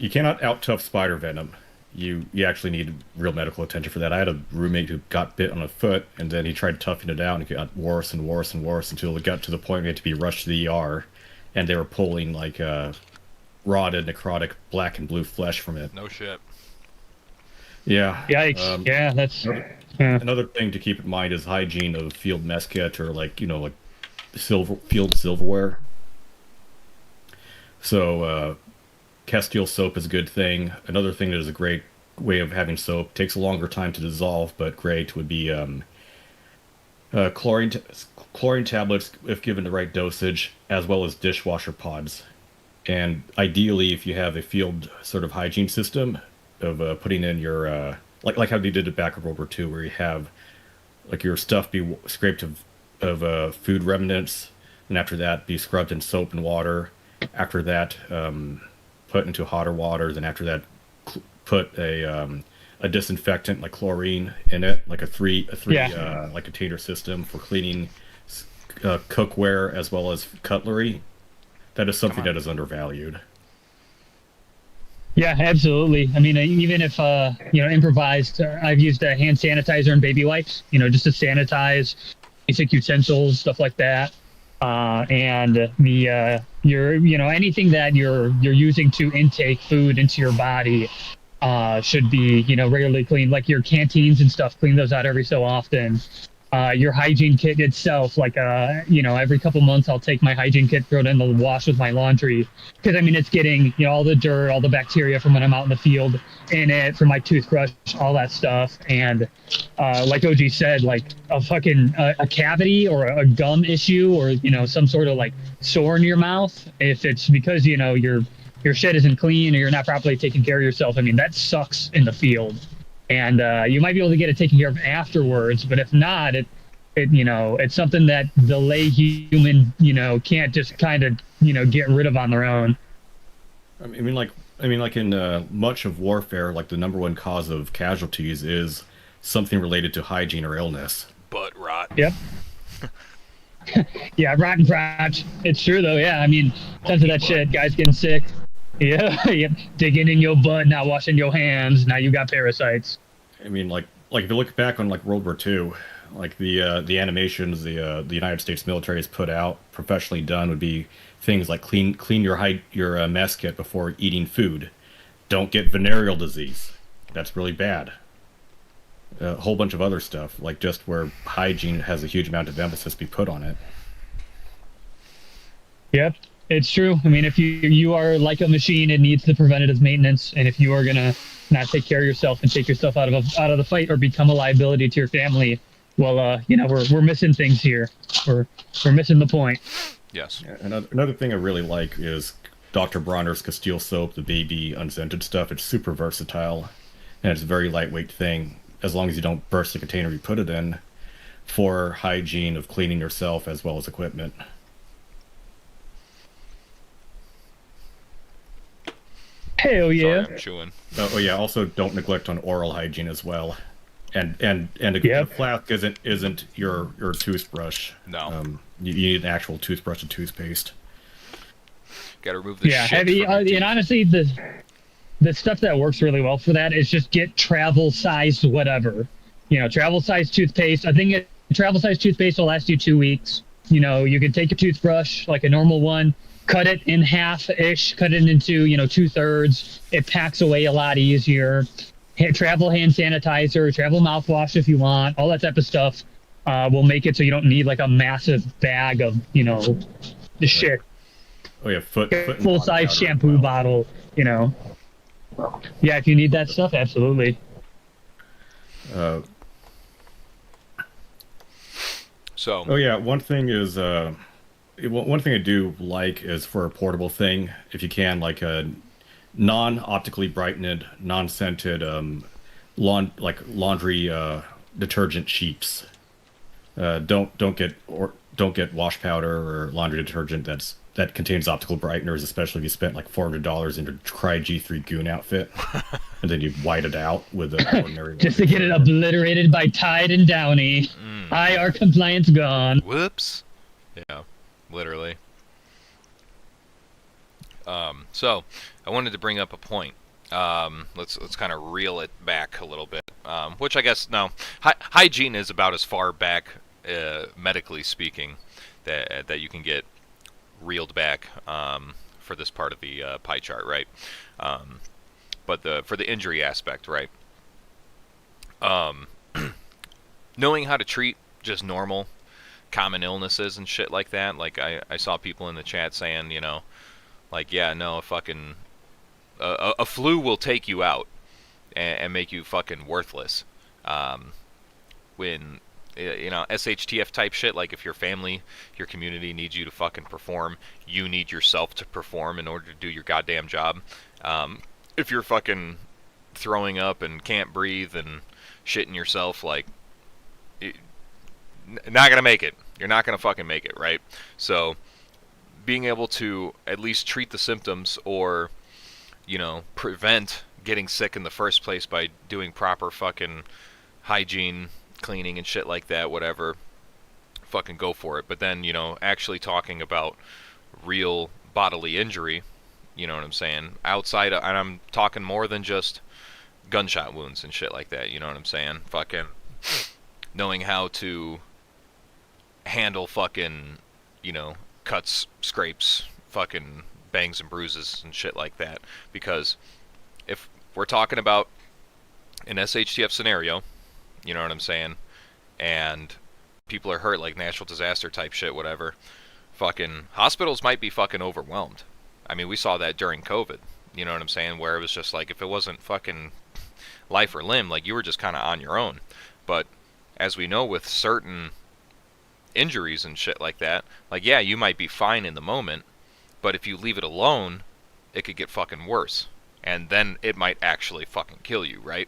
you cannot out tough spider venom. You actually need real medical attention for that. I had a roommate who got bit on a foot, and then he tried toughing it out, and it got worse and worse and worse until it got to the point where he had to be rushed to the ER, and they were pulling like rotted, necrotic black and blue flesh from it. No shit. Yeah. Yikes. Yeah, that's another thing to keep in mind is hygiene of field mess kit, or like field silverware. So Castile soap is a good thing. Another thing that is a great way of having soap, takes a longer time to dissolve, but great, would be chlorine tablets if given the right dosage, as well as dishwasher pods. And ideally, if you have a field sort of hygiene system of putting in your like how they did it back in World War II, where you have like your stuff be scraped of food remnants, and after that be scrubbed in soap and water. After that, put into hotter water. Then after that, put a disinfectant like chlorine in it, like a three like container system for cleaning cookware as well as cutlery. That is something that is undervalued. Yeah, absolutely. I mean, even if improvised, I've used hand sanitizer and baby wipes, just to sanitize basic utensils, stuff like that. And anything that you're using to intake food into your body should be regularly cleaned, like your canteens and stuff. Clean those out every so often. Your hygiene kit itself, like every couple months I'll take my hygiene kit, throw it in the wash with my laundry, because it's getting all the dirt, all the bacteria from when I'm out in the field in it, from my toothbrush, all that stuff. And like OG said, like a fucking a cavity or a gum issue, or some sort of like sore in your mouth, if it's because your shit isn't clean or you're not properly taking care of yourself, that sucks in the field. And you might be able to get it taken care of afterwards, but if not, it's something that the lay human can't just kind of get rid of on their own. I mean like in much of warfare, like the number one cause of casualties is something related to hygiene or illness. Butt rot. Yep. Yeah, rotten crotch. It's true though. Yeah, tons of that shit. Guys getting sick. Yeah, yep. Digging in your butt, not washing your hands. Now you got parasites. Like if you look back on like World War II, like the animations the United States military has put out, professionally done, would be things like clean your mess kit before eating food. Don't get venereal disease. That's really bad. A whole bunch of other stuff, like just where hygiene has a huge amount of emphasis be put on it. Yep, it's true. I mean, if you are like a machine, it needs the preventative maintenance, and if you are gonna not take care of yourself and take yourself out of the fight or become a liability to your family, well, we're missing things here. We're we're missing the point. Yes. Yeah, another thing I really like is Dr. Bronner's Castile soap, the baby unscented stuff. It's super versatile, and it's a very lightweight thing. As long as you don't burst the container you put it in, for hygiene of cleaning yourself as well as equipment. Hell yeah! Sorry, I'm chewing. Oh yeah. Also, don't neglect on oral hygiene as well. And Yep. a flask isn't your toothbrush. No. You need an actual toothbrush and toothpaste. Got to remove the Yeah, shit heavy. from your teeth. And honestly, the stuff that works really well for that is just get travel sized whatever. Travel sized toothpaste. I think travel sized toothpaste will last you 2 weeks. You can take a toothbrush like a normal one, cut it in half ish, cut it into 2/3. It packs away a lot easier. Travel hand sanitizer, travel mouthwash if you want, all that type of stuff will make it so you don't need like a massive bag of the shit. Oh yeah, foot and Full body size powder as shampoo well. bottle. Yeah, if you need that stuff, absolutely. Uh, So, oh yeah, one thing is one thing I do like is for a portable thing, if you can, like a non-optically brightened, non-scented laundry detergent sheets. Don't get wash powder or laundry detergent that contains optical brighteners, especially if you spent like $400 in your Cry G3 Goon outfit, and then you white it out with an ordinary. Just to get it obliterated by Tide and Downy. IR compliance gone. whoops. Yeah, literally. So, I wanted to bring up a point. Let's kind of reel it back a little bit. Which I guess no, hygiene is about as far back, medically speaking, that you can get reeled back for this part of the pie chart, right? But for the injury aspect, right? Knowing how to treat just normal, common illnesses and shit like that. Like I saw people in the chat saying, like, yeah, no, a flu will take you out and make you fucking worthless. When SHTF type shit, like if your family, your community needs you to fucking perform, you need yourself to perform in order to do your goddamn job. If you're fucking throwing up and can't breathe and shitting yourself, like, not gonna make it. You're not gonna fucking make it, right? So, being able to at least treat the symptoms or, prevent getting sick in the first place by doing proper fucking hygiene, cleaning and shit like that, whatever, fucking go for it. But then, actually talking about real bodily injury, you know what I'm saying? Outside of, and I'm talking more than just gunshot wounds and shit like that, you know what I'm saying? Fucking knowing how to handle fucking, cuts, scrapes, fucking bangs and bruises and shit like that. Because if we're talking about an SHTF scenario, you know what I'm saying, and people are hurt, like natural disaster type shit, whatever, fucking hospitals might be fucking overwhelmed. I mean, we saw that during COVID, you know what I'm saying, where it was just like, if it wasn't fucking life or limb, like, you were just kind of on your own. But as we know, with certain injuries and shit like that, like, yeah, you might be fine in the moment, but if you leave it alone, it could get fucking worse, and then it might actually fucking kill you, right?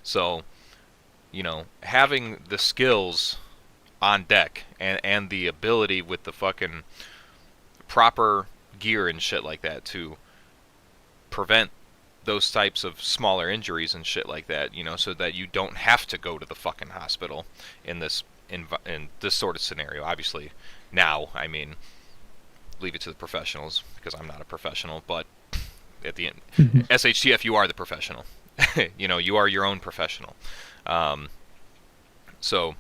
So, having the skills on deck and the ability with the fucking proper gear and shit like that to prevent those types of smaller injuries and shit like that, so that you don't have to go to the fucking hospital in this sort of scenario. Obviously, now, I mean, leave it to the professionals, because I'm not a professional, but at the end, SHTF, you are the professional. You are your own professional. So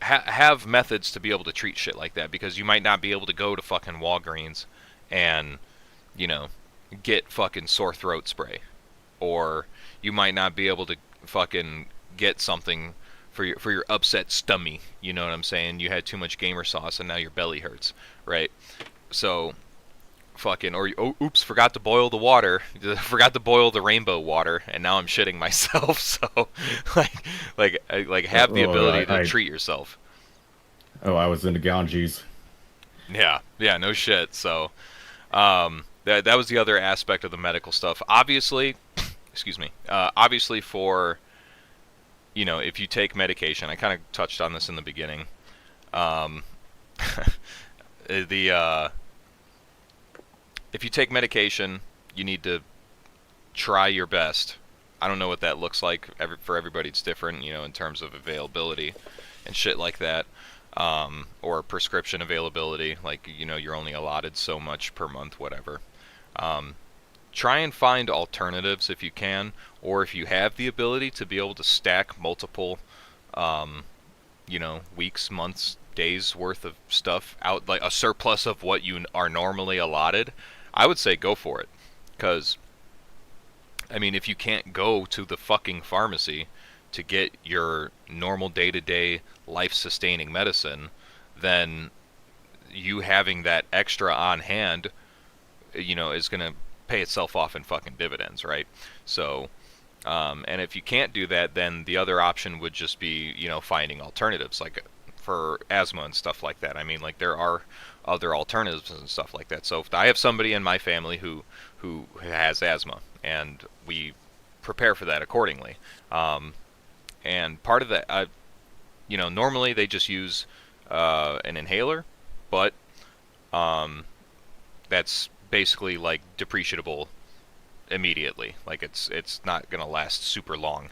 have methods to be able to treat shit like that, because you might not be able to go to fucking Walgreens and, get fucking sore throat spray, or you might not be able to fucking get something for your upset stomach, you know what I'm saying? You had too much gamer sauce and now your belly hurts, right? So fucking, or oh, oops, forgot to boil the water, forgot to boil the rainbow water, and now I'm shitting myself. So like have the ability to treat yourself. Oh, I was into Ganges. Yeah, no shit. So that was the other aspect of the medical stuff. Obviously, excuse me. Obviously, for if you take medication, I kind of touched on this in the beginning. The if you take medication, you need to try your best. I don't know what that looks like. For everybody, it's different, in terms of availability and shit like that. Or prescription availability, like, you're only allotted so much per month, whatever. Try and find alternatives if you can, or if you have the ability to be able to stack multiple, weeks, months, days worth of stuff out, like a surplus of what you are normally allotted, I would say go for it. Because, I mean, if you can't go to the fucking pharmacy to get your normal day-to-day life-sustaining medicine, then you having that extra on hand, is going to pay itself off in fucking dividends, right? So, and if you can't do that, then the other option would just be, finding alternatives, like for asthma and stuff like that. I mean, like, there are other alternatives and stuff like that. So if I have somebody in my family who has asthma, and we prepare for that accordingly. And part of that, normally they just use an inhaler, but that's basically like depreciable immediately. Like it's not gonna last super long.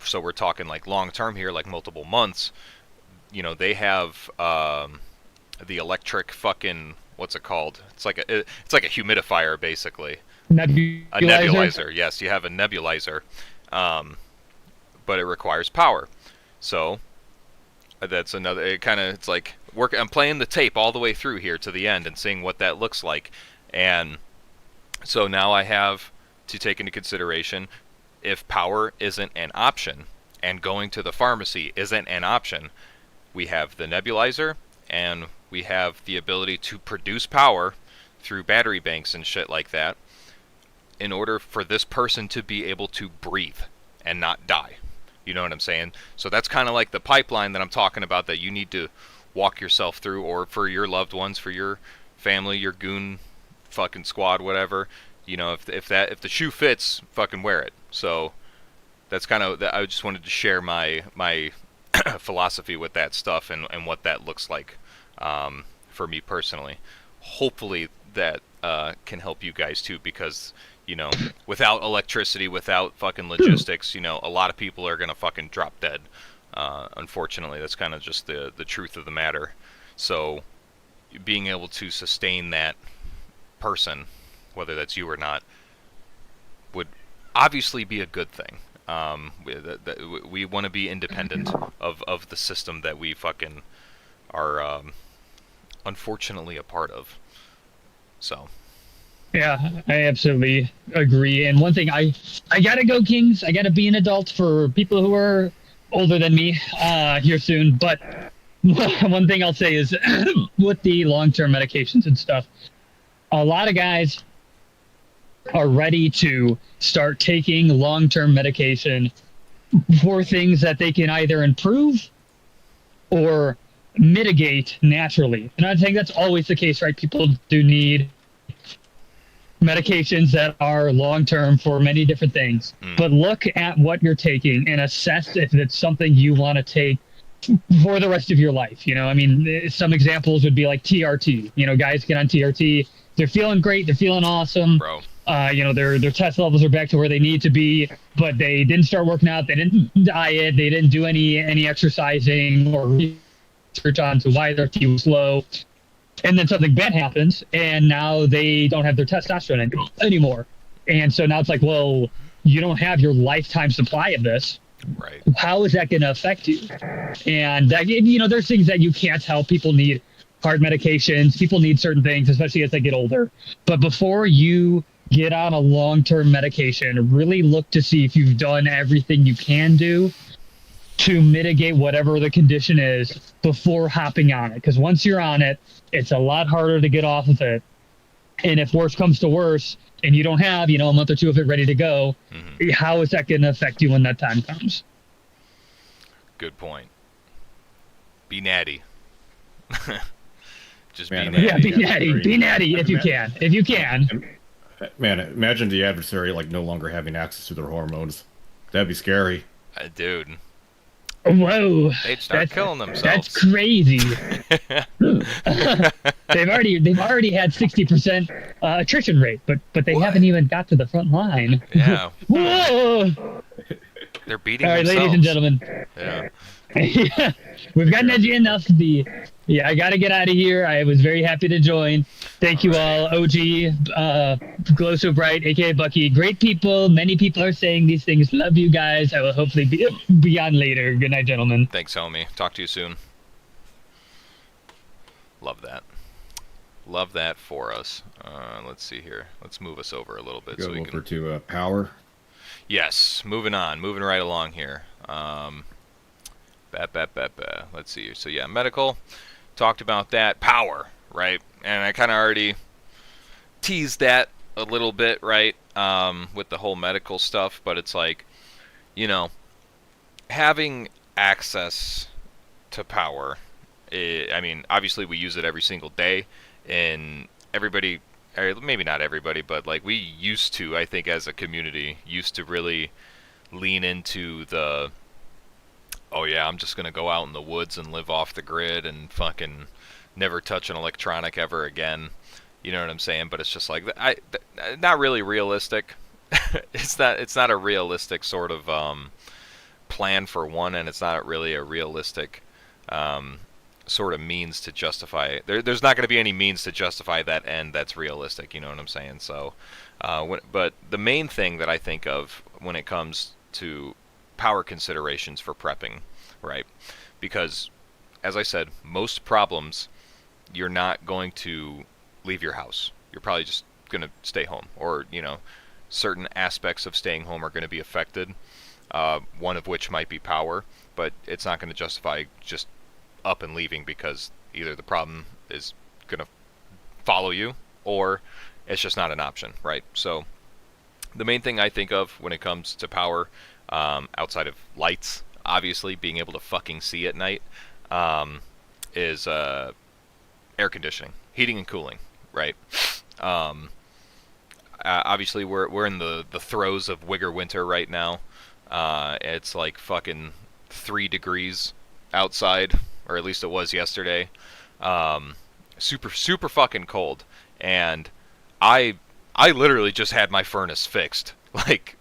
So we're talking like long term here, like multiple months. They have the electric fucking, what's it called? It's like a humidifier basically. Nebulizer. A nebulizer. Yes, you have a nebulizer, but it requires power. So that's another. It's like I'm playing the tape all the way through here to the end and seeing what that looks like, and so now I have to take into consideration if power isn't an option and going to the pharmacy isn't an option. We have the nebulizer, and we have the ability to produce power through battery banks and shit like that, in order for this person to be able to breathe and not die. You know what I'm saying? So that's kind of like the pipeline that I'm talking about, that you need to walk yourself through, or for your loved ones, for your family, your goon fucking squad, whatever. If the shoe fits, fucking wear it. So that's kind of, I just wanted to share my philosophy with that stuff and what that looks like for me personally. Hopefully that can help you guys too, because without electricity, without fucking logistics, a lot of people are gonna fucking drop dead. Unfortunately, that's kind of just the truth of the matter. So being able to sustain that person, whether that's you or not, would obviously be a good thing. We want to be independent of the system that we fucking are unfortunately a part of. So. Yeah, I absolutely agree. And one thing, I gotta go, Kings. I gotta be an adult for people who are older than me here soon. But one thing I'll say is with the long-term medications and stuff, a lot of guys are ready to start taking long-term medication for things that they can either improve or mitigate naturally. And I think that's always the case, right? People do need medications that are long-term for many different things. But look at what you're taking and assess if it's something you want to take for the rest of your life. I mean, some examples would be like TRT. Guys get on TRT, they're feeling great, they're feeling awesome. Bro. Their test levels are back to where they need to be, but they didn't start working out, they didn't diet, they didn't do any exercising or research onto why their T was low. And then something bad happens, and now they don't have their testosterone anymore. And so now it's like, well, you don't have your lifetime supply of this. Right. How is that going to affect you? And, there's things that you can't help. People need heart medications. People need certain things, especially as they get older. But before you get on a long-term medication, really look to see if you've done everything you can do to mitigate whatever the condition is before hopping on it. Because once you're on it, it's a lot harder to get off of it. And if worse comes to worse, and you don't have, a month or two of it ready to go, how is that going to affect you when that time comes? Good point. Be natty. Just Man, be natty. Yeah, be natty. Be natty if you can. If you can. Man, imagine the adversary like no longer having access to their hormones. That'd be scary. Dude. Whoa. They'd start killing themselves. That's crazy. they've already had 60% attrition rate, but they haven't even got to the front line. Yeah. Whoa. They're beating All right, themselves. ladies and gentlemen. Yeah. Yeah, we've gotten edgy enough to be. Yeah, I got to get out of here. I was very happy to join. Thank you all. OG, Glow So Bright, aka Bucky. Great people. Many people are saying these things. Love you guys. I will hopefully be on later. Good night, gentlemen. Thanks, homie. Talk to you soon. Love that. Love that for us. Let's see here. Let's move us over a little bit Go so we over can. to power. Yes, moving on. Moving right along here. Let's see. So yeah, medical. Talked about that. Power, right? And I kind of already teased that a little bit, right? With the whole medical stuff, but it's like, having access to power. I mean, obviously we use it every single day, and everybody, or maybe not everybody, but like we used to, I think as a community, used to really lean into the, oh yeah, I'm just gonna go out in the woods and live off the grid and fucking never touch an electronic ever again. You know what I'm saying? But it's just like, not really realistic. It's not a realistic sort of plan for one, and it's not really a realistic sort of means to justify. There's not going to be any means to justify that end that's realistic. You know what I'm saying? So, but the main thing that I think of when it comes to power considerations for prepping, right? Because, as I said, most problems, you're not going to leave your house. You're probably just going to stay home, or certain aspects of staying home are going to be affected. One of which might be power, but it's not going to justify just up and leaving because either the problem is going to follow you or it's just not an option, right? So the main thing I think of when it comes to power, outside of lights, obviously being able to fucking see at night, is air conditioning, heating and cooling, right? Obviously we're in the throes of wigger winter right now. It's like fucking 3 degrees outside, or at least it was yesterday. Super fucking cold, and I literally just had my furnace fixed like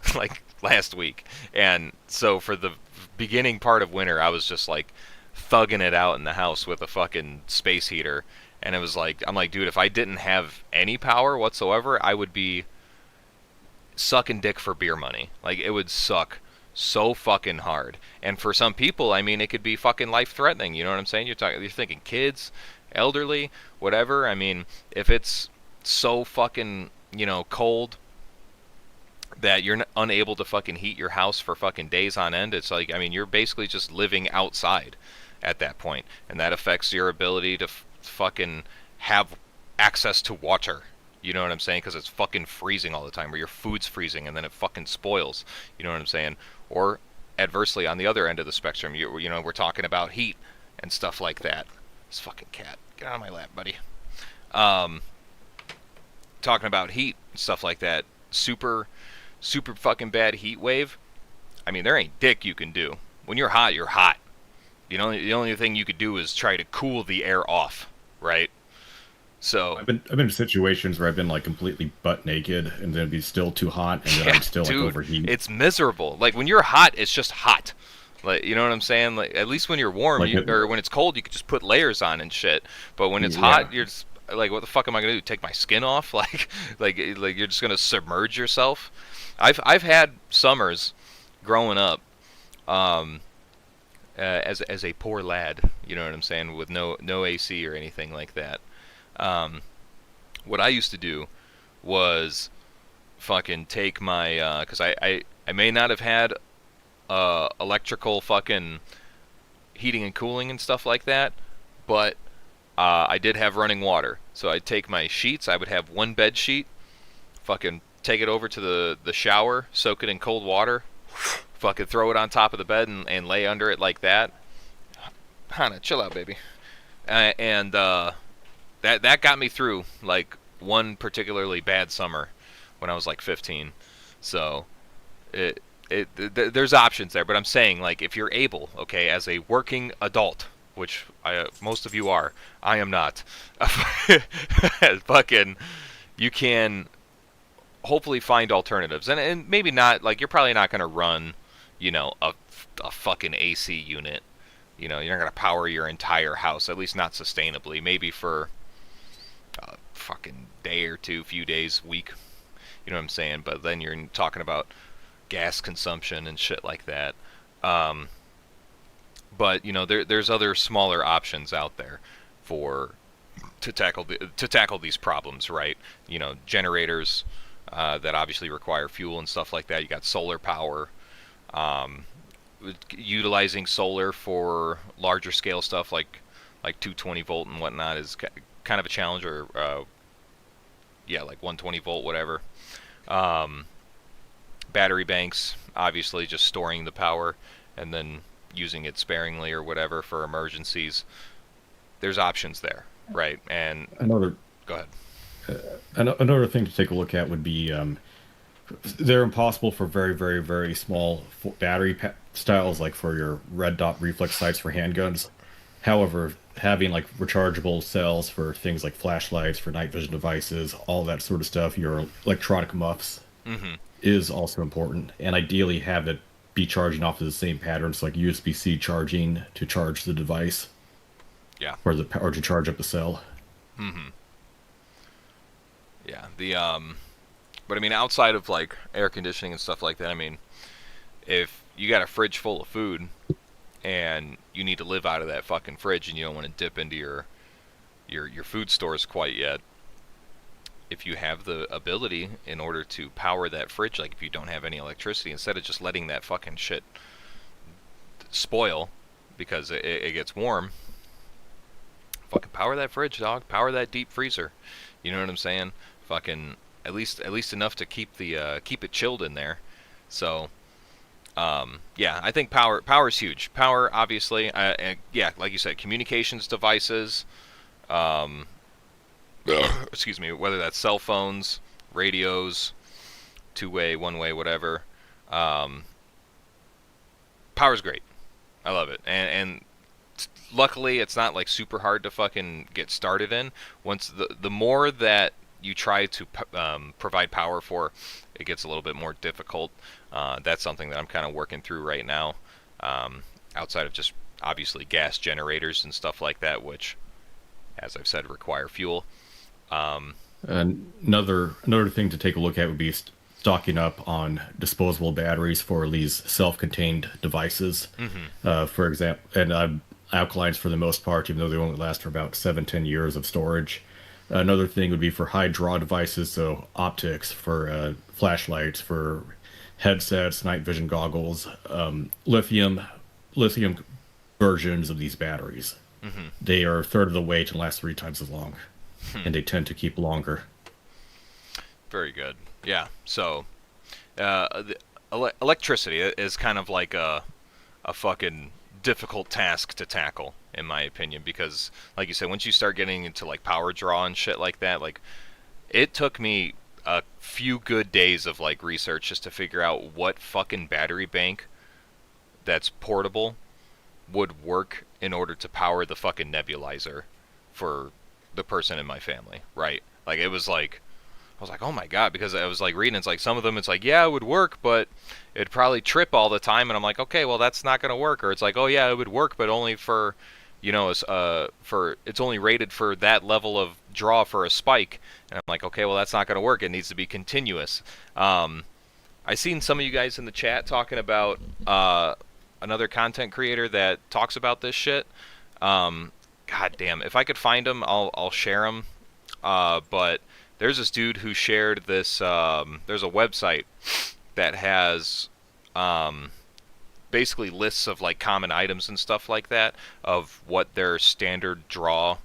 last week, and so for the beginning part of winter I was just like thugging it out in the house with a fucking space heater, and it was like, I'm like, dude, if I didn't have any power whatsoever, I would be sucking dick for beer money. Like, it would suck so fucking hard. And for some people, I mean, it could be fucking life-threatening. You know what I'm saying? You're thinking kids, elderly, whatever. I mean, if it's so fucking, cold that you're unable to fucking heat your house for fucking days on end, it's like, I mean, you're basically just living outside at that point, and that affects your ability to fucking have access to water. You know what I'm saying? Because it's fucking freezing all the time, or your food's freezing and then it fucking spoils. You know what I'm saying? Or adversely, on the other end of the spectrum, we're talking about heat and stuff like that. This fucking cat, get out of my lap, buddy. Talking about heat and stuff like that. Super fucking bad heat wave. I mean, there ain't dick you can do. When you're hot, you're hot. The only thing you could do is try to cool the air off, right? So I've been in situations where I've been like completely butt naked and then it'd be still too hot and then I'd still dude, like overheat. It's miserable. Like when you're hot, it's just hot. Like, you know what I'm saying? Like, at least when you're warm, or when it's cold, you can just put layers on and shit. But when it's hot, you're just like, what the fuck am I gonna do? Take my skin off? Like you're just gonna submerge yourself? I've had summers growing up, as a poor lad. You know what I'm saying? With no AC or anything like that. What I used to do was fucking take my, because I may not have had electrical fucking heating and cooling and stuff like that, but I did have running water. So I'd take my sheets, I would have one bed sheet, fucking take it over to the shower, soak it in cold water, fucking throw it on top of the bed and lay under it like that. Hannah, chill out, baby. And that got me through like one particularly bad summer when I was like 15. So there's options there, but I'm saying, like, if you're able, okay, as a working adult, which most of you are, I am not. Fucking, you can hopefully find alternatives, and maybe not, like, you're probably not gonna run, you know, a fucking AC unit. You know, you're not gonna power your entire house, at least not sustainably. Maybe for a fucking day or two, few days, week. You know what I'm saying? But then you're talking about gas consumption and shit like that. But you know, there's other smaller options out there to tackle these problems, right? You know, generators that obviously require fuel and stuff like that. You got solar power. Utilizing solar for larger scale stuff like 220 volt and whatnot is kind of a challenge, or yeah, like 120 volt, whatever. Battery banks, obviously, just storing the power and then using it sparingly or whatever for emergencies. There's options there, right? And Another go ahead. another thing to take a look at would be they're impossible for very, very, very small battery styles, like for your red dot reflex sights for handguns. However, having like rechargeable cells for things like flashlights, for night vision devices, all that sort of stuff, your electronic muffs, is also important. And ideally have it be charging off of the same patterns, like USB-C charging to charge the device. Yeah. Or to charge up the cell. Yeah. But I mean, outside of like air conditioning and stuff like that, I mean, if you got a fridge full of food and you need to live out of that fucking fridge and you don't want to dip into your food stores quite yet, if you have the ability in order to power that fridge, like if you don't have any electricity, instead of just letting that fucking shit spoil because it gets warm, fucking power that fridge, dog. Power that deep freezer. You know what I'm saying? Fucking at least enough to keep it chilled in there. So yeah, I think power is huge. Power, obviously, and yeah, like you said, communications devices. Excuse me, whether that's cell phones, radios, two-way, one-way, whatever. Power's great. I love it, and luckily it's not like super hard to fucking get started in. Once the more that you try to provide power for, it gets a little bit more difficult. That's something that I'm kind of working through right now, outside of just obviously gas generators and stuff like that, which, as I've said, require fuel. Another thing to take a look at would be stocking up on disposable batteries for these self-contained devices. For example, and alkalines for the most part, even though they only last for about 7-10 years of storage. Another thing would be for high draw devices, so optics, for flashlights, for headsets, night vision goggles, lithium versions of these batteries. They are a third of the weight and last 3 times as long, and they tend to keep longer. Very good. Yeah. So, electricity is kind of like a fucking difficult task to tackle, in my opinion, because, like you said, once you start getting into like power draw and shit like that, like, it took me a few good days of like research just to figure out what fucking battery bank that's portable would work in order to power the fucking nebulizer for the person in my family, right? Like, it was like, I was like, oh my god, because I was like reading, it's like some of them, it's like, yeah, it would work, but it'd probably trip all the time, and I'm like, okay, well, that's not gonna work. Or it's like, oh yeah, it would work, but only for, you know, it's only rated for that level of draw for a spike. And I'm like, okay, well, that's not gonna work. It needs to be continuous. I seen some of you guys in the chat talking about another content creator that talks about this shit. God damn, if I could find him, I'll share him. But there's this dude who shared this. There's a website that has basically lists of like common items and stuff like that of what their standard draw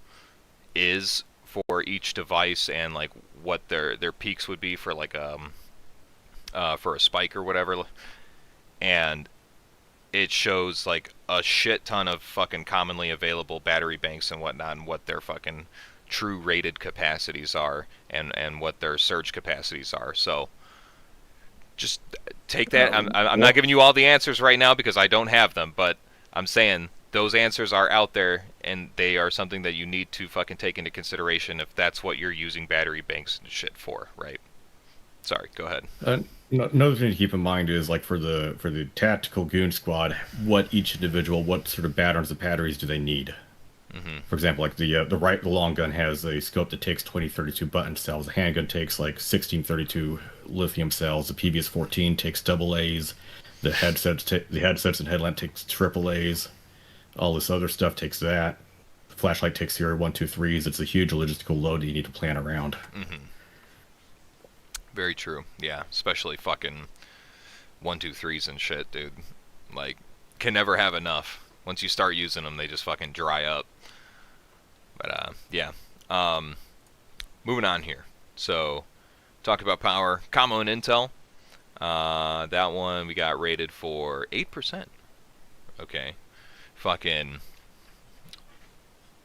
is for each device, and like what their peaks would be for like for a spike or whatever, and it shows like a shit ton of fucking commonly available battery banks and whatnot, and what their fucking true rated capacities are, and what their surge capacities are. So just take that. I'm not giving you all the answers right now because I don't have them, but I'm saying those answers are out there, and they are something that you need to fucking take into consideration if that's what you're using battery banks and shit for, right? Sorry, go ahead. Another thing to keep in mind is like for the tactical goon squad, what sort of patterns of batteries do they need? For example, like the long gun has a scope that takes 2032 button cells. The handgun takes like 1632 lithium cells. The PVS-14 takes double A's. The headsets and headlamp takes triple A's. All this other stuff takes that. The flashlight takes here 123s. It's a huge logistical load that you need to plan around. Very true. Yeah, especially fucking 123s and shit, dude. Like, can never have enough. Once you start using them, they just fucking dry up. But yeah. Moving on here. So, talked about power, commo and intel. That one we got rated for 8%. Okay. Fucking,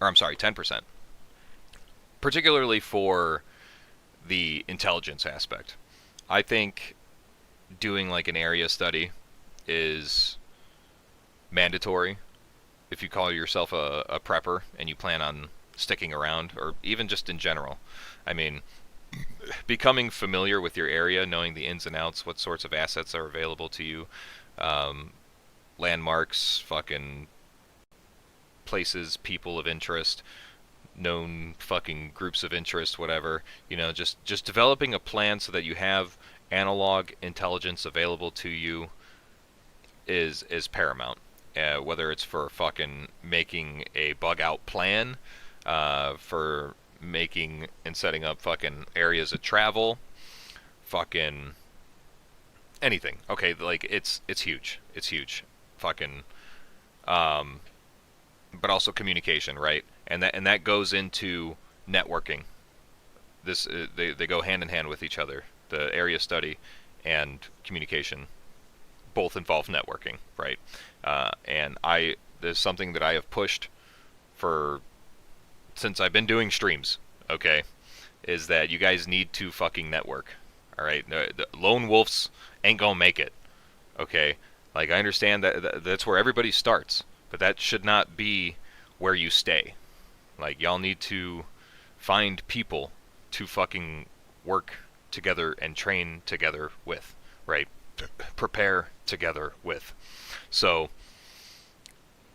or I'm sorry, 10%. Particularly for the intelligence aspect. I think doing like an area study is mandatory if you call yourself a prepper and you plan on sticking around, or even just in general. I mean, becoming familiar with your area, knowing the ins and outs, what sorts of assets are available to you, landmarks, fucking places, people of interest, known fucking groups of interest, whatever, you know, just developing a plan so that you have analog intelligence available to you is paramount. Whether it's for fucking making a bug out plan, for making and setting up fucking areas of travel, fucking anything. Okay, like it's huge. It's huge. Fucking but also communication, right? And that goes into networking. This they go hand in hand with each other. The area study and communication both involve networking, right? And there's something that I have pushed for since I've been doing streams, okay, is that you guys need to fucking network, all right? The lone wolves ain't gonna make it, okay? Like, I understand that's where everybody starts, but that should not be where you stay. Like, y'all need to find people to fucking work together and train together with, right? Prepare together with. So,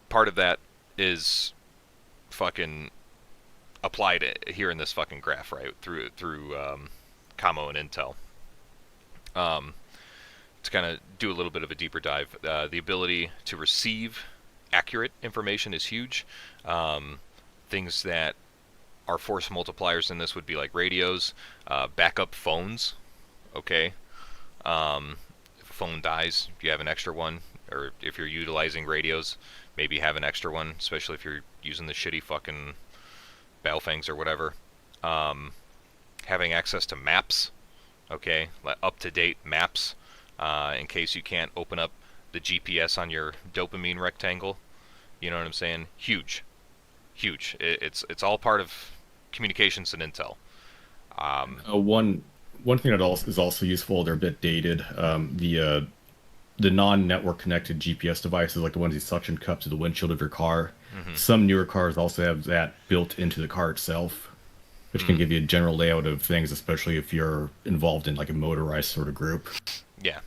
part of that is fucking applied here in this fucking graph, right? Through commo and intel. To kind of do a little bit of a deeper dive, the ability to receive accurate information is huge. Things that are force multipliers in this would be like radios, backup phones. Okay, if a phone dies, you have an extra one, or if you're utilizing radios, maybe have an extra one, especially if you're using the shitty fucking Battlefangs or whatever. Having access to maps, okay, up-to-date maps, in case you can't open up the GPS on your dopamine rectangle. You know what I'm saying? Huge. It's all part of communications and intel. One thing that is also useful, they're a bit dated. The non-network connected GPS devices, like the ones you suction cup to the windshield of your car. Some newer cars also have that built into the car itself, which can give you a general layout of things, especially if you're involved in like a motorized sort of group. Yeah.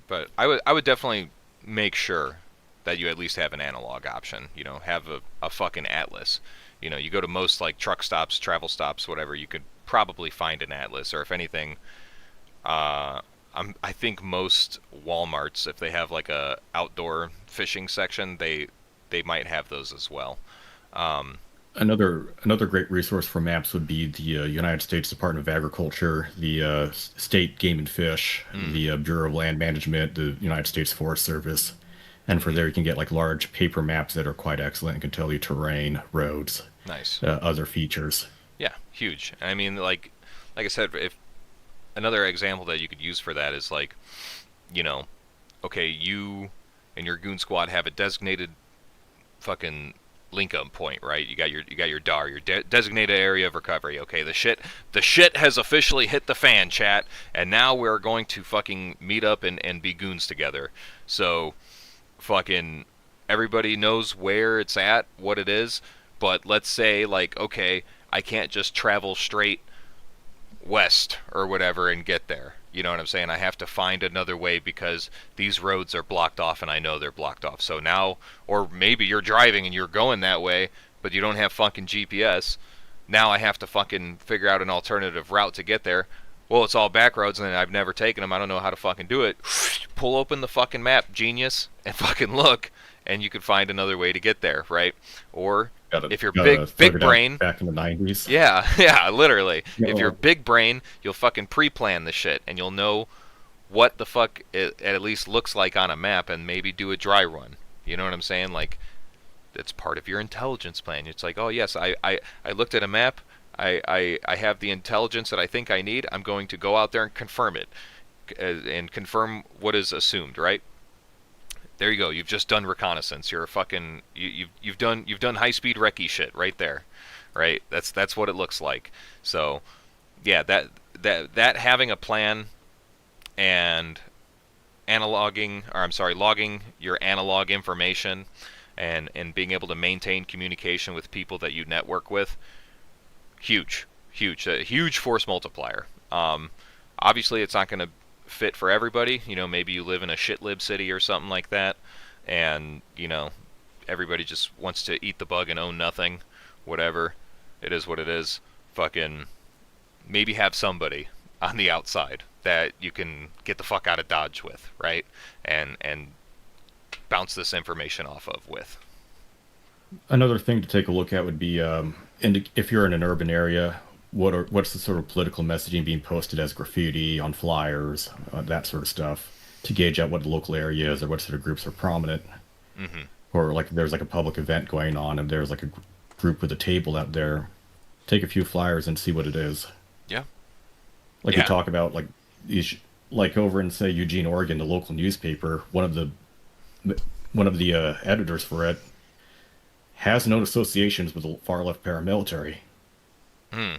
But I would definitely make sure that you at least have an analog option. You know, have a fucking atlas. You know, you go to most like truck stops, travel stops, whatever, you could probably find an atlas, or if anything, I think most Walmarts, if they have like a outdoor fishing section, they might have those as well. Another great resource for maps would be the United States Department of Agriculture, the State Game and Fish, the Bureau of Land Management, the United States Forest Service, and for there you can get like large paper maps that are quite excellent and can tell you terrain, roads, Nice. other features. Yeah, huge. I mean, like I said, if another example that you could use for that is like, you know, okay, you and your goon squad have a designated fucking link up point, right? You got your DAR, your designated area of recovery. Okay, the shit has officially hit the fan, chat, and now we're going to fucking meet up and be goons together. So fucking everybody knows where it's at, what it is, but let's say like, okay, I can't just travel straight west or whatever and get there. You know what I'm saying? I have to find another way because these roads are blocked off and I know they're blocked off. So now, or maybe you're driving and you're going that way, but you don't have fucking GPS. Now I have to fucking figure out an alternative route to get there. Well, it's all back roads and I've never taken them. I don't know how to fucking do it. Pull open the fucking map, genius, and fucking look, and you could find another way to get there, right? Or if you're big brain, back in the 90s. yeah, yeah, literally. No. If you're big brain, you'll fucking pre-plan the shit, and you'll know what the fuck it at least looks like on a map, and maybe do a dry run. You know what I'm saying? Like, it's part of your intelligence plan. It's like, oh yes, I looked at a map. I have the intelligence that I think I need. I'm going to go out there and confirm it, and confirm what is assumed, right? There you go. You've just done reconnaissance. You're a fucking you've done high speed recce shit right there, right? That's what it looks like. So, yeah, that having a plan and logging your analog information and being able to maintain communication with people that you network with, huge, a huge force multiplier. Obviously, it's not going to fit for everybody. You know, maybe you live in a shitlib city or something like that, and you know, everybody just wants to eat the bug and own nothing. Whatever, it is what it is. Fucking maybe have somebody on the outside that you can get the fuck out of Dodge with, right? And bounce this information off of with. Another thing to take a look at would be, if you're in an urban area, what's the sort of political messaging being posted as graffiti on flyers, that sort of stuff, to gauge out what the local area is or what sort of groups are prominent. Mm-hmm. Or like there's like a public event going on and there's like a group with a table out there. Take a few flyers and see what it is. Yeah. Like Yeah. you talk about like like over in say Eugene, Oregon, the local newspaper, one of the editors for it has known associations with the far left paramilitary. Hmm.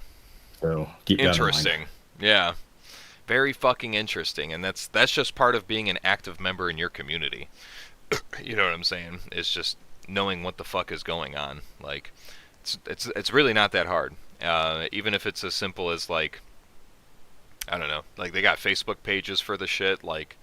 So keep that in mind. Interesting. Yeah. Very fucking interesting, and that's just part of being an active member in your community. You know what I'm saying? It's just knowing what the fuck is going on. Like, it's really not that hard. Even if it's as simple as like, I don't know, like they got Facebook pages for the shit. Like,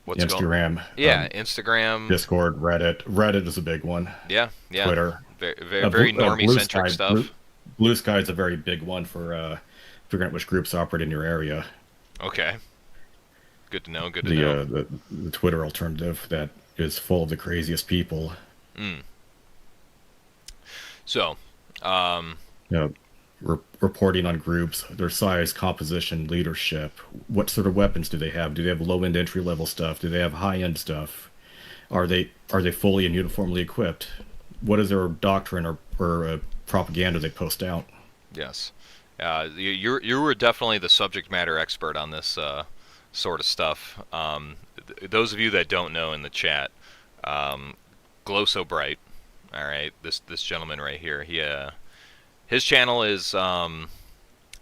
what's Instagram. Yeah, Instagram, Discord, Reddit. Reddit is a big one. Yeah, yeah. Twitter. Very normie centric stuff. Blue Sky is a very big one for figuring out which groups operate in your area. Okay. Good to know. Good to know. The Twitter alternative that is full of the craziest people. Mm. So, reporting on groups, their size, composition, leadership. What sort of weapons do they have? Do they have low-end entry-level stuff? Do they have high-end stuff? Are they fully and uniformly equipped? What is their doctrine or propaganda they post out? Yes. You were definitely the subject matter expert on this sort of stuff. Those of you that don't know in the chat, Glow So Bright, all right, this gentleman right here, his channel is, I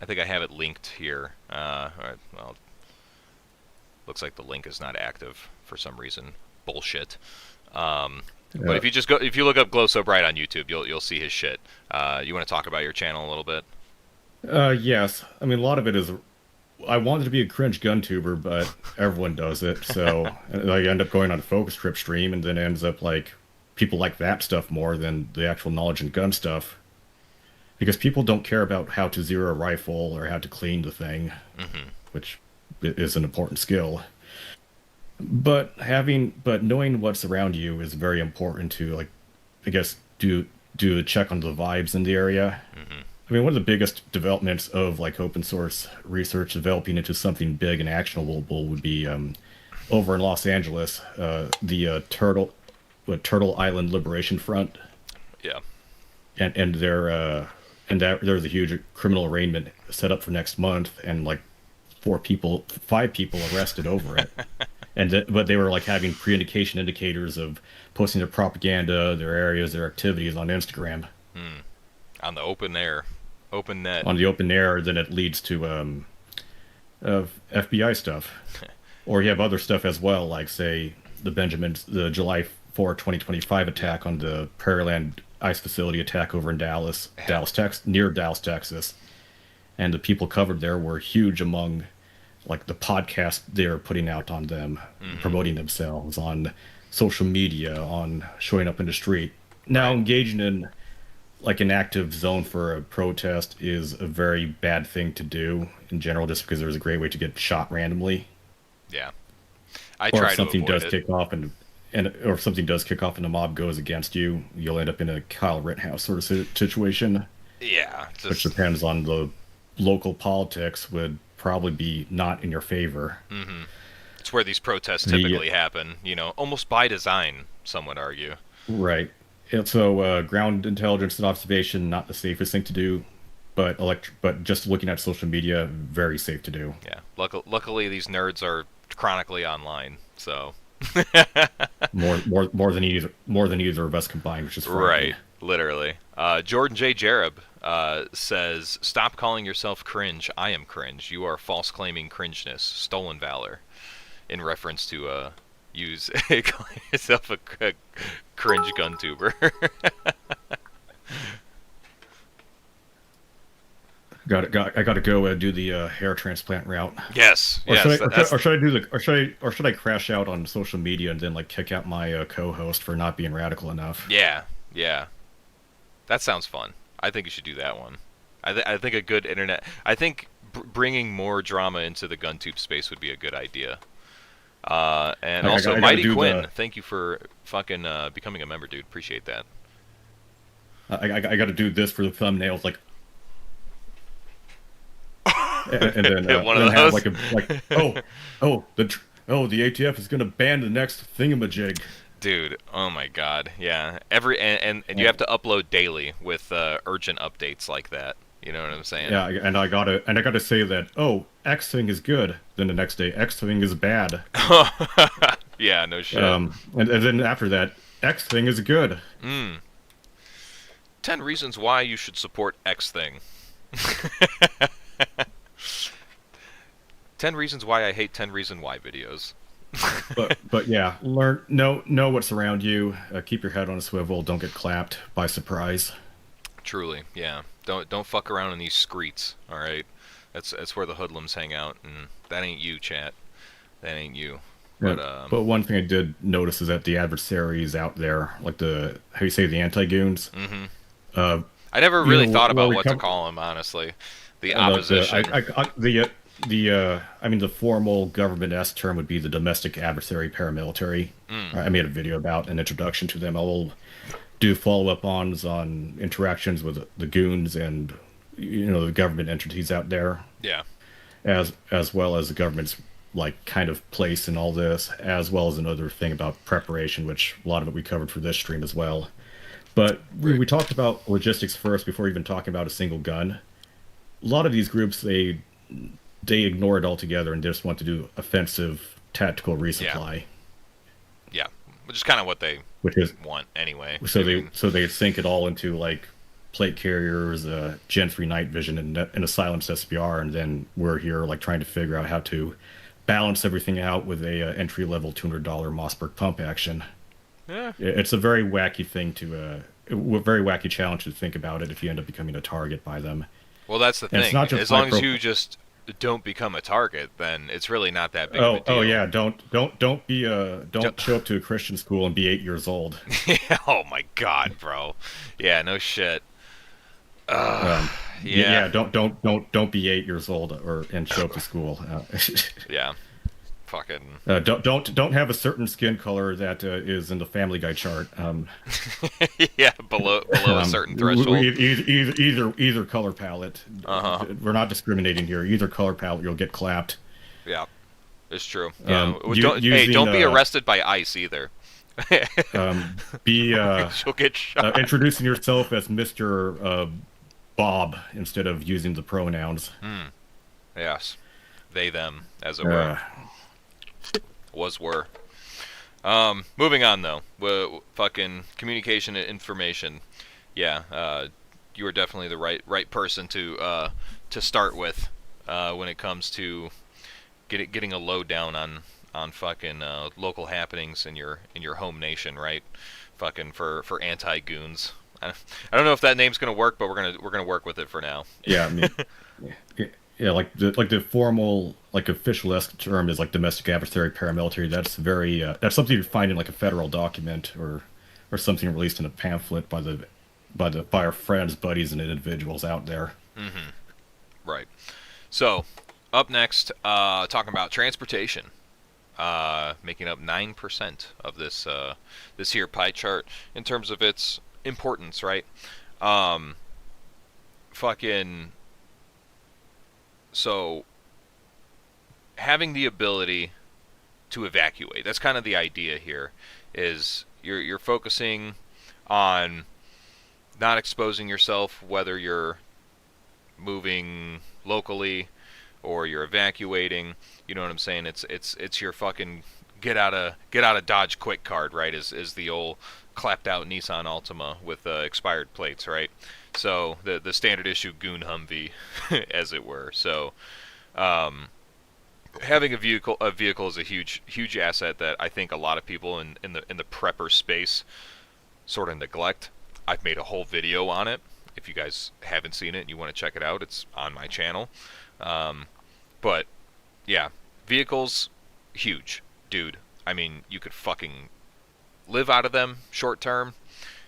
think I have it linked here. All right, well, looks like the link is not active for some reason. Bullshit. But if you look up Glow So Bright on YouTube, you'll see his shit. You want to talk about your channel a little bit? Yes. I mean, a lot of it is. I wanted to be a cringe gun tuber, but everyone does it. So I end up going on a focus trip stream, and then ends up like people like that stuff more than the actual knowledge and gun stuff, because people don't care about how to zero a rifle or how to clean the thing, which is an important skill. But knowing what's around you is very important to, like, I guess, do do a check on the vibes in the area. I mean, one of the biggest developments of like open source research developing into something big and actionable would be over in Los Angeles, the Turtle Island Liberation Front, Yeah. and there's a huge criminal arraignment set up for next month, and like 5 people arrested over it. But they were like having pre-indication indicators of posting their propaganda, their areas, their activities on Instagram. On the open air, open net. On the open air, then it leads to FBI stuff, or you have other stuff as well, like say the July 4, 2025 attack on the Prairieland Ice Facility attack over in near Dallas, Texas, and the people covered there were huge among like the podcast they're putting out on them, promoting themselves on social media, on showing up in the street. Now engaging in like an active zone for a protest is a very bad thing to do in general, just because there's a great way to get shot randomly. Yeah. I Or try if to something avoid does it. kick off and or if something does kick off and the mob goes against you, you'll end up in a Kyle Rittenhouse sort of situation, Yeah. which Just, depends on the local politics, would probably be not in your favor. it's where these protests typically happen, you know, almost by design, some would argue. Right. And so ground intelligence and observation, not the safest thing to do, but just looking at social media, very safe to do. Yeah. Luckily, these nerds are chronically online, so. More than either of us combined, which is frightening. Right, literally. Jordan J. Jareb says, "Stop calling yourself cringe. I am cringe. You are false claiming cringeness, stolen valor," in reference to calling yourself a cringe gun tuber. I got to go do the hair transplant route. Yes, Or yes. should I crash out on social media and then like kick out my co-host for not being radical enough? Yeah, yeah. That sounds fun. I think you should do that one. I think a good internet. I think bringing more drama into the GunTube space would be a good idea. And also, I gotta Mighty do Quinn, thank you for fucking becoming a member, dude. Appreciate that. I got to do this for the thumbnails, like, and then One of then have those? the ATF is gonna ban the next thingamajig. Dude, oh my god, yeah. And you have to upload daily with urgent updates like that. You know what I'm saying? Yeah, and I gotta say that X thing is good. Then the next day X thing is bad. Yeah, no shit. And then after that X thing is good. 10 reasons why you should support X thing. 10 reasons why I hate 10 reason why videos. But yeah, know what's around you. Keep your head on a swivel. Don't get clapped by surprise. Truly, yeah. Don't fuck around in these skreets, all right? That's where the hoodlums hang out, and that ain't you, chat. That ain't you. But one thing I did notice is that the adversaries out there, like the anti-goons. I never really thought about well, what to call them, honestly. The opposition. The formal government-esque term would be the domestic adversary paramilitary. I made a video about an introduction to them. I will do follow-up-ons on interactions with the goons and the government entities out there. Yeah. As well as the government's like kind of place in all this, as well as another thing about preparation, which a lot of it we covered for this stream as well. But we talked about logistics first before even talking about a single gun. A lot of these groups, they ignore it altogether and just want to do offensive tactical resupply. Yeah, which is kind of what they want anyway. So they sink it all into like plate carriers, Gen 3 night vision, and a silenced SBR, and then we're here like trying to figure out how to balance everything out with a entry level $200 Mossberg pump action. Yeah. It's a very wacky thing a very wacky challenge to think about it if you end up becoming a target by them. Well, that's the And it's thing. not just As long as you just don't become a target, then it's really not that big of a deal. Oh yeah, don't show up to a Christian school and be 8 years old. Yeah, oh my god, bro. Yeah, no shit. Yeah, don't be 8 years old and show up to school. Yeah. Fucking Don't have a certain skin color that is in the Family Guy chart. yeah, below a certain threshold. Either color palette. Uh-huh. We're not discriminating here. Either color palette, you'll get clapped. Yeah, it's true. Yeah, Using, don't be arrested by ICE either. Be You'll get shot. introducing yourself as Mr. Bob instead of using the pronouns. Yes, they them as it were. Were. Moving on though. Fucking communication and information. Yeah, you are definitely the right person to start with when it comes to getting a lowdown on fucking local happenings in your home nation, right? Fucking for anti-goons. I don't know if that name's gonna work, but we're gonna work with it for now. Yeah, I mean, yeah, like the formal, like official-esque term is like domestic adversary paramilitary. That's very that's something you find in like a federal document or something released in a pamphlet by our friends, buddies, and individuals out there. Right. So, up next, talking about transportation, making up 9% of this here pie chart in terms of its importance, right? Fucking. So, having the ability to evacuate. That's kind of the idea here. Is you're focusing on not exposing yourself, whether you're moving locally or you're evacuating. You know what I'm saying? It's your fucking get out of Dodge quick card, right? Is the old clapped out Nissan Altima with expired plates, right? So the standard issue Goon Humvee, as it were. So having a vehicle is a huge asset that I think a lot of people in the prepper space sort of neglect. I've made a whole video on it. If you guys haven't seen it and you want to check it out, it's on my channel. But yeah, vehicles, huge, dude. I mean, you could fucking live out of them short term.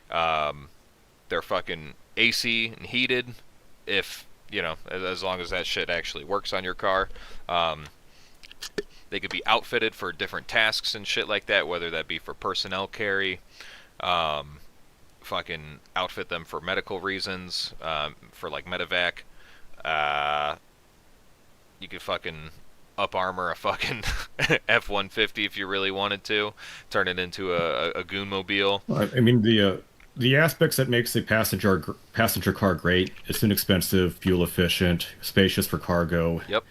They're fucking AC and heated, if you know, as long as that shit actually works on your car. They could be outfitted for different tasks and shit like that, whether that be for personnel carry, fucking outfit them for medical reasons, for like medevac. You could fucking up armor a fucking F-150 if you really wanted to, turn it into a goon mobile. I mean, the aspects that makes a passenger car great: it's inexpensive, fuel efficient, spacious for cargo. Yep.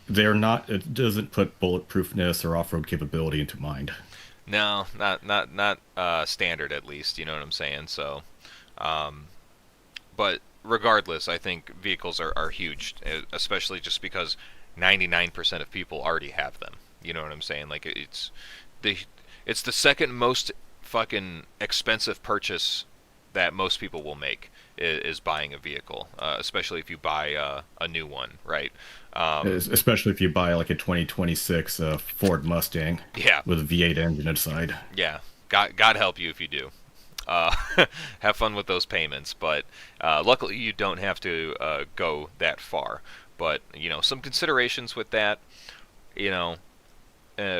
They're not. It doesn't put bulletproofness or off-road capability into mind. No, not standard, at least. You know what I'm saying? So, but regardless, I think vehicles are huge, especially just because 99% of people already have them. You know what I'm saying? Like it's the second most fucking expensive purchase that most people will make is buying a vehicle, especially if you buy a new one, right? Especially if you buy like a 2026 Ford Mustang, yeah, with a V8 engine inside. Yeah, God help you if you do. Have fun with those payments, but luckily you don't have to go that far. But you know, some considerations with that, you know,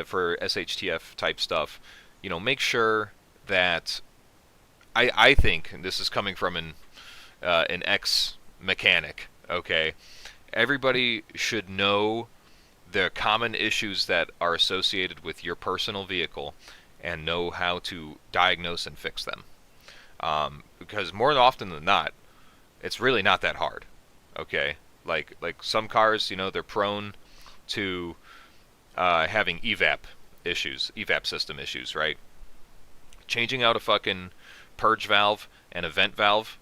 for SHTF type stuff, you know, make sure that I think, and this is coming from an ex-mechanic, okay, everybody should know the common issues that are associated with your personal vehicle and know how to diagnose and fix them. Because more often than not, it's really not that hard, okay? Like some cars, you know, they're prone to having evap system issues, right? Changing out a fucking purge valve and a vent valve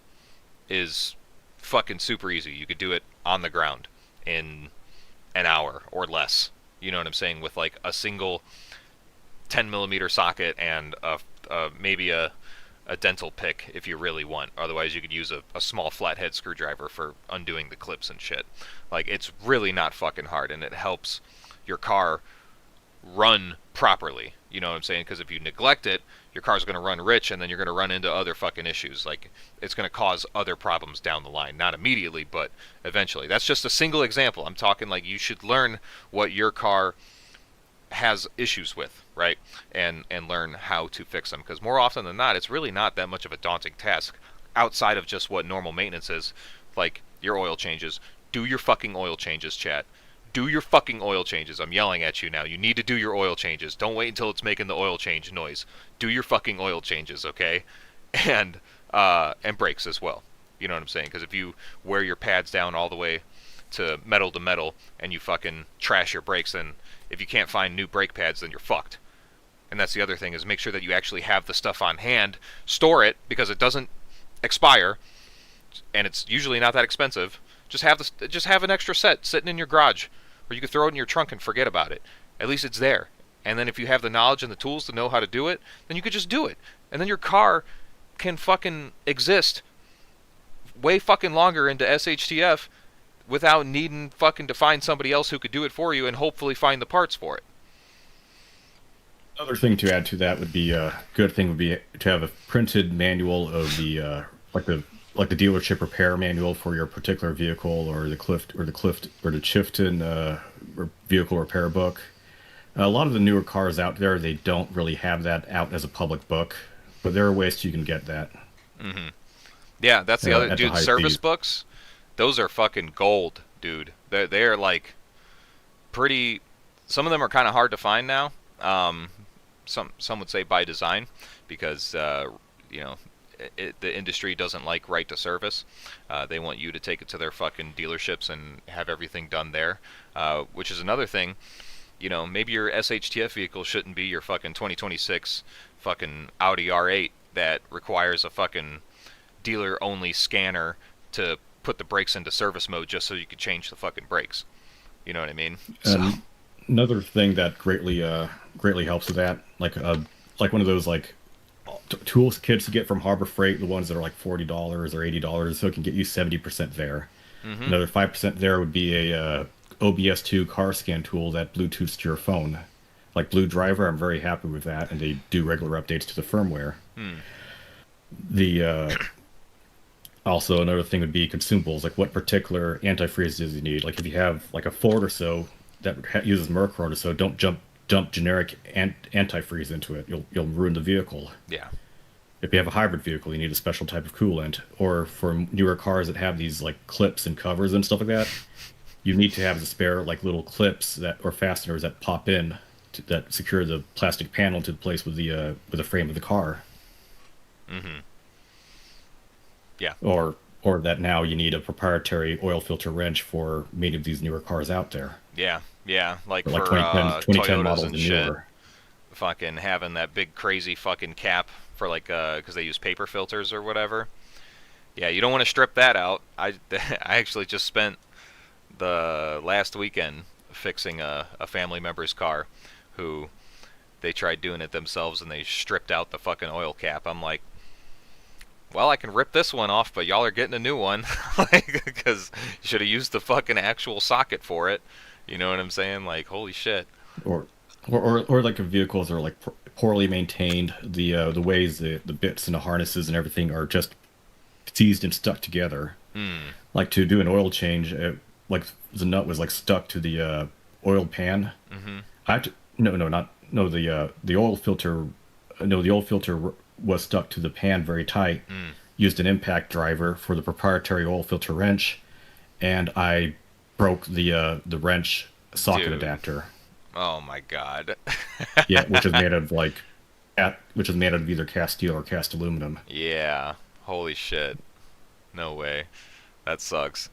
is fucking super easy. You could do it on the ground in an hour or less. You know what I'm saying? With like a single 10mm socket and maybe a dental pick if you really want. Otherwise, you could use a small flathead screwdriver for undoing the clips and shit. Like, it's really not fucking hard, and it helps your car run properly. You know what I'm saying? Because if you neglect it, your car's going to run rich, and then you're going to run into other fucking issues. Like, it's going to cause other problems down the line. Not immediately, but eventually. That's just a single example. I'm talking like you should learn what your car has issues with, right? And learn how to fix them, because more often than not, it's really not that much of a daunting task outside of just what normal maintenance is, like your oil changes. Do your fucking oil changes, chat. Do your fucking oil changes. I'm yelling at you now. You need to do your oil changes. Don't wait until it's making the oil change noise. Do your fucking oil changes, okay? And brakes as well. You know what I'm saying? Because if you wear your pads down all the way to metal and you fucking trash your brakes, then if you can't find new brake pads, then you're fucked. And that's the other thing, is make sure that you actually have the stuff on hand. Store it, because it doesn't expire, and it's usually not that expensive. Just have an extra set sitting in your garage, or you could throw it in your trunk and forget about it. At least it's there. And then if you have the knowledge and the tools to know how to do it, then you could just do it. And then your car can fucking exist way fucking longer into SHTF without needing fucking to find somebody else who could do it for you and hopefully find the parts for it. Another thing to add to that would be a good thing would be to have a printed manual of the dealership repair manual for your particular vehicle, or the Chifton vehicle repair book. A lot of the newer cars out there, they don't really have that out as a public book, but there are ways you can get that. Mm-hmm. Yeah, that's the other dude. Service books, those are fucking gold, dude. They are like pretty. Some of them are kind of hard to find now. Some would say by design, because the industry doesn't like right to service. They want you to take it to their fucking dealerships and have everything done there, which is another thing. You know, maybe your SHTF vehicle shouldn't be your fucking 2026 fucking Audi R8 that requires a fucking dealer-only scanner to put the brakes into service mode just so you could change the fucking brakes. You know what I mean? So. Another thing that greatly helps with that, like one of those tools kits you get from Harbor Freight, the ones that are like $40 or $80, so it can get you 70% there. Mm-hmm. Another 5% there would be a OBS2 car scan tool that Bluetooths to your phone. Like Blue Driver, I'm very happy with that, and they do regular updates to the firmware. Also, another thing would be consumables, like what particular antifreeze does you need. Like if you have like a Ford or so that uses Mercor or so, don't dump generic antifreeze into it. You'll ruin the vehicle. Yeah. If you have a hybrid vehicle, you need a special type of coolant. Or for newer cars that have these like clips and covers and stuff like that, you need to have the spare like little clips or fasteners that pop in that secure the plastic panel to the place with the frame of the car. Mm-hmm. Yeah. Or that now you need a proprietary oil filter wrench for many of these newer cars out there. Yeah, like for 2010 Toyotas models and shit. Fucking having that big crazy fucking cap for like because they use paper filters or whatever. Yeah, you don't want to strip that out. I actually just spent the last weekend fixing a family member's car, who they tried doing it themselves and they stripped out the fucking oil cap. I'm like, well, I can rip this one off, but y'all are getting a new one, because you should have used the fucking actual socket for it. You know what I'm saying? Like, holy shit. Or like if vehicles are like poorly maintained, the ways the bits and the harnesses and everything are just seized and stuck together. Like to do an oil change, like the nut was like stuck to the oil pan. Mm-hmm. The oil filter. No, the oil filter was stuck to the pan very tight. Used an impact driver for the proprietary oil filter wrench, and I broke the wrench socket adapter. Oh my god. Yeah, which is made of either cast steel or cast aluminum. Yeah. Holy shit. No way. That sucks.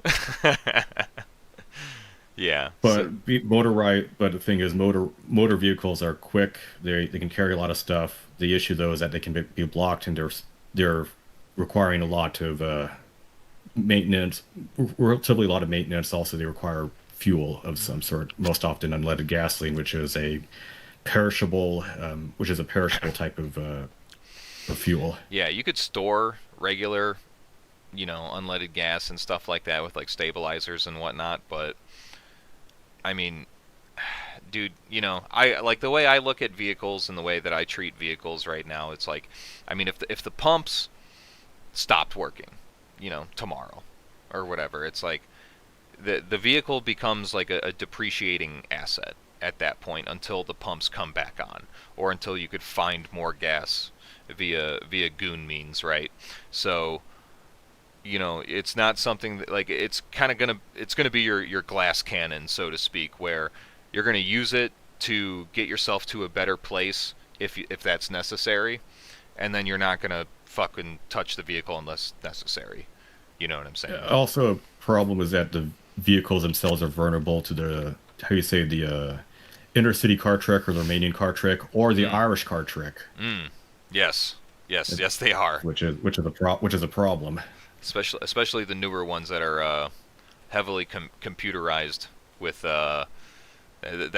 Yeah. But the thing is, motor vehicles are quick. They can carry a lot of stuff. The issue though is that they can be blocked, and they're requiring a lot of maintenance, relatively a lot of maintenance. Also, they require fuel of some sort, most often unleaded gasoline, which is a perishable type of fuel. Yeah, you could store regular, unleaded gas and stuff like that with like stabilizers and whatnot, but I mean, dude, I like the way I look at vehicles and the way that I treat vehicles right now. It's like, I mean, if the pumps stopped working, tomorrow or whatever, it's like the vehicle becomes like a depreciating asset, at that point until the pumps come back on, or until you could find more gas via goon means, right? So, you know, it's not something that, like, it's gonna be your glass cannon, so to speak, where you're gonna use it to get yourself to a better place if that's necessary, and then you're not gonna fucking touch the vehicle unless necessary. You know what I'm saying? Also, a problem is that the vehicles themselves are vulnerable to the, how you say, the intercity car trick or the Romanian car trick or the Irish car trick. Yes, they are. Which is a problem. Especially the newer ones that are heavily computerized with that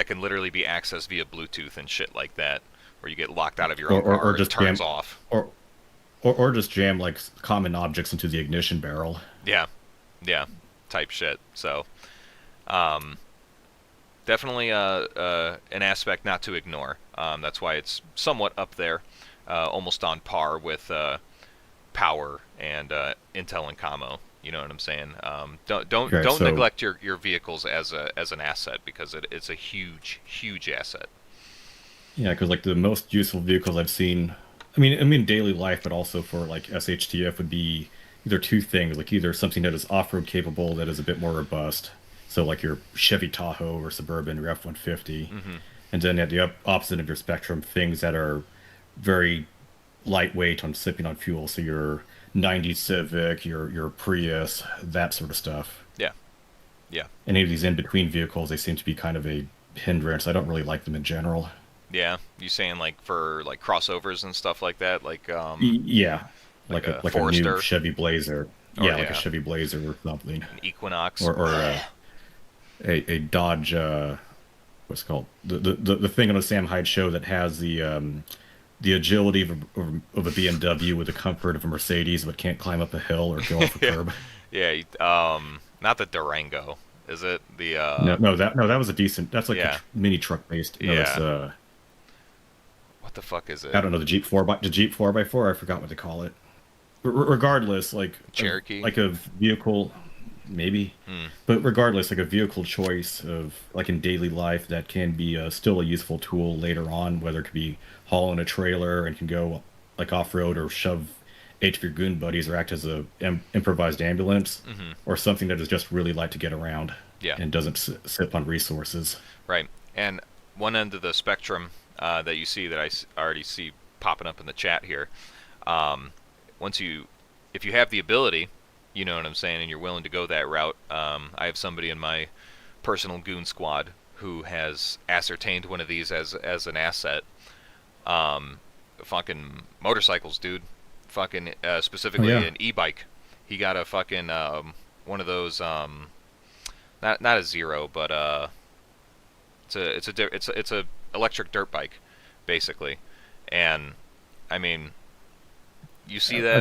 can literally be accessed via Bluetooth and shit like that, where you get locked out of your own car or and just it turns off. Or just jam like common objects into the ignition barrel. Yeah, type shit. So, definitely an aspect not to ignore. That's why it's somewhat up there, almost on par with power and intel and commo. You know what I'm saying? Don't neglect your vehicles as an asset, because it's a huge asset. Yeah, because like the most useful vehicles I've seen, I mean daily life, but also for like SHTF would be either two things, like either something that is off-road capable that is a bit more robust, so like your Chevy Tahoe or Suburban or F-150, and then at the opposite of your spectrum, things that are very lightweight on sipping on fuel, so your 90 Civic, your Prius, that sort of stuff. Yeah. Any of these in-between vehicles, they seem to be kind of a hindrance. I don't really like them in general. Yeah, you saying like for like crossovers and stuff like that, like yeah, like a Forester. new Chevy Blazer. Yeah, like a Chevy Blazer or something. An Equinox, or a Dodge. What's it called, the thing on the Sam Hyde show that has the agility of a BMW with the comfort of a Mercedes, but can't climb up a hill or go off a curb. Yeah, not the Durango, is it? The no, that was a decent. That's like a mini truck based. No, it's, what the fuck is it? I don't know, the Jeep 4x4. I forgot what they call it. Regardless, like Cherokee, like a vehicle, maybe. But regardless, like a vehicle choice of like in daily life that can be still a useful tool later on, whether it could be hauling a trailer and can go like off road or shove 8 of your goon buddies or act as a improvised ambulance, or something that is just really light to get around and doesn't sip on resources. Right. And one end of the spectrum that you see, that I already see popping up in the chat here, if you have the ability, you know what I'm saying, and you're willing to go that route, I have somebody in my personal goon squad who has ascertained one of these as an asset. Fucking motorcycles, dude. Fucking specifically an e-bike. He got a fucking one of those not a Zero, but it's a electric dirt bike, basically. And I mean, you see that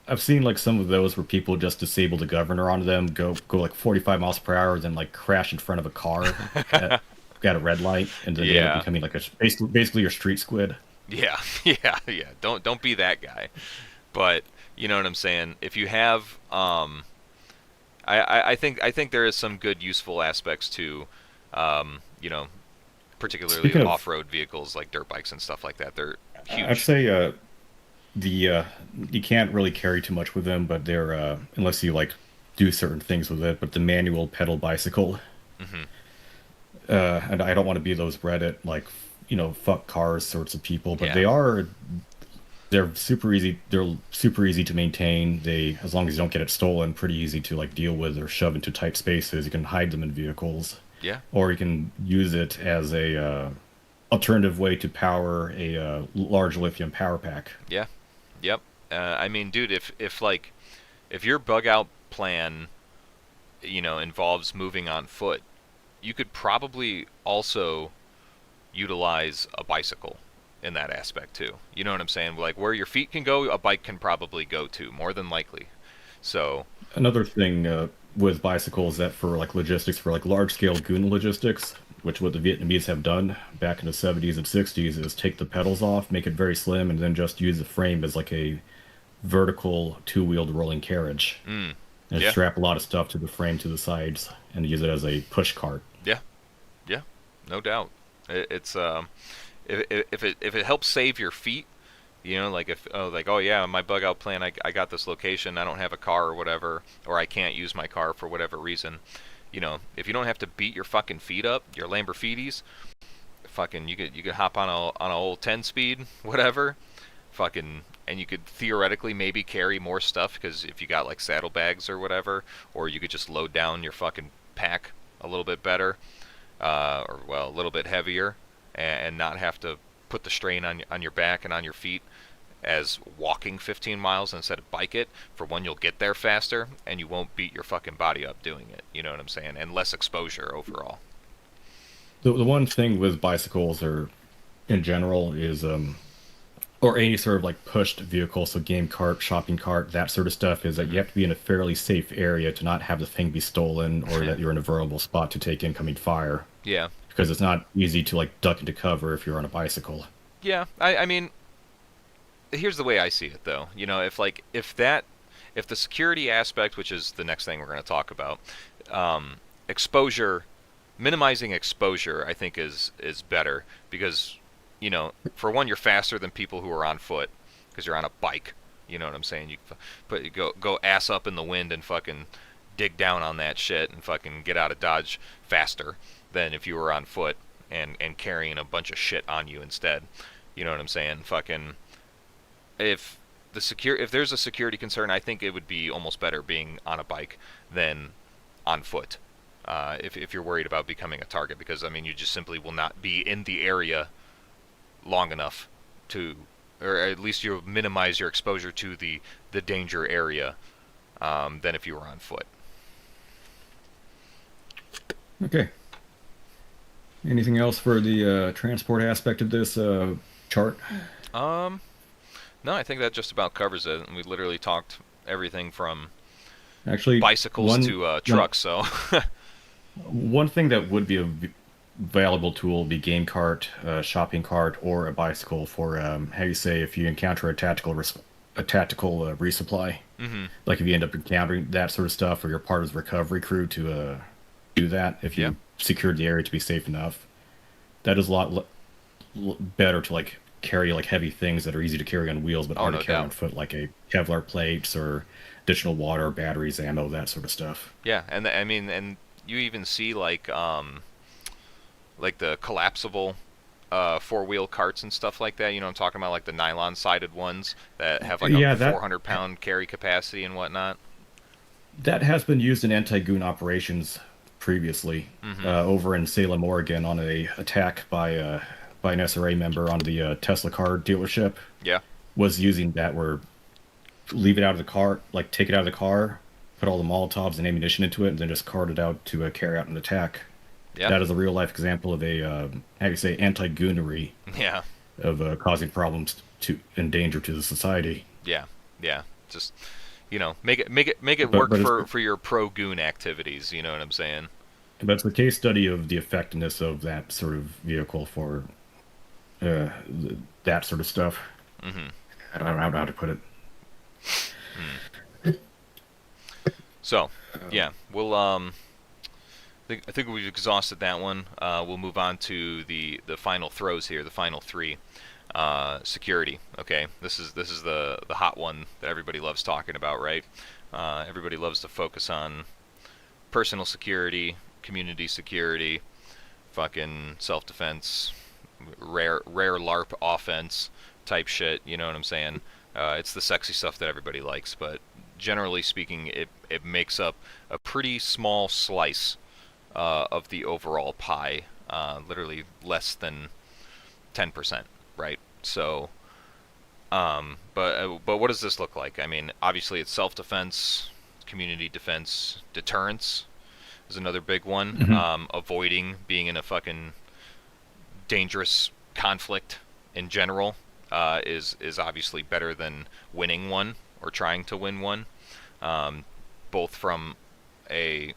I've seen like some of those where people just disable the governor on them, go like 45 miles per hour, then like crash in front of a car at a red light, and then they end up becoming like basically your street squid. Yeah. Don't be that guy. But you know what I'm saying. If you have, I think there is some good useful aspects to, you know, particularly off-road vehicles like dirt bikes and stuff like that. They're huge. I'd say you can't really carry too much with them, but they're unless you like do certain things with it. But the manual pedal bicycle, and I don't want to be those Reddit like, you know, fuck cars sorts of people, but they're super easy. They're super easy to maintain. As long as you don't get it stolen, pretty easy to like deal with or shove into tight spaces. You can hide them in vehicles. Yeah. Or you can use it as a alternative way to power a large lithium power pack. Yeah. Yep. I mean, dude, if your bug out plan, you know, involves moving on foot, you could probably also utilize a bicycle in that aspect too. You know what I'm saying? Like where your feet can go, a bike can probably go to, more than likely. So another thing with bicycles that for like logistics, for like large scale goon logistics, which what the Vietnamese have done back in the 70s and 60s, is take the pedals off, make it very slim, and then just use the frame as like a vertical two-wheeled rolling carriage. And strap a lot of stuff to the frame to the sides and use it as a push cart. no doubt. It's if it helps save your feet, like if like, oh yeah, my bug out plan, I got this location, I don't have a car or whatever, or I can't use my car for whatever reason. If you don't have to beat your fucking feet up, your Lamborghinis, fucking you could hop on a old 10 speed, whatever, fucking, and you could theoretically maybe carry more stuff because if you got like saddlebags or whatever, or you could just load down your fucking pack a little bit better, or well, a little bit heavier, and not have to put the strain on your back and on your feet as walking 15 miles instead of bike it. For one, you'll get there faster, and you won't beat your fucking body up doing it. You know what I'm saying? And less exposure overall. The one thing with bicycles or in general is or any sort of like pushed vehicle, so game cart, shopping cart, that sort of stuff, is that you have to be in a fairly safe area to not have the thing be stolen, or that you're in a vulnerable spot to take incoming fire. Yeah. Because it's not easy to like duck into cover if you're on a bicycle. Yeah. I mean, here's the way I see it though. If the security aspect, which is the next thing we're going to talk about, exposure, minimizing exposure, I think is better because, for one, you're faster than people who are on foot because you're on a bike. You know what I'm saying? You go ass up in the wind and fucking dig down on that shit and fucking get out of Dodge faster than if you were on foot and carrying a bunch of shit on you instead. You know what I'm saying? Fucking, if there's a security concern, I think it would be almost better being on a bike than on foot. If you're worried about becoming a target, because I mean, you just simply will not be in the area long enough to, or at least you'll minimize your exposure to the danger area than if you were on foot. Okay. Anything else for the transport aspect of this chart? No, I think that just about covers it. And we literally talked everything from Actually, bicycles to trucks. So one thing that would be a valuable tool would be game cart, shopping cart, or a bicycle for how you say if you encounter a tactical resupply. Mm-hmm. Like if you end up encountering that sort of stuff, or you're part of the recovery crew to do that, if you secured the area to be safe enough, that is a lot better to like carry like heavy things that are easy to carry on wheels but hard to carry on foot, like a Kevlar plates or additional water, batteries, ammo, that sort of stuff. Yeah, and I mean, and you even see like the collapsible 4-wheel carts and stuff like that. You know what I'm talking about, like the nylon-sided ones that have like a 400-pound carry capacity and whatnot. That has been used in anti-goon operations previously, over in Salem, Oregon, on a attack by an SRA member on the Tesla car dealership. Yeah, was using that, where leave it out of the car, like take it out of the car, put all the Molotovs and ammunition into it, and then just cart it out to carry out an attack. Yeah. That is a real life example of a how do you say, anti-goonery. Yeah. Of causing problems and danger to the society. Yeah. Just make it work for your pro-goon activities. You know what I'm saying? But it's a case study of the effectiveness of that sort of vehicle for that sort of stuff. Mm-hmm. I don't know how to put it. So, yeah, we'll I think we've exhausted that one. We'll move on to the final throws here, the final three. Security. Okay, this is the hot one that everybody loves talking about, right? Everybody loves to focus on personal security, community security, fucking self-defense, rare LARP offense type shit. You know what I'm saying? It's the sexy stuff that everybody likes, but generally speaking, it makes up a pretty small slice of the overall pie, literally less than 10%, right? So, but what does this look like? I mean, obviously it's self-defense, community defense, deterrence is another big one. Mm-hmm. Avoiding being in a fucking dangerous conflict in general is obviously better than winning one or trying to win one, both from a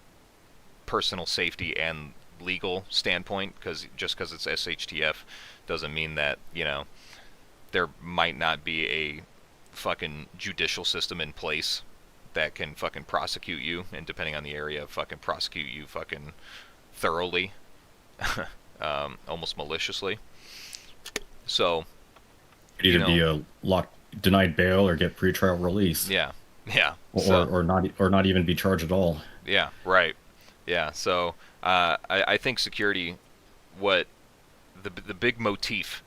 personal safety and legal standpoint, because just because it's SHTF doesn't mean that, there might not be a fucking judicial system in place that can fucking prosecute you, and depending on the area, fucking prosecute you fucking thoroughly. almost maliciously. So, Could either be a denied bail or get pretrial release. yeah, yeah, Or not even be charged at all. yeah, right, yeah. So I think security, what the big motif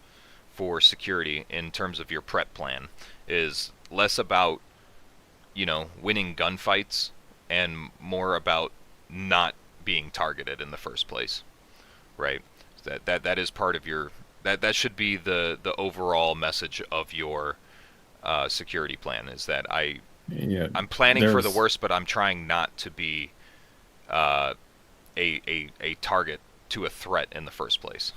for security in terms of your prep plan is less about winning gunfights and more about not being targeted in the first place, right? That is part of your that should be the overall message of your security plan, is that Yeah, I'm planning for the there's worst, but I'm trying not to be a target to a threat in the first place.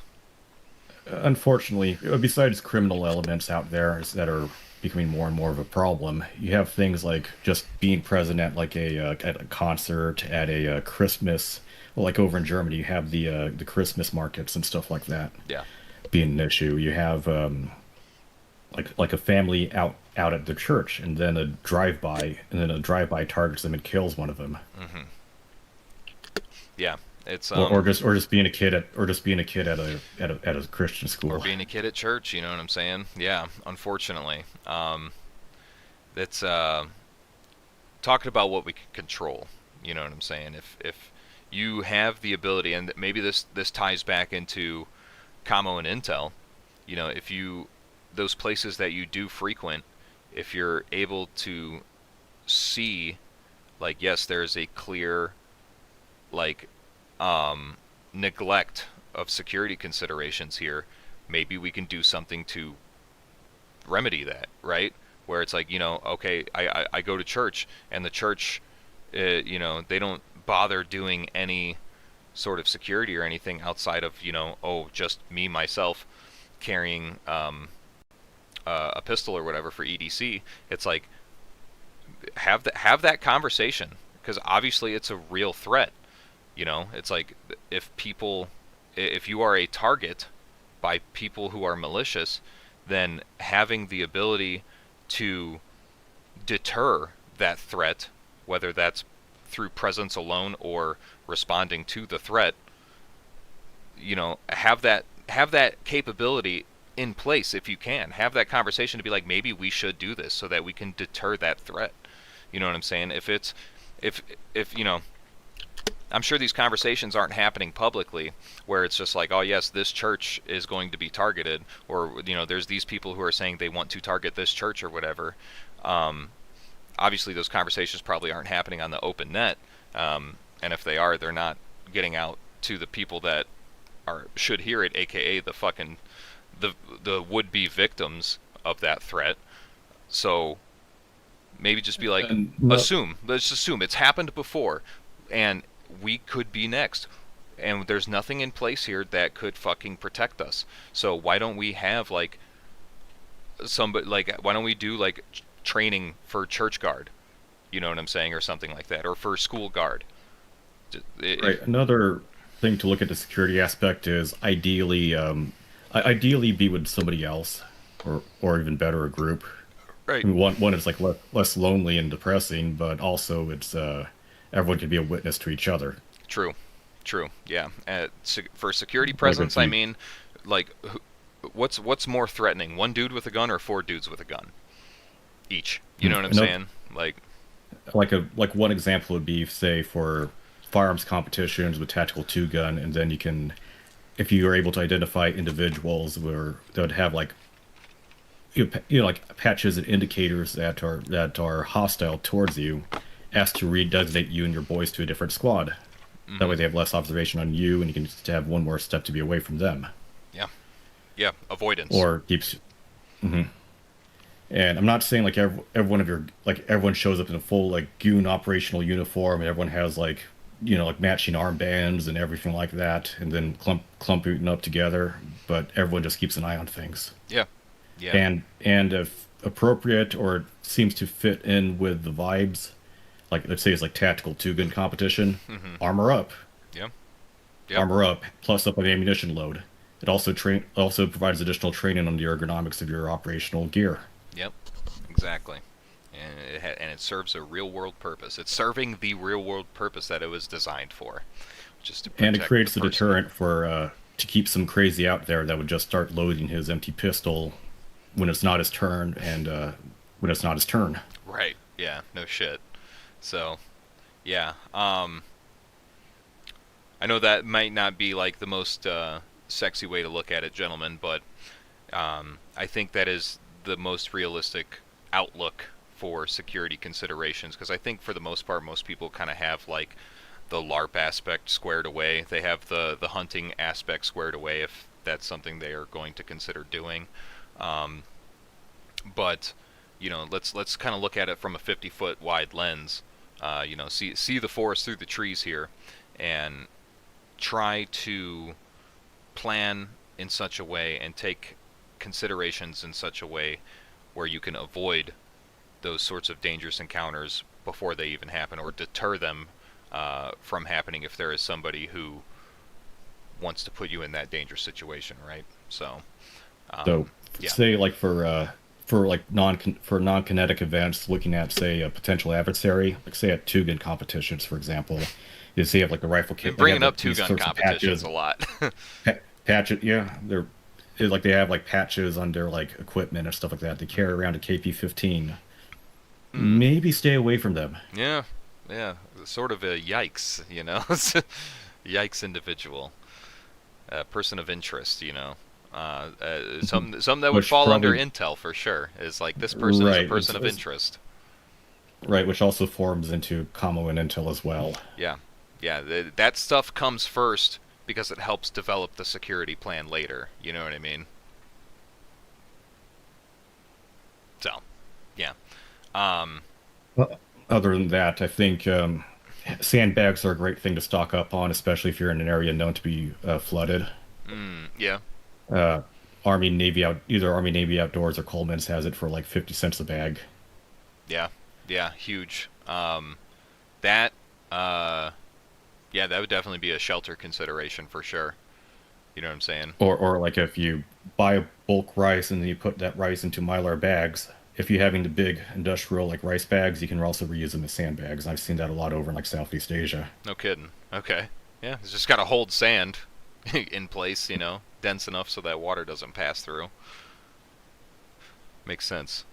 unfortunately, besides criminal elements out there that are becoming more and more of a problem, you have things like just being present at like at a concert, at a Christmas, well, like over in Germany, you have the Christmas markets and stuff like that Yeah. being an issue. You have like a family out at the church, and then a drive-by targets them and kills one of them. Yeah. It's Or just being a kid at a Christian school. or being a kid at church, you know what I'm saying? Yeah, unfortunately. That's talking about what we can control, you know what I'm saying? If you have the ability, and maybe this ties back into Commo and Intel, if you, those places that you do frequent, if you're able to see, like, yes, there's a clear, like, neglect of security considerations here, maybe we can do something to remedy that, right? Where it's like, okay, I go to church, and the church, they don't bother doing any sort of security or anything outside of, just me, myself, carrying a pistol or whatever for EDC. It's like, have that conversation, because obviously it's a real threat. It's like, if you are a target by people who are malicious, then having the ability to deter that threat, whether that's through presence alone or responding to the threat, have that capability in place. If you can have that conversation to be like, maybe we should do this so that we can deter that threat. You know what I'm saying? If I'm sure these conversations aren't happening publicly, where it's just like, oh yes, this church is going to be targeted, or there's these people who are saying they want to target this church or whatever. Obviously, those conversations probably aren't happening on the open net, and if they are, they're not getting out to the people that should hear it, aka the would-be victims of that threat. So maybe just be like, let's assume it's happened before, and we could be next, and there's nothing in place here that could fucking protect us. So why don't we have why don't we do like training for church guard, you know what I'm saying, or something like that, or for school guard. Right. Another thing to look at the security aspect is ideally be with somebody else, or even better, a group. Right. I mean, one is like less lonely and depressing, but also it's everyone can be a witness to each other. True. Yeah. For security presence, I mean, like, what's more threatening, one dude with a gun or four dudes with a gun each? You know what I'm saying? Like one example would be, say, for firearms competitions with tactical 2-gun, and then if you are able to identify individuals that would have like like patches and indicators that are hostile towards you, ask to redesignate you and your boys to a different squad. Mm-hmm. That way they have less observation on you, and you can just have one more step to be away from them. Yeah, avoidance. Or keeps. Mm-hmm. And I'm not saying like everyone shows up in a full like Goon operational uniform, and everyone has like matching armbands and everything like that, and then clumping up together. But everyone just keeps an eye on things. Yeah. And if appropriate or seems to fit in with the vibes, like let's say it's like tactical 2-gun competition, armor up. Yeah. Armor up, plus up on the ammunition load. It also provides additional training on the ergonomics of your operational gear. Yep, exactly. And it serves a real world purpose. It's serving the real world purpose that it was designed for, which is to protect and it creates the a deterrent for to keep some crazy out there that would just start loading his empty pistol when it's not his turn, and when it's not his turn. Right. Yeah. No shit. So, yeah. I know that might not be like the most sexy way to look at it, gentlemen, but I think that is the most realistic outlook for security considerations, because I think for the most part, most people kind of have like the LARP aspect squared away. They have the hunting aspect squared away if that's something they are going to consider doing. But you know, let's kind of look at it from a 50-foot wide lens. You know, see the forest through the trees here, and try to plan in such a way and take considerations in such a way where you can avoid those sorts of dangerous encounters before they even happen, or deter them from happening if there is somebody who wants to put you in that dangerous situation, right? So, yeah. Say like for like non-kinetic events, looking at say a potential adversary, like say at two-gun competitions, for example, you see have like the rifle kit. Bringing up two-gun competitions a lot. Patches, yeah, they have like patches on their like equipment and stuff like that. They carry around a KP-15. Maybe stay away from them. Yeah, sort of a yikes, you know, yikes individual, person of interest, you know. Some that would fall under intel for sure. Is like this person is a person of interest. Right, which also forms into commo and intel as well. Yeah, that stuff comes first because it helps develop the security plan later. You know what I mean? So, yeah. Well, other than that, I think sandbags are a great thing to stock up on, especially if you're in an area known to be flooded. Yeah. Either Army Navy Outdoors or Coleman's has it for like 50 cents a bag. Yeah, huge. That would definitely be a shelter consideration for sure. You know what I'm saying? Or like if you buy bulk rice and then you put that rice into Mylar bags, if you're having the big industrial like rice bags, you can also reuse them as sandbags. I've seen that a lot over in like Southeast Asia. No kidding. Okay. Yeah, it's just got to hold sand in place, you know, dense enough so that water doesn't pass through. Makes sense.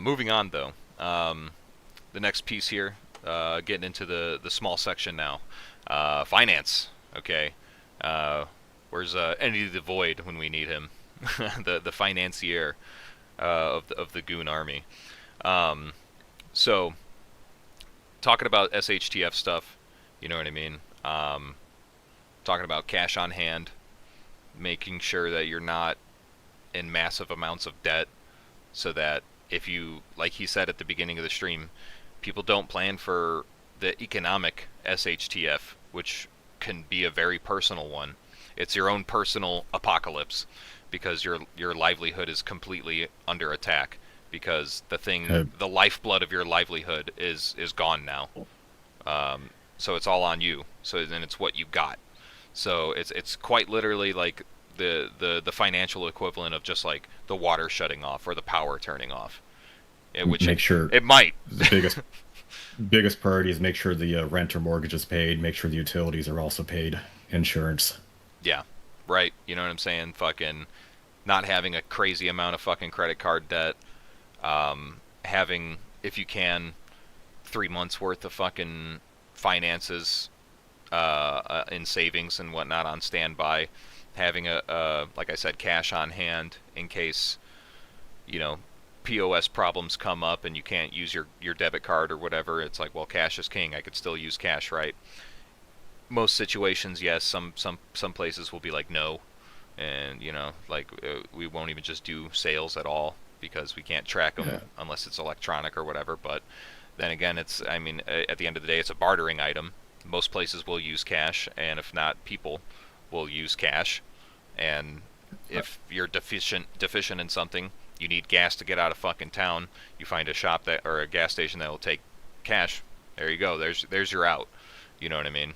Moving on though. The next piece here, getting into the small section now. Finance. Okay. Where's Eddie the Void when we need him? the financier of the Goon army. So talking about SHTF stuff, you know what I mean? Talking about cash on hand, making sure that you're not in massive amounts of debt, so that if you, like he said at the beginning of the stream, people don't plan for the economic SHTF, which can be a very personal one. It's your own personal apocalypse, because your livelihood is completely under attack, because the lifeblood of your livelihood is gone now. So it's all on you. So then it's what you got. So it's quite literally like the financial equivalent of just like the water shutting off or the power turning off. Which make sure it might. The biggest priority is make sure the rent or mortgage is paid. Make sure the utilities are also paid. Insurance. Yeah, right. You know what I'm saying? Fucking not having a crazy amount of fucking credit card debt. Having, if you can, 3 months worth of fucking finances in savings and whatnot on standby. Having like I said, cash on hand in case, you know, POS problems come up and you can't use your debit card or whatever. It's like, well, cash is king. I could still use cash, right? Most situations, yes. Some places will be like, no. And, you know, like we won't even just do sales at all because we can't track them unless it's electronic or whatever. But then again, at the end of the day, it's a bartering item. Most places will use cash, and if not, people will use cash. And if you're deficient in something, you need gas to get out of fucking town, you find a shop or a gas station that will take cash. There you go. There's your out. You know what I mean?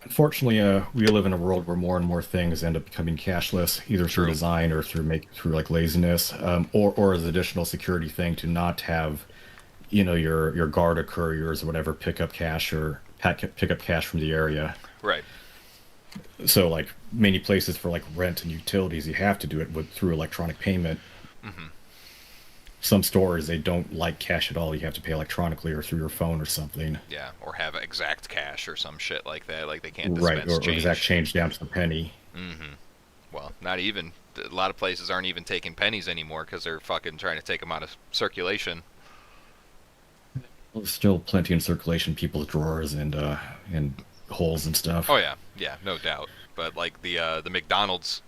Unfortunately, we live in a world where more and more things end up becoming cashless, either through design or through like laziness, or as additional security thing to not have, you know, your guard or couriers or whatever pick up cash from the area. Right. So like many places for like rent and utilities, you have to do it through electronic payment. Hmm. Some stores they don't like cash at all. You have to pay electronically or through your phone or something. Yeah, or have exact cash or some shit like that. Like they can't Right, dispense or exact change. change down to the penny. Hmm. Well, not even. A lot of places aren't even taking pennies anymore because they're fucking trying to take them out of circulation. Well, there's still plenty in circulation, people's drawers and holes and stuff. Oh yeah, yeah, no doubt. But like the McDonald's,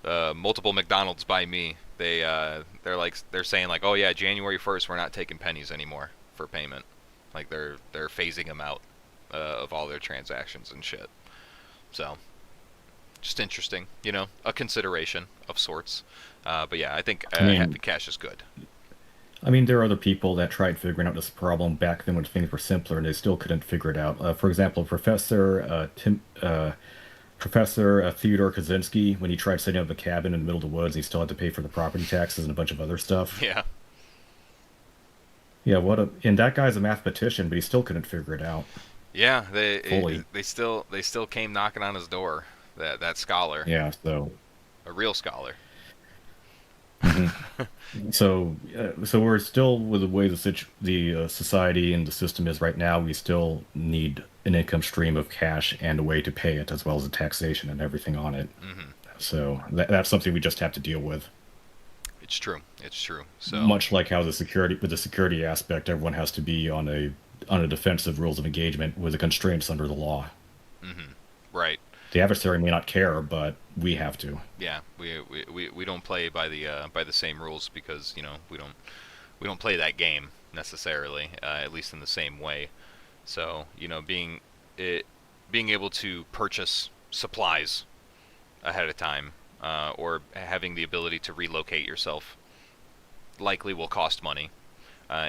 multiple McDonald's by me, they're saying like, oh yeah, January 1st we're not taking pennies anymore for payment. Like they're phasing them out of all their transactions and shit. So just interesting, a consideration of sorts. But yeah, I think I mean, having cash is good. there are other people that tried figuring out this problem back then when things were simpler, and they still couldn't figure it out. For example, Professor Theodore Kaczynski, when he tried setting up a cabin in the middle of the woods, he still had to pay for the property taxes and a bunch of other stuff. Yeah, Yeah, and that guy's a mathematician, but he still couldn't figure it out yeah. fully. They still came knocking on his door. That scholar, Yeah, so a real scholar. so we're still with the way the society and the system is right now. We still need an income stream of cash and a way to pay it, as well as the taxation and everything on it. Hmm. So that's something we just have to deal with. It's true. It's true. So Much like how with the security aspect, everyone has to be on a defensive rules of engagement with the constraints under the law. right. The adversary may not care, but we have to. Yeah, we don't play by the same rules because we don't play that game necessarily, at least in the same way. So being able to purchase supplies ahead of time, or having the ability to relocate yourself likely will cost money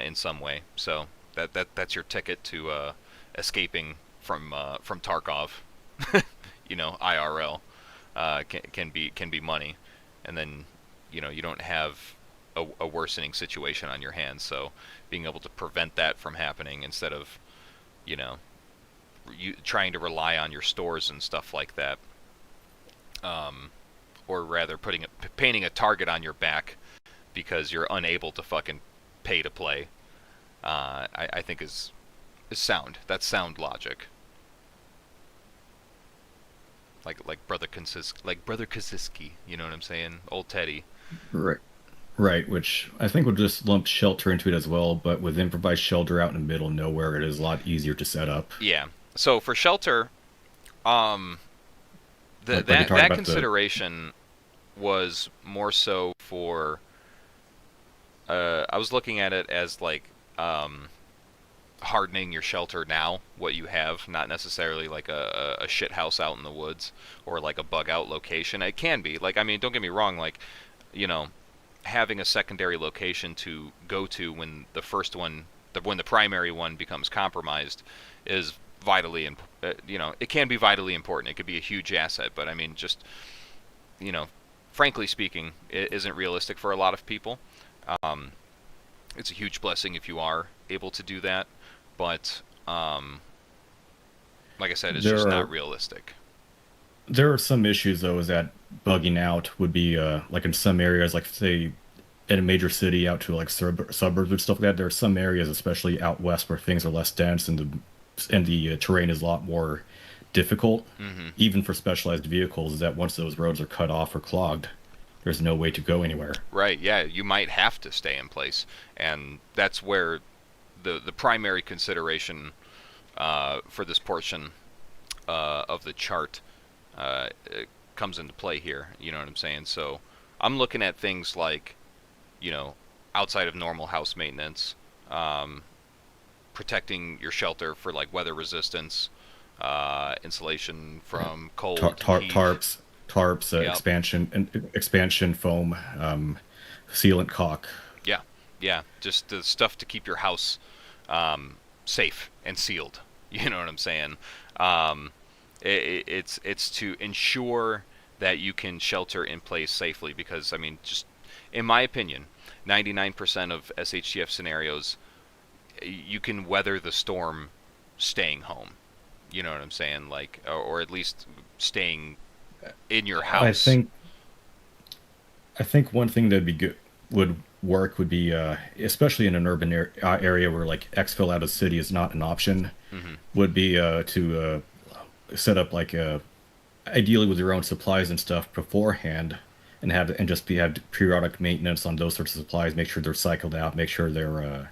in some way. So that's your ticket to escaping from Tarkov. IRL can be money, and then you don't have a worsening situation on your hands. So being able to prevent that from happening instead of you know you trying to rely on your stores and stuff like that, or rather painting a target on your back because you're unable to fucking pay to play. I think is sound. That's sound logic. Like brother Kaczynski, you know what I'm saying? Old Teddy. Right. Right, which I think would just lump shelter into it as well, but with improvised shelter out in the middle of nowhere, it is a lot easier to set up. Yeah. So for shelter, um, Like you're that talking that about the consideration was more so for. I was looking at it as like hardening your shelter now, what you have, not necessarily like a shit house out in the woods or like a bug out location. It can be like, I mean, don't get me wrong, like you know having a secondary location to go to when the first one, when the primary one becomes compromised, is vitally it can be vitally important. It could be a huge asset, but I mean, just you know frankly speaking, it isn't realistic for a lot of people. um, it's a huge blessing if you are able to do that, but like I said, it's there just not are realistic. there are some issues though, is that bugging out would be like in some areas, like say in a major city out to like suburbs and stuff like that. There are some areas, especially out west, where things are less dense and the terrain is a lot more difficult, Hmm. even for specialized vehicles. Is that once those roads are cut off or clogged, there's no way to go anywhere. Right, yeah, you might have to stay in place, and that's where the primary consideration for this portion of the chart comes into play here. You know what I'm saying? So I'm looking at things like, you know, outside of normal house maintenance, um, protecting your shelter for like weather resistance, insulation from cold, heat. Tarps, Yep. expansion foam, sealant caulk. Yeah, yeah, just the stuff to keep your house safe and sealed. You know what I'm saying? Um, it's to ensure that you can shelter in place safely because I mean, just in my opinion, 99% of SHTF scenarios, you can weather the storm staying home. You know what I'm saying? Like, or at least staying in your I house. think one thing that'd be good would work would be especially in an urban area where like exfil out of city is not an option Hmm. would be to set up like ideally with your own supplies and stuff beforehand and have periodic maintenance on those sorts of supplies, make sure they're cycled out, make sure they're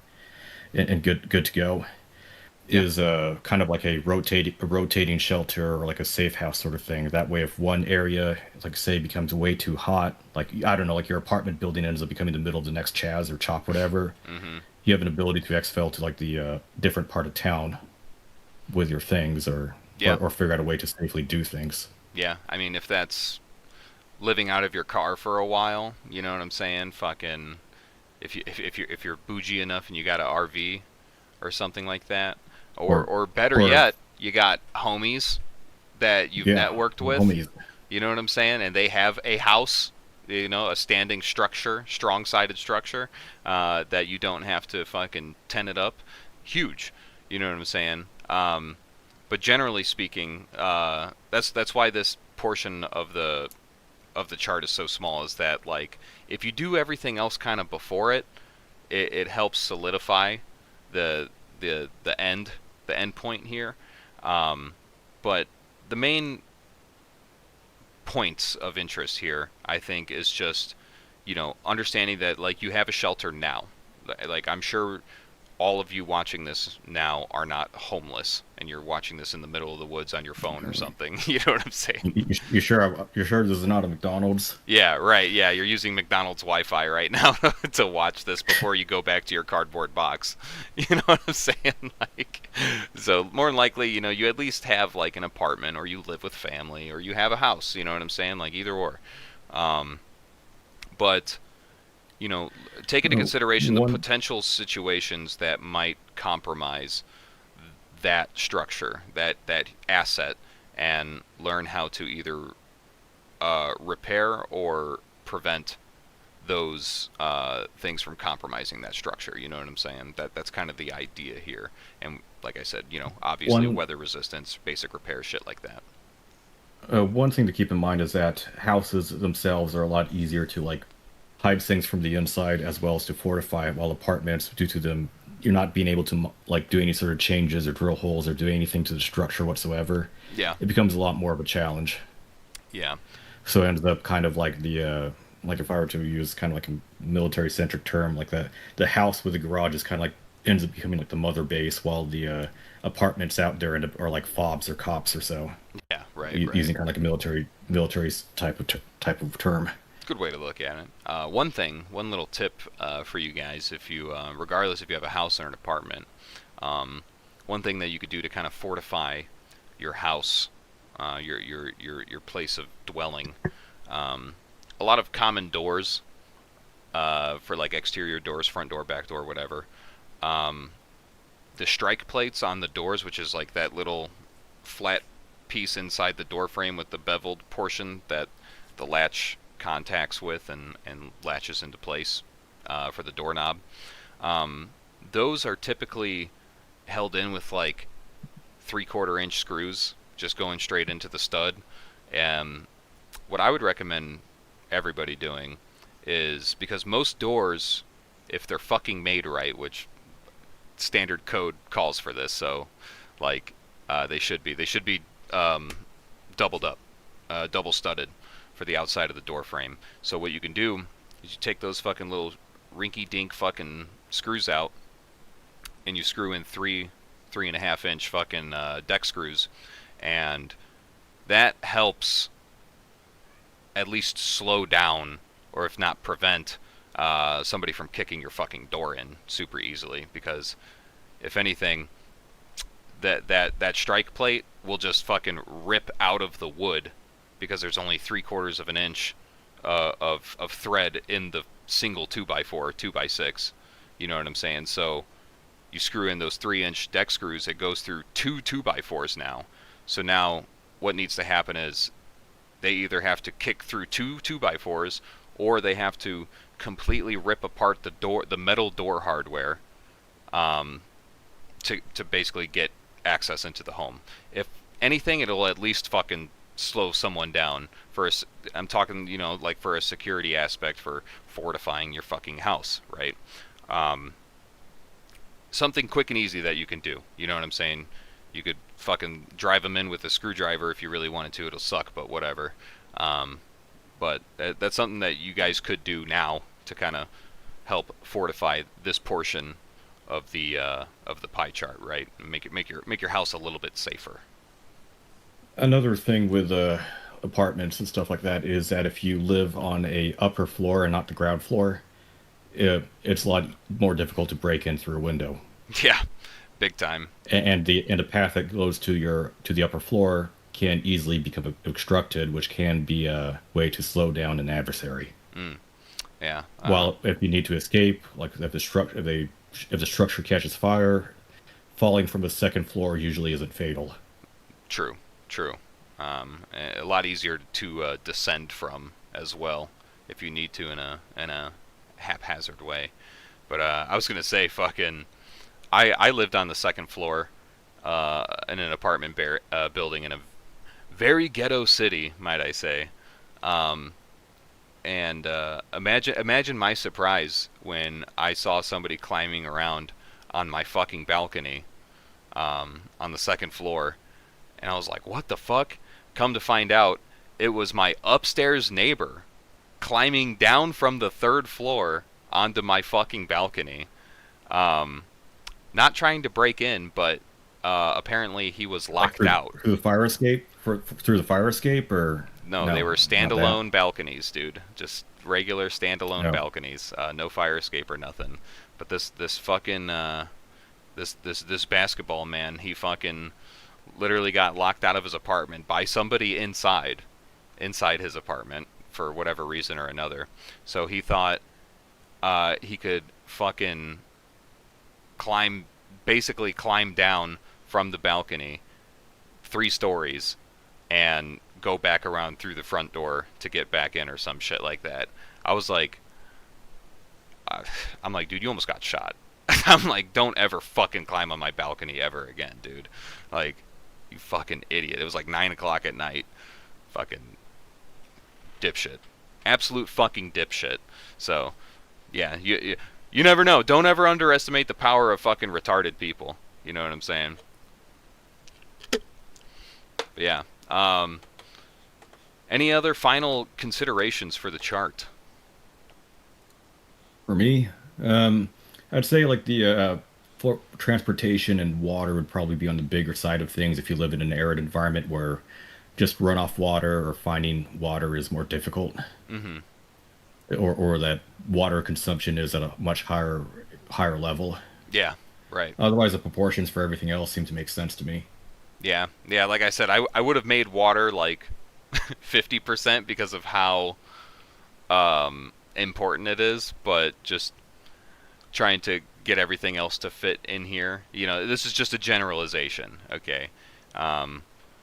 and good to go, Yeah. is kind of like a rotating shelter or like a safe house sort of thing. That way, if one area, like say, becomes way too hot, like I don't know, like your apartment building ends up becoming the middle of the next Chaz or Chop, whatever, Hmm. you have an ability to exfil to like the different part of town with your things, or, Yeah. or figure out a way to safely do things. Yeah. I mean, if that's living out of your car for a while, you know what I'm saying? Fucking, if you're bougie enough and you got an RV or something like that, or Or or better or yet, you got homies that you've yeah, networked with. homies. You know what I'm saying? And they have a house, a standing structure, strong-sided structure, that you don't have to fucking tent it up. Huge. You know what I'm saying? But generally speaking, that's why this portion of the chart is so small. Is that like if you do everything else kind of before it helps solidify the the end point here. But the main points of interest here, I think, is just, understanding that like you have a shelter now. Like I'm sure all of you watching this now are not homeless, and you're watching this in the middle of the woods on your phone or something. You know what I'm saying? You sure this is not a McDonald's? Yeah, right. Yeah, you're using McDonald's Wi-Fi right now to watch this before you go back to your cardboard box. You know what I'm saying? Like, so more than likely, you at least have like an apartment, or you live with family, or you have a house. You know what I'm saying? Like either or. Um, but take into No, consideration the one potential situations that might compromise that structure, that asset, and learn how to either repair or prevent those things from compromising that structure. You know what I'm saying? That's kind of the idea here. And like I said, obviously one weather resistance, basic repair, shit like that. one thing to keep in mind is that houses themselves are a lot easier to like hide things from the inside as well as to fortify, while apartments, due to them, you're not being able to like do any sort of changes or drill holes or do anything to the structure whatsoever. Yeah, It becomes a lot more of a challenge. yeah, So it ends up kind of like like if I were to use kind of like a military centric term, like the house with the garage is kind of like ends up becoming like the mother base, while the apartments out there end up are like fobs or cops or so, yeah. Right, right. using kind of like a military type of term. Good way to look at it. One little tip for you guys, if you, regardless if you have a house or an apartment, one thing that you could do to kind of fortify your house, your place of dwelling. A lot of common doors, for like exterior doors, front door, back door, whatever. The strike plates on the doors, which is like that little flat piece inside the door frame with the beveled portion that the latch contacts with and latches into place for the doorknob. Those are typically held in with like 3/4 inch screws, just going straight into the stud. And what I would recommend everybody doing is, because most doors, if they're fucking made right, which standard code calls for this, so like they should be doubled up, double studded for the outside of the door frame. So what you can do is you take those fucking little rinky dink fucking screws out, and you screw in 3.5 inch fucking deck screws, and that helps at least slow down, or if not prevent, somebody from kicking your fucking door in super easily. Because if anything, that strike plate will just fucking rip out of the wood, because there's only 3/4 inch of thread in the single 2x4 2x6. You know what I'm saying? So you screw in those 3-inch deck screws, it goes through two 2x4s now. So now what needs to happen is they either have to kick through two 2x4s, or they have to completely rip apart the metal door hardware, to basically get access into the home. If anything, it'll at least fucking slow someone down for I'm talking, you know, like for a security aspect for fortifying your fucking house, right? Um, Something quick and easy that you can do. You know what I'm saying? You could fucking drive them in with a screwdriver if you really wanted to. It'll suck, but whatever. Um, but that's something that you guys could do now to kind of help fortify this portion of the pie chart, right? And make your house a little bit safer. Another thing with apartments and stuff like that is that if you live on a upper floor and not the ground floor, it's a lot more difficult to break in through a window. Yeah, big time. And the path that goes to the upper floor can easily become obstructed, which can be a way to slow down an adversary. Yeah. While if you need to escape, like if the structure catches fire, falling from the second floor usually isn't fatal. True. True. A lot easier to descend from as well if you need to in a haphazard way. But I was gonna say, fucking, I lived on the second floor in an apartment building in a very ghetto city, might I say. And imagine my surprise when I saw somebody climbing around on my fucking balcony on the second floor, and I was like, "What the fuck?" Come to find out, it was my upstairs neighbor climbing down from the third floor onto my fucking balcony. Not trying to break in, but apparently he was locked out. Through the fire escape, through the fire escape, or No, they were standalone balconies, dude. Just regular standalone balconies. No fire escape or nothing. But this fucking this basketball man, he fucking literally got locked out of his apartment by somebody inside his apartment for whatever reason or another. So he thought he could fucking basically climb down from the balcony 3 stories and go back around through the front door to get back in or some shit like that. I was like, I'm like, dude, you almost got shot. I'm like, don't ever fucking climb on my balcony ever again, dude. Like, you fucking idiot. It was like 9 o'clock at night. Fucking dipshit. Absolute fucking dipshit. So, yeah, you never know. Don't ever underestimate the power of fucking retarded people. You know what I'm saying? But yeah. Any other final considerations for the chart? For me, I'd say like the for transportation and water would probably be on the bigger side of things if you live in an arid environment where just runoff water or finding water is more difficult. Mm-hmm. Or that water consumption is at a much higher level. Yeah, right. Otherwise, the proportions for everything else seem to make sense to me. Yeah, like I said, I would have made water like 50% because of how important it is, but just trying to get everything else to fit in here. You know, this is just a generalization, okay?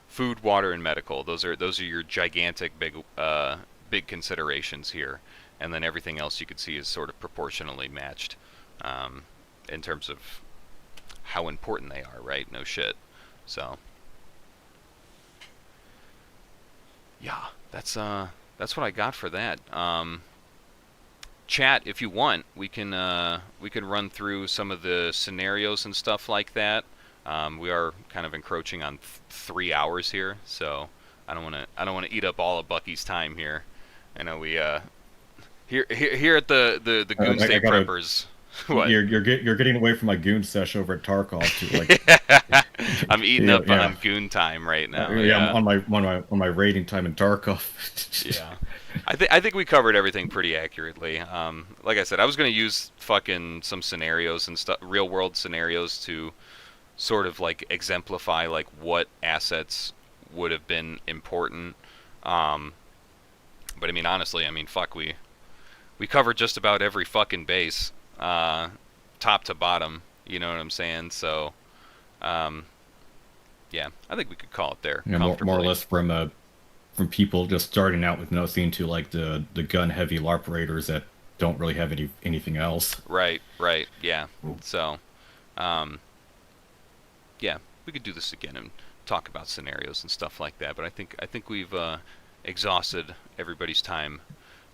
Food, water, and medical. Those are your gigantic big considerations here. And then everything else you could see is sort of proportionally matched in terms of how important they are, right? No shit. So, yeah, that's what I got for that. Chat, if you want, we can run through some of the scenarios and stuff like that. We are kind of encroaching on 3 hours here, so I don't want to eat up all of Bucky's time here. I know we here at the Goonsday Preppers. What? You're getting away from my Goon sesh over at Tarkov to like. I'm eating up on Goon time right now. Yeah, I'm on my raiding time in Tarkov. Yeah, I think we covered everything pretty accurately. Like I said, I was gonna use fucking some scenarios and stuff, real world scenarios to sort of like exemplify like what assets would have been important. But I mean, honestly, fuck, we covered just about every fucking base, top to bottom. You know what I'm saying? So, yeah, I think we could call it there. Yeah, more or less from people just starting out with nothing to like the gun heavy LARP raiders that don't really have anything else. Right, yeah. So, yeah, we could do this again in talk about scenarios and stuff like that. But I think we've exhausted everybody's time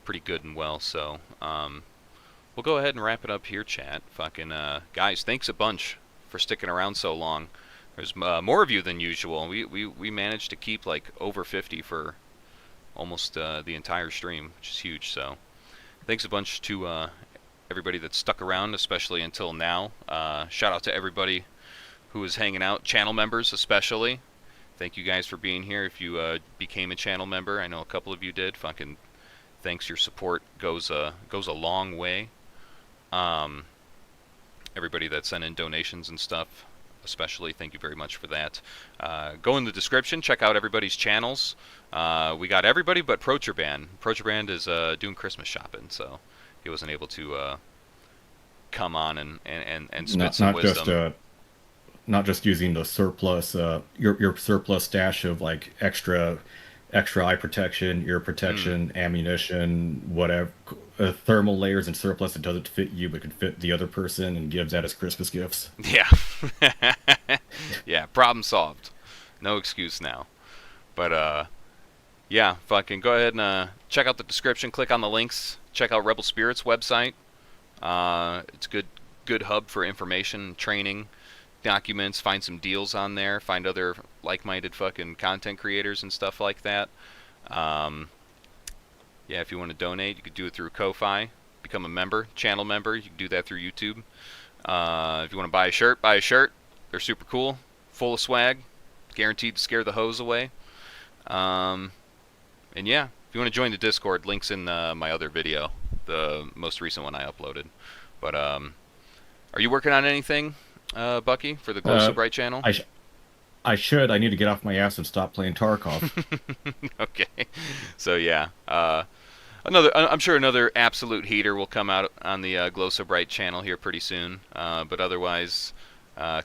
pretty good and well. So we'll go ahead and wrap it up here, chat. Fucking guys, thanks a bunch for sticking around so long. There's more of you than usual. We managed to keep like over 50 for almost the entire stream, which is huge. So thanks a bunch to everybody that stuck around, especially until now. Shout out to everybody who is hanging out, channel members especially. Thank you guys for being here. If you became a channel member, I know a couple of you did. Fucking thanks. Your support goes a long way. Everybody that sent in donations and stuff, especially, thank you very much for that. Go in the description, check out everybody's channels. We got everybody but Procherban. Procherban is doing Christmas shopping, so he wasn't able to come on and spit some wisdom. Not just using the surplus, your surplus stash of like extra eye protection, ear protection, ammunition, whatever, thermal layers and surplus that doesn't fit you but could fit the other person, and gives that as Christmas gifts. Yeah. Yeah, problem solved. No excuse now. But yeah, fucking go ahead and check out the description, click on the links, check out Rebel Spirit's website. It's good hub for information, training, documents, find some deals on there, find other like-minded fucking content creators and stuff like that. Yeah, if you want to donate, you could do it through Ko-Fi, become a member, channel member. You can do that through YouTube. If you want to buy a shirt, buy a shirt. They're super cool, full of swag, guaranteed to scare the hoes away. And yeah, if you want to join the Discord, links in my other video, the most recent one I uploaded. But are you working on anything, Bucky, for the Glow So Bright channel? I should. I need to get off my ass and stop playing Tarkov. Okay. So yeah, I'm sure another absolute heater will come out on the Glow So Bright channel here pretty soon. But otherwise,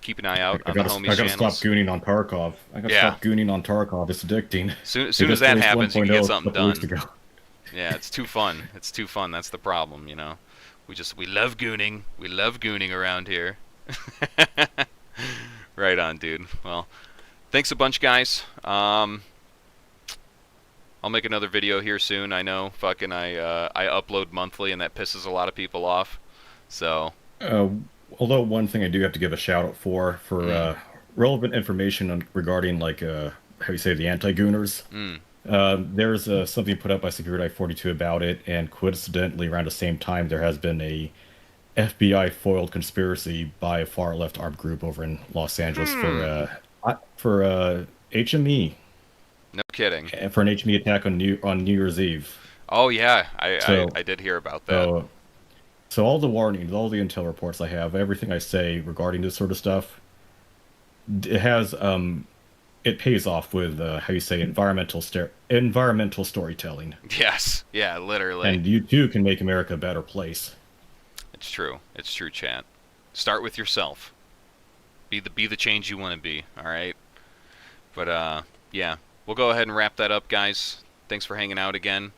keep an eye out on the homies' I gotta channels. stop gooning on Tarkov. Stop gooning on Tarkov. It's addicting. Soon as that happens, you can get something done. Ago. Yeah, it's too fun. It's too fun. That's the problem, you know. We love gooning. We love gooning around here. Right on, dude. Well, thanks a bunch, guys. I'll make another video here soon. I know, fucking, I upload monthly, and that pisses a lot of people off. So. Although one thing I do have to give a shout out for relevant information regarding like how you say the anti-gooners. There's something put up by Security 42 about it, and coincidentally around the same time there has been a FBI foiled conspiracy by a far left armed group over in Los Angeles for HME. No kidding. For an HME attack on New Year's Eve. Oh yeah, I did hear about that. So all the warnings, all the intel reports I have, everything I say regarding this sort of stuff, it has it pays off with how you say environmental storytelling. Yes, yeah, literally. And you too can make America a better place. It's true. It's true, chat. Start with yourself. Be the change you want to be. All right. But yeah, we'll go ahead and wrap that up, guys. Thanks for hanging out again.